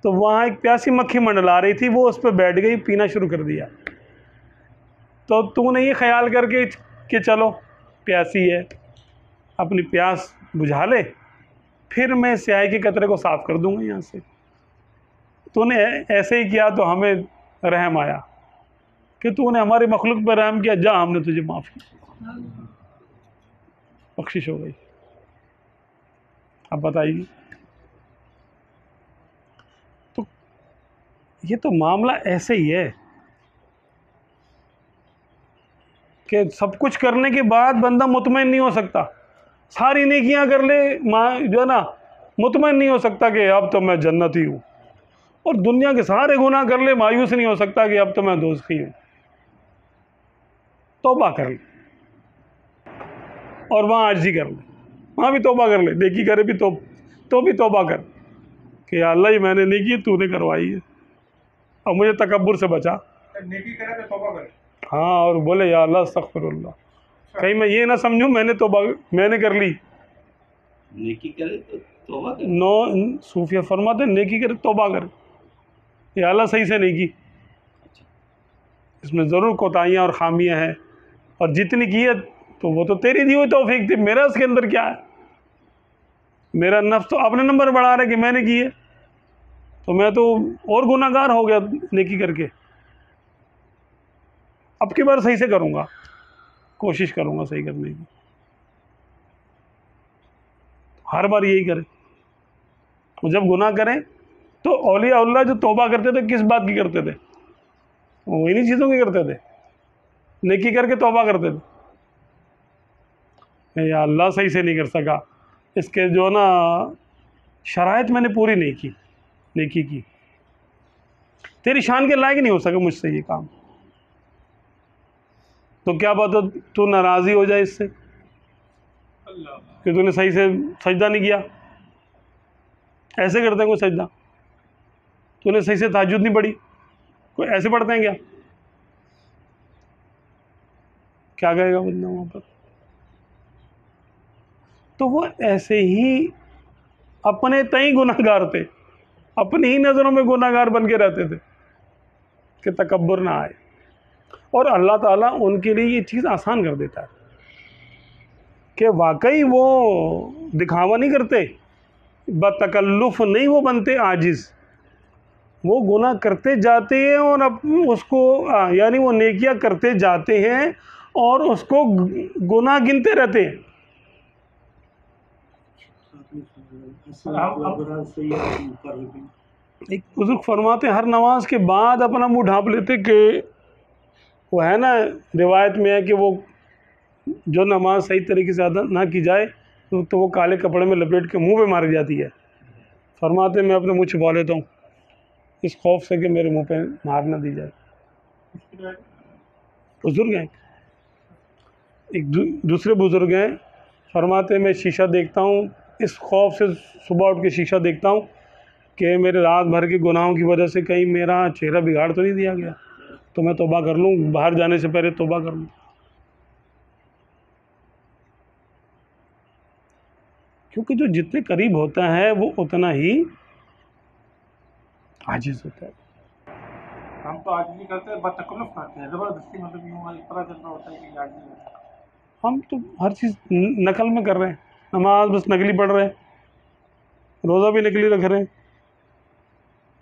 तो वहाँ एक प्यासी मक्खी मंडला रही थी, वो उस पर बैठ गई, पीना शुरू कर दिया। तो तूने ये ख्याल करके कि चलो प्यासी है, अपनी प्यास बुझा ले, फिर मैं स्याही के कतरे को साफ़ कर दूंगा यहाँ से। तूने ऐसे ही किया तो हमें रहम आया कि तूने हमारी मखलूक पर रहम किया, जा हमने तुझे माफ़ किया, बख्शिश हो गई। अब बताइए, तो ये तो मामला ऐसे ही है कि सब कुछ करने के बाद बंदा मुतमईन नहीं हो सकता। सारी नेकियां कर ले जो है ना, मुतमईन नहीं हो सकता कि अब तो मैं जन्नती हूँ, और दुनिया के सारे गुनाह कर ले, मायूस नहीं हो सकता कि अब तो मैं दोज़खी हूँ। तौबा कर ले और वहाँ आजिज़ी कर ले, वहाँ भी तौबा कर ले, नेकी करे भी तो भी तौबा कर कि या अल्लाह, ये मैंने नहीं की, तूने करवाई है, अब मुझे तकब्बुर से बचा। नेकी करे तो तौबा करे। हाँ, और बोले या अल्लाह अस्तगफिरुल्लाह, कहीं मैं ये ना समझूं मैंने कर ली। नेकी करे तो तौबा करे। नो, सूफिया फरमाते नेकी करे तौबा कर, या अल्लाह सही से नहीं की, इसमें ज़रूर कोताहियाँ और ख़ामियाँ हैं, और जितनी की है तो वो तो तेरी दी हुई तौफीक थी, मेरा उसके अंदर क्या है। मेरा नफ्स तो अपने नंबर बढ़ा रहा है कि मैंने की है, तो मैं तो और गुनाहगार हो गया नेकी करके। अब की बार सही से करूँगा, कोशिश करूँगा सही करने की। हर बार यही करें, तो जब गुनाह करें तो औलिया अल्लाह जो तौबा करते थे किस बात की करते थे, वो इन्हीं चीज़ों की करते थे, नेकी करके तौबा करते थे। या अल्लाह सही से नहीं कर सका, इसके जो ना शराइत मैंने पूरी नहीं की, नेकी की, तेरी शान के लायक नहीं हो सका मुझसे ये काम, तो क्या बात है तू नाराज़ी हो जाए इससे कि तूने सही से सजदा नहीं किया। ऐसे करते हैं कोई सजदा, तूने सही से तहज्जुद नहीं पढ़ी, कोई ऐसे पढ़ते हैं क्या? क्या कहेगा बंदा वहाँ पर? तो वो ऐसे ही अपने तय गुनाहगार थे, अपनी ही नज़रों में गुनाहगार बन के रहते थे कि तकब्बुर ना आए, और अल्लाह ताला उनके लिए ये चीज़ आसान कर देता है कि वाकई वो दिखावा नहीं करते, बतकल्लुफ़ नहीं वो बनते आजिज़, वो गुनाह करते जाते हैं और उसको यानी वो नेकियां करते जाते हैं और उसको गुनाह गिनते रहते हैं। एक बुजुर्ग फरमाते हर नमाज के बाद अपना मुंह ढांप लेते कि वो है ना, रिवायत में है कि वो जो नमाज सही तरीके से अदा ना की जाए तो वो काले कपड़े में लपेट के मुंह पे मारी जाती है। फरमाते मैं अपने मुंह छुपा लेता हूँ इस खौफ से कि मेरे मुंह पे मार ना दी जाए। बुजुर्ग हैं, एक दूसरे बुजुर्ग हैं, फरमाते मैं शीशा देखता हूँ, इस खौफ से सुबह उठ के शीशा देखता हूँ कि मेरे रात भर के गुनाहों की वजह से कहीं मेरा चेहरा बिगाड़ तो नहीं दिया गया, तो मैं तौबा कर लूँ, बाहर जाने से पहले तौबा कर लूँ। क्योंकि जो जितने करीब होता है वो उतना ही आजिज़ होता है। हम तो आज नहीं करते, बतकल्लुफ़ करते हैं, ज़बरदस्ती, मतलब यूँ पता चल रहा होता है कि आज नहीं होता। हम तो हर चीज़ नकल में कर रहे हैं, नमाज बस नकली पढ़ रहे हैं, रोज़ा भी नकली रख रहे हैं,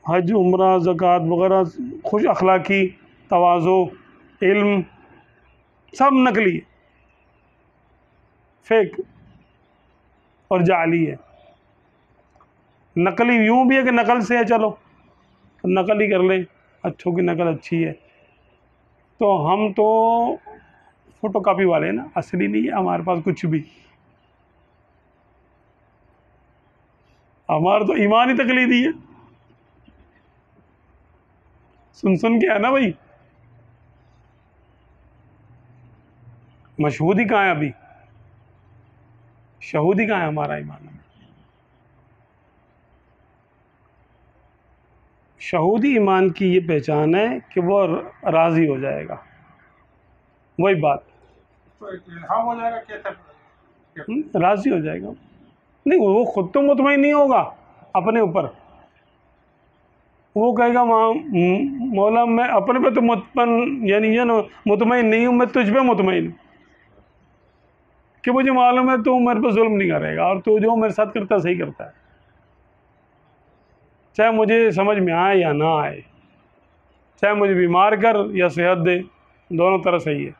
हज उम्रा ज़कात वगैरह खुश अखलाकी तवाज़ो इल्म सब नकली है, फेक और जाली है। नकली यूँ भी है कि नकल से है, चलो तो नकल ही कर लें, अच्छों की नकल अच्छी है। तो हम तो फ़ोटो कापी वाले हैं ना, असली नहीं है हमारे पास कुछ भी, हमारा तो ईमान ही तकलीदी है, सुन के है ना भाई। मशहूदी कहाँ है अभी? शहूदी कहाँ है हमारा ईमान में? शहूदी ईमान की ये पहचान है कि वो राज़ी हो जाएगा, वही बात, तो इल्हाम हो जाएगा कैसे? राज़ी हो जाएगा। नहीं, वो खुद तो मुतमईन नहीं होगा अपने ऊपर, वो कहेगा मौला मैं अपने पे तो मुतमईन यानी ये ना मुतमईन नहीं हूँ, मैं तुझ पे मुतमईन हूँ कि मुझे मालूम है तू मेरे पे जुल्म नहीं करेगा और तू जो मेरे साथ करता सही करता है, चाहे मुझे समझ में आए या ना आए, चाहे मुझे बीमार कर या सेहत दे, दोनों तरह सही है,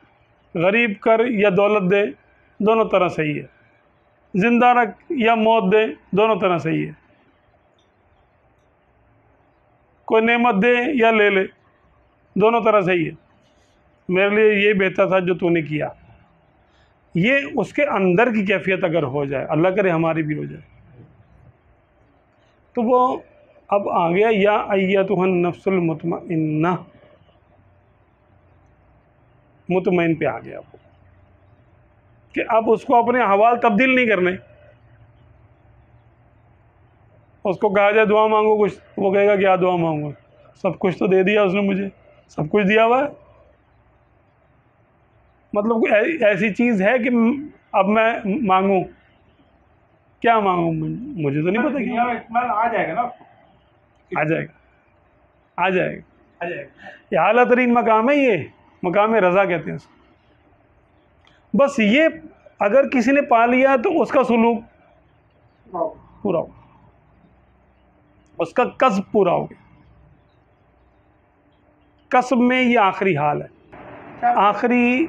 गरीब कर या दौलत दे, दोनों तरह सही है, ज़िंदा रख या मौत दे, दोनों तरह सही है, कोई नेमत दे या ले ले, दोनों तरह सही है, मेरे लिए ये बेहतर था जो तूने किया। ये उसके अंदर की कैफियत अगर हो जाए, अल्लाह करे हमारी भी हो जाए, तो वो अब आ गया या अय्यतुहन नफ्सुल मुतमइन्ना, मुतमईन पे आ गया वो कि अब उसको अपने हवाल तब्दील नहीं करने। उसको कहा जाए दुआ मांगो कुछ, वो कहेगा क्या दुआ मांगो, सब कुछ तो दे दिया उसने, मुझे सब कुछ दिया हुआ है। मतलब कोई ऐसी चीज़ है कि अब मैं मांगूं, क्या मांगूं, मुझे तो नहीं पता दुनिया में इस्तेमाल आ जाएगा ना, आ जाएगा, आ जाएगा। आ जाएगा। ये आला तरीन मकाम है, ये मकाम रज़ा कहते हैं उसको। बस ये अगर किसी ने पा लिया तो उसका सुलूक पूरा हो, उसका कस्ब पूरा हो गया। कस्ब में ये आखिरी हाल है, आखिरी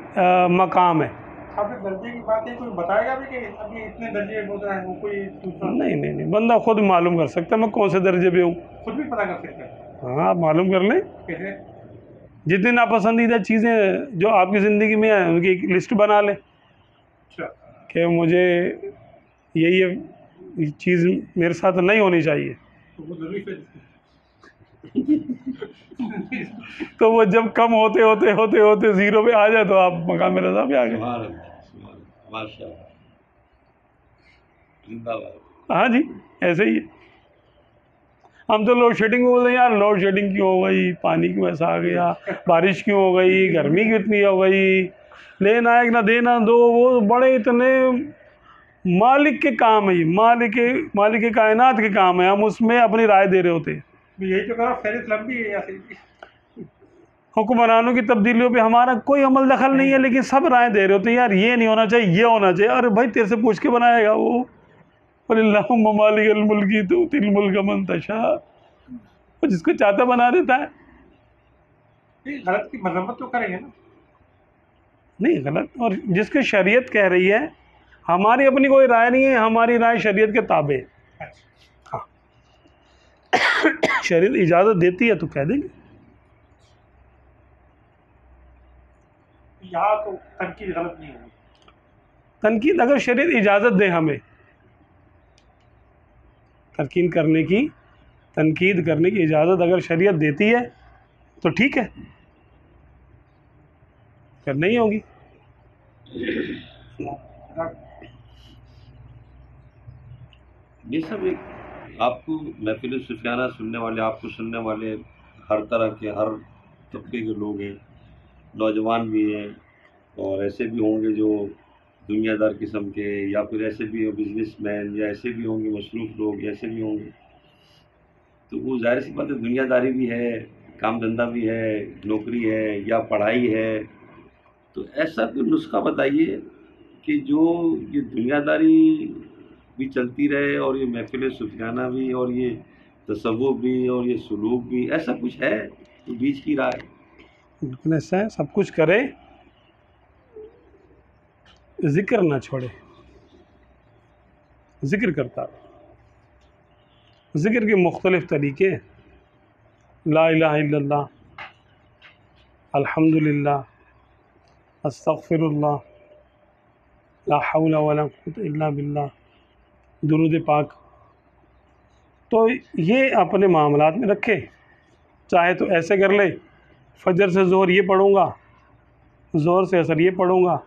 मकाम है। आपने दर्जे की बात है, कोई बताएगा भी कि अभी इतने दर्जे बोल रहे हैं, वो कोई दूसरा नहीं, बंदा खुद मालूम कर सकता है मैं कौन से दर्जे पे हूँ। खुद भी पता कर सकते हैं? हाँ, आप मालूम कर लें। कैसे? जितनी नापसंदीदा चीज़ें जो आपकी ज़िंदगी में हैं उनकी एक लिस्ट बना लें अच्छा, कि मुझे ये चीज़ मेरे साथ नहीं होनी चाहिए, तो वो जरूरी है। तो वो जब कम होते होते होते होते ज़ीरो पे आ जाए तो आप मकाम रज़ा पे आ गए। सुभान अल्लाह, सुभान अल्लाह, माशाअल्लाह, जिंदाबाद। हाँ जी, ऐसे ही है। हम तो लोड शेडिंग बोल रहे हैं, यार लोड शेडिंग क्यों हो गई, पानी क्यों ऐसा आ गया, बारिश क्यों हो गई, गर्मी क्यों इतनी हो गई, लेना एक ना देना दो, वो बड़े इतने मालिक के काम है, ये मालिक कायनात के काम है, हम उसमें अपनी राय दे रहे होते हैं। यही तो करो, फेरिस लंबी है या सही? हुक्मरानों की तब्दीलियों पे हमारा कोई अमल दखल नहीं है, लेकिन सब राय दे रहे होते हैं, यार ये नहीं होना चाहिए, ये होना चाहिए। अरे भाई तेरे से पूछ के बनाएगा वो, वलिल्लाहुम्मा मालिकल मुल्की तुतिल मुल्का मन तशा, वो जिसको चाहता बना देता है। गलत की मरम्मत तो करेंगे ना? नहीं गलत, और जिसकी शरीयत कह रही है, हमारी अपनी कोई राय नहीं है, हमारी राय शरीयत के ताबे है। अच्छा, हाँ, शरीयत इजाज़त देती है तो कह देंगे। यहाँ तो तनकीद गलत नहीं होगी। तनकीद अगर शरीयत इजाज़त दे हमें तनकीद करने की इजाज़त अगर शरीयत देती है तो ठीक है, फिर नहीं होगी। ये सब एक आपको महफिल सुफियाना सुनने वाले, आपको सुनने वाले हर तरह के, हर तबके के लोग हैं, नौजवान भी हैं और ऐसे भी होंगे जो दुनियादार किस्म के, या फिर ऐसे भी बिजनेसमैन, या ऐसे भी होंगे मसरूफ़ लोग, ऐसे भी होंगे। तो वो जाहिर सी बात है, दुनियादारी भी है, काम धंधा भी है, नौकरी है या पढ़ाई है। तो ऐसा कोई नुस्खा बताइए कि जो ये दुनियादारी भी चलती रहे और ये महफिल सुफियाना भी और ये तसव्वुफ़ भी और ये सुलूक भी, ऐसा कुछ है तो बीच की राय? बिल्कुल ऐसा है, सब कुछ करे, जिक्र ना छोड़े, जिक्र करता रहे। जिक्र के मुख्तलिफ़ तरीके, ला इलाहा इल्लल्लाह, अल्हम्दुलिल्लाह, अस्तग़फ़िरुल्लाह, ला हौला वला कुव्वता इल्ला बिल्लाह, दुरूद पाक। तो ये अपने मामलात में रखे, चाहे तो ऐसे कर ले, फजर से ज़ोहर ये पढ़ूँगा, ज़ोहर से असर ये पढ़ूँगा,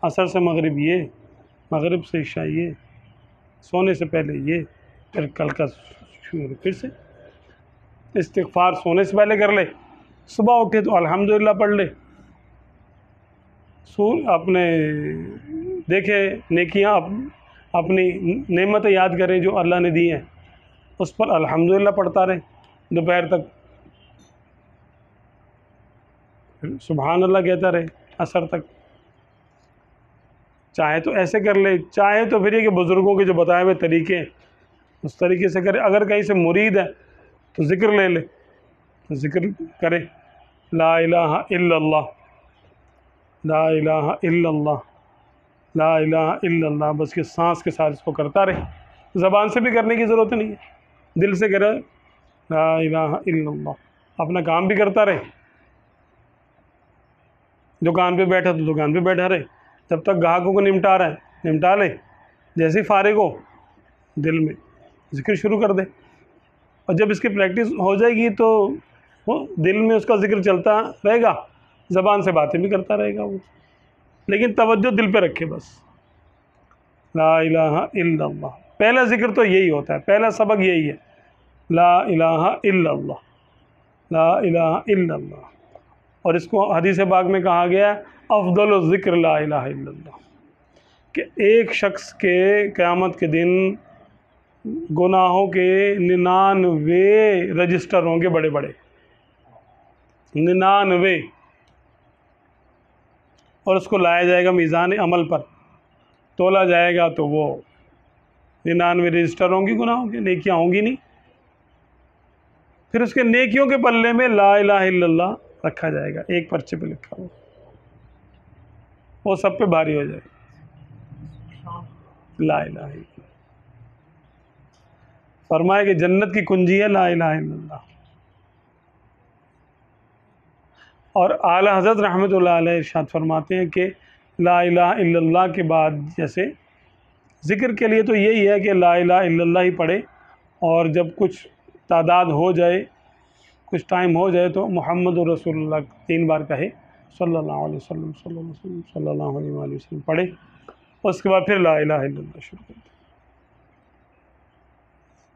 असर से मगरिब ये, मगरिब से इशा ये, सोने से पहले ये, फिर कल का शुरू फिर से इस्तिग़फ़ार सोने से पहले कर ले, सुबह उठे तो अल्हम्दुलिल्लाह पढ़ ले, अपने देखे नेकियां अपनी नेमतें याद करें जो अल्लाह ने दी हैं, उस पर अल्हम्दुलिल्लाह पढ़ता रहे दोपहर तक, फिर सुभान अल्लाह कहता रहे असर तक। चाहे तो ऐसे कर ले, चाहे तो फिर ये कि बुज़ुर्गों के जो बताए हुए तरीके हैं उस तरीके से करे। अगर कहीं से मुरीद है तो ज़िक्र ले ले, तो ज़िक्र करे, ला इलाहा इल्लल्लाह, ला इलाहा इल्लल्लाह, ला इलाहा इल्लल्लाह, बस के सांस के साथ इसको करता रहे। ज़बान से भी करने की ज़रूरत नहीं है, दिल से करे ला इलाहा इल्लल्लाह, अपना काम भी करता रहे। दुकान पे बैठा तो दुकान पे बैठा रहे, जब तक ग्राहकों को निपटा रहा है निपटा ले, जैसे ही फारिग हो दिल में ज़िक्र शुरू कर दे। और जब इसकी प्रैक्टिस हो जाएगी तो वो दिल में उसका ज़िक्र चलता रहेगा, ज़बान से बातें भी करता रहेगा वो, लेकिन तवज्जो दिल पे रखे बस, ला इलाहा इल्लल्लाह। पहला ज़िक्र तो यही होता है, पहला सबक यही है, ला इलाहा इल्लल्लाह, ला इलाहा इल्लल्लाह। और इसको हदीस पाक में कहा गया अफ़ज़लु ज़िक्र ला इलाहा इल्लल्लाह, कि एक शख्स के क़यामत के दिन गुनाहों के 99 रजिस्टर होंगे, बड़े बड़े 99, और उसको लाया जाएगा मीज़ान अमल पर, तोला जाएगा तो वो 99 रजिस्टर होंगी गुनाहों के, नेकियां होंगी नहीं। फिर उसके नेकियों के पल्ले में ला इलाहा इल्लल्लाह रखा जाएगा, एक पर्चे पे लिखा हुआ, वो सब पे भारी हो जाएगा, ला इलाहा इल्लल्लाह। फरमाया कि जन्नत की कुंजी है ला इलाहा इल्लल्लाह। और आला हज़रत रहमतुल्लाह अलैह इरशाद फरमाते हैं कि ला इलाहा इल्लल्लाह के बाद जैसे ज़िक्र के लिए तो यही है कि ला इलाहा इल्लल्लाह ही पढ़े, और जब कुछ तादाद हो जाए, कुछ टाइम हो जाए तो मुहम्मदुर रसूलुल्लाह 3 बार कहे, सल्लल्लाहु अलैहि वसल्लम सल्लल्लाहु अलैहि वसल्लम पढ़े, उसके बाद फिर ला इलाहा इल्लल्लाह शुरू कर दे।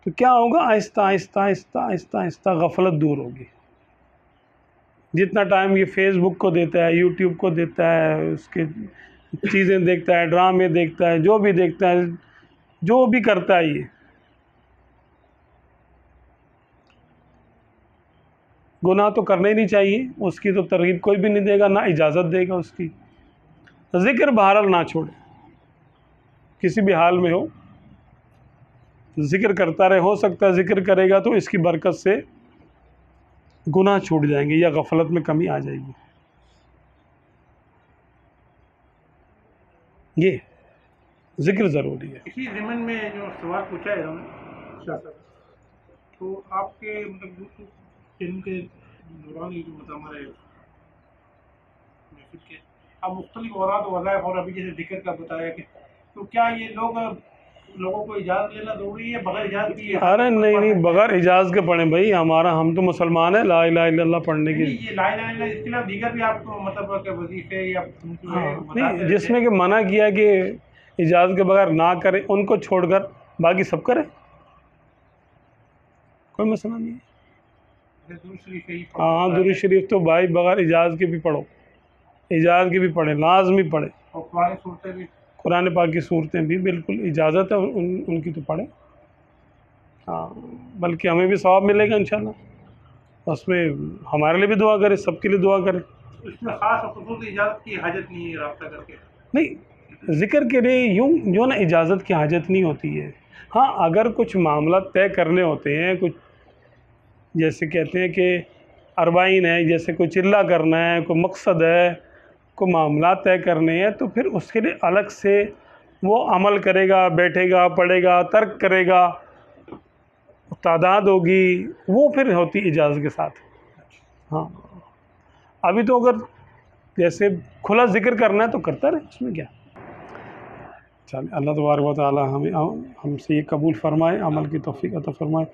तो क्या होगा, आहिस्ता आहिस्ता आहिस्ता आहिस्ता आहिस्ता गफलत दूर होगी। जितना टाइम ये फेसबुक को देता है, यूट्यूब को देता है, उसके चीज़ें देखता है, ड्रामे देखता है, जो भी देखता है, जो भी करता है, ये गुनाह तो करना ही नहीं चाहिए, उसकी तो तरगीब कोई भी नहीं देगा, ना इजाज़त देगा उसकी। ज़िक्र बहरहाल ना छोड़े, किसी भी हाल में हो ज़िक्र करता रहे। हो सकता है ज़िक्र करेगा तो इसकी बरकत से गुनाह छूट जाएंगे या गफलत में कमी आ जाएगी। ये ज़िक्र ज़रूरी है। इसी ज़मीन में जो सवाल पूछा है इन्होंने शाह साहब, तो आपके मतलब दिन के दौरान ये जो मुतामर है महफिल के, अब मुख्तलिफ औरात वज़ाइफ, और अभी जैसे जिक्र का बताया कि, तो क्या ये लोगों को इजाज़त लेना ज़रूरी है, बगैर इजाज़त की? अरे नहीं, बगैर इजाज़त के पढ़ें भाई, हम तो मुसलमान हैं, ला इलाहा इल्लल्लाह पढ़ने की। ये ला इलाहा इल्लल्लाह इसके अलावा दीगर भी आपको मतलब के वजीफे या नहीं, जिसमें कि मना किया कि इजाज़त के बगैर ना करें, उनको छोड़कर बाकी सब करें, कोई मसला नहीं है। हाँ, दुरूद शरीफ तो भाई बगैर इजाज़त के भी पढ़ो, इजाज़त के भी पढ़ें, लाजमी पढ़े, और कुरान पाक की सूरतें भी बिल्कुल इजाज़त है उनकी तो पढ़ें। हाँ, बल्कि हमें भी सवाब मिलेगा इंशाल्लाह। उसमें हमारे लिए भी दुआ करें, सबके लिए दुआ करें। इसमें ख़ास और ख़ुसूस इजाज़त की हाजत नहीं है, राब्ता करके नहीं, ज़िक्र के लिए यूँ जो ना इजाज़त की हाजत नहीं होती है। हाँ, अगर कुछ मामला तय करने होते हैं, कुछ जैसे कहते हैं कि अरबाइन है, जैसे कोई चिल्ला करना है, कोई मकसद है, कोई मामला तय करने हैं, तो फिर उसके लिए अलग से वो अमल करेगा, बैठेगा, पढ़ेगा, तर्क करेगा, तादाद होगी, वो फिर होती इजाज़त के साथ। हाँ, अभी तो अगर जैसे खुला ज़िक्र करना है तो करता रहे, उसमें क्या। चलिए, अल्लाह तबारक व तआला हमसे ये कबूल फ़रमाए, अमल की तौफ़ीक़ अता फ़रमाए।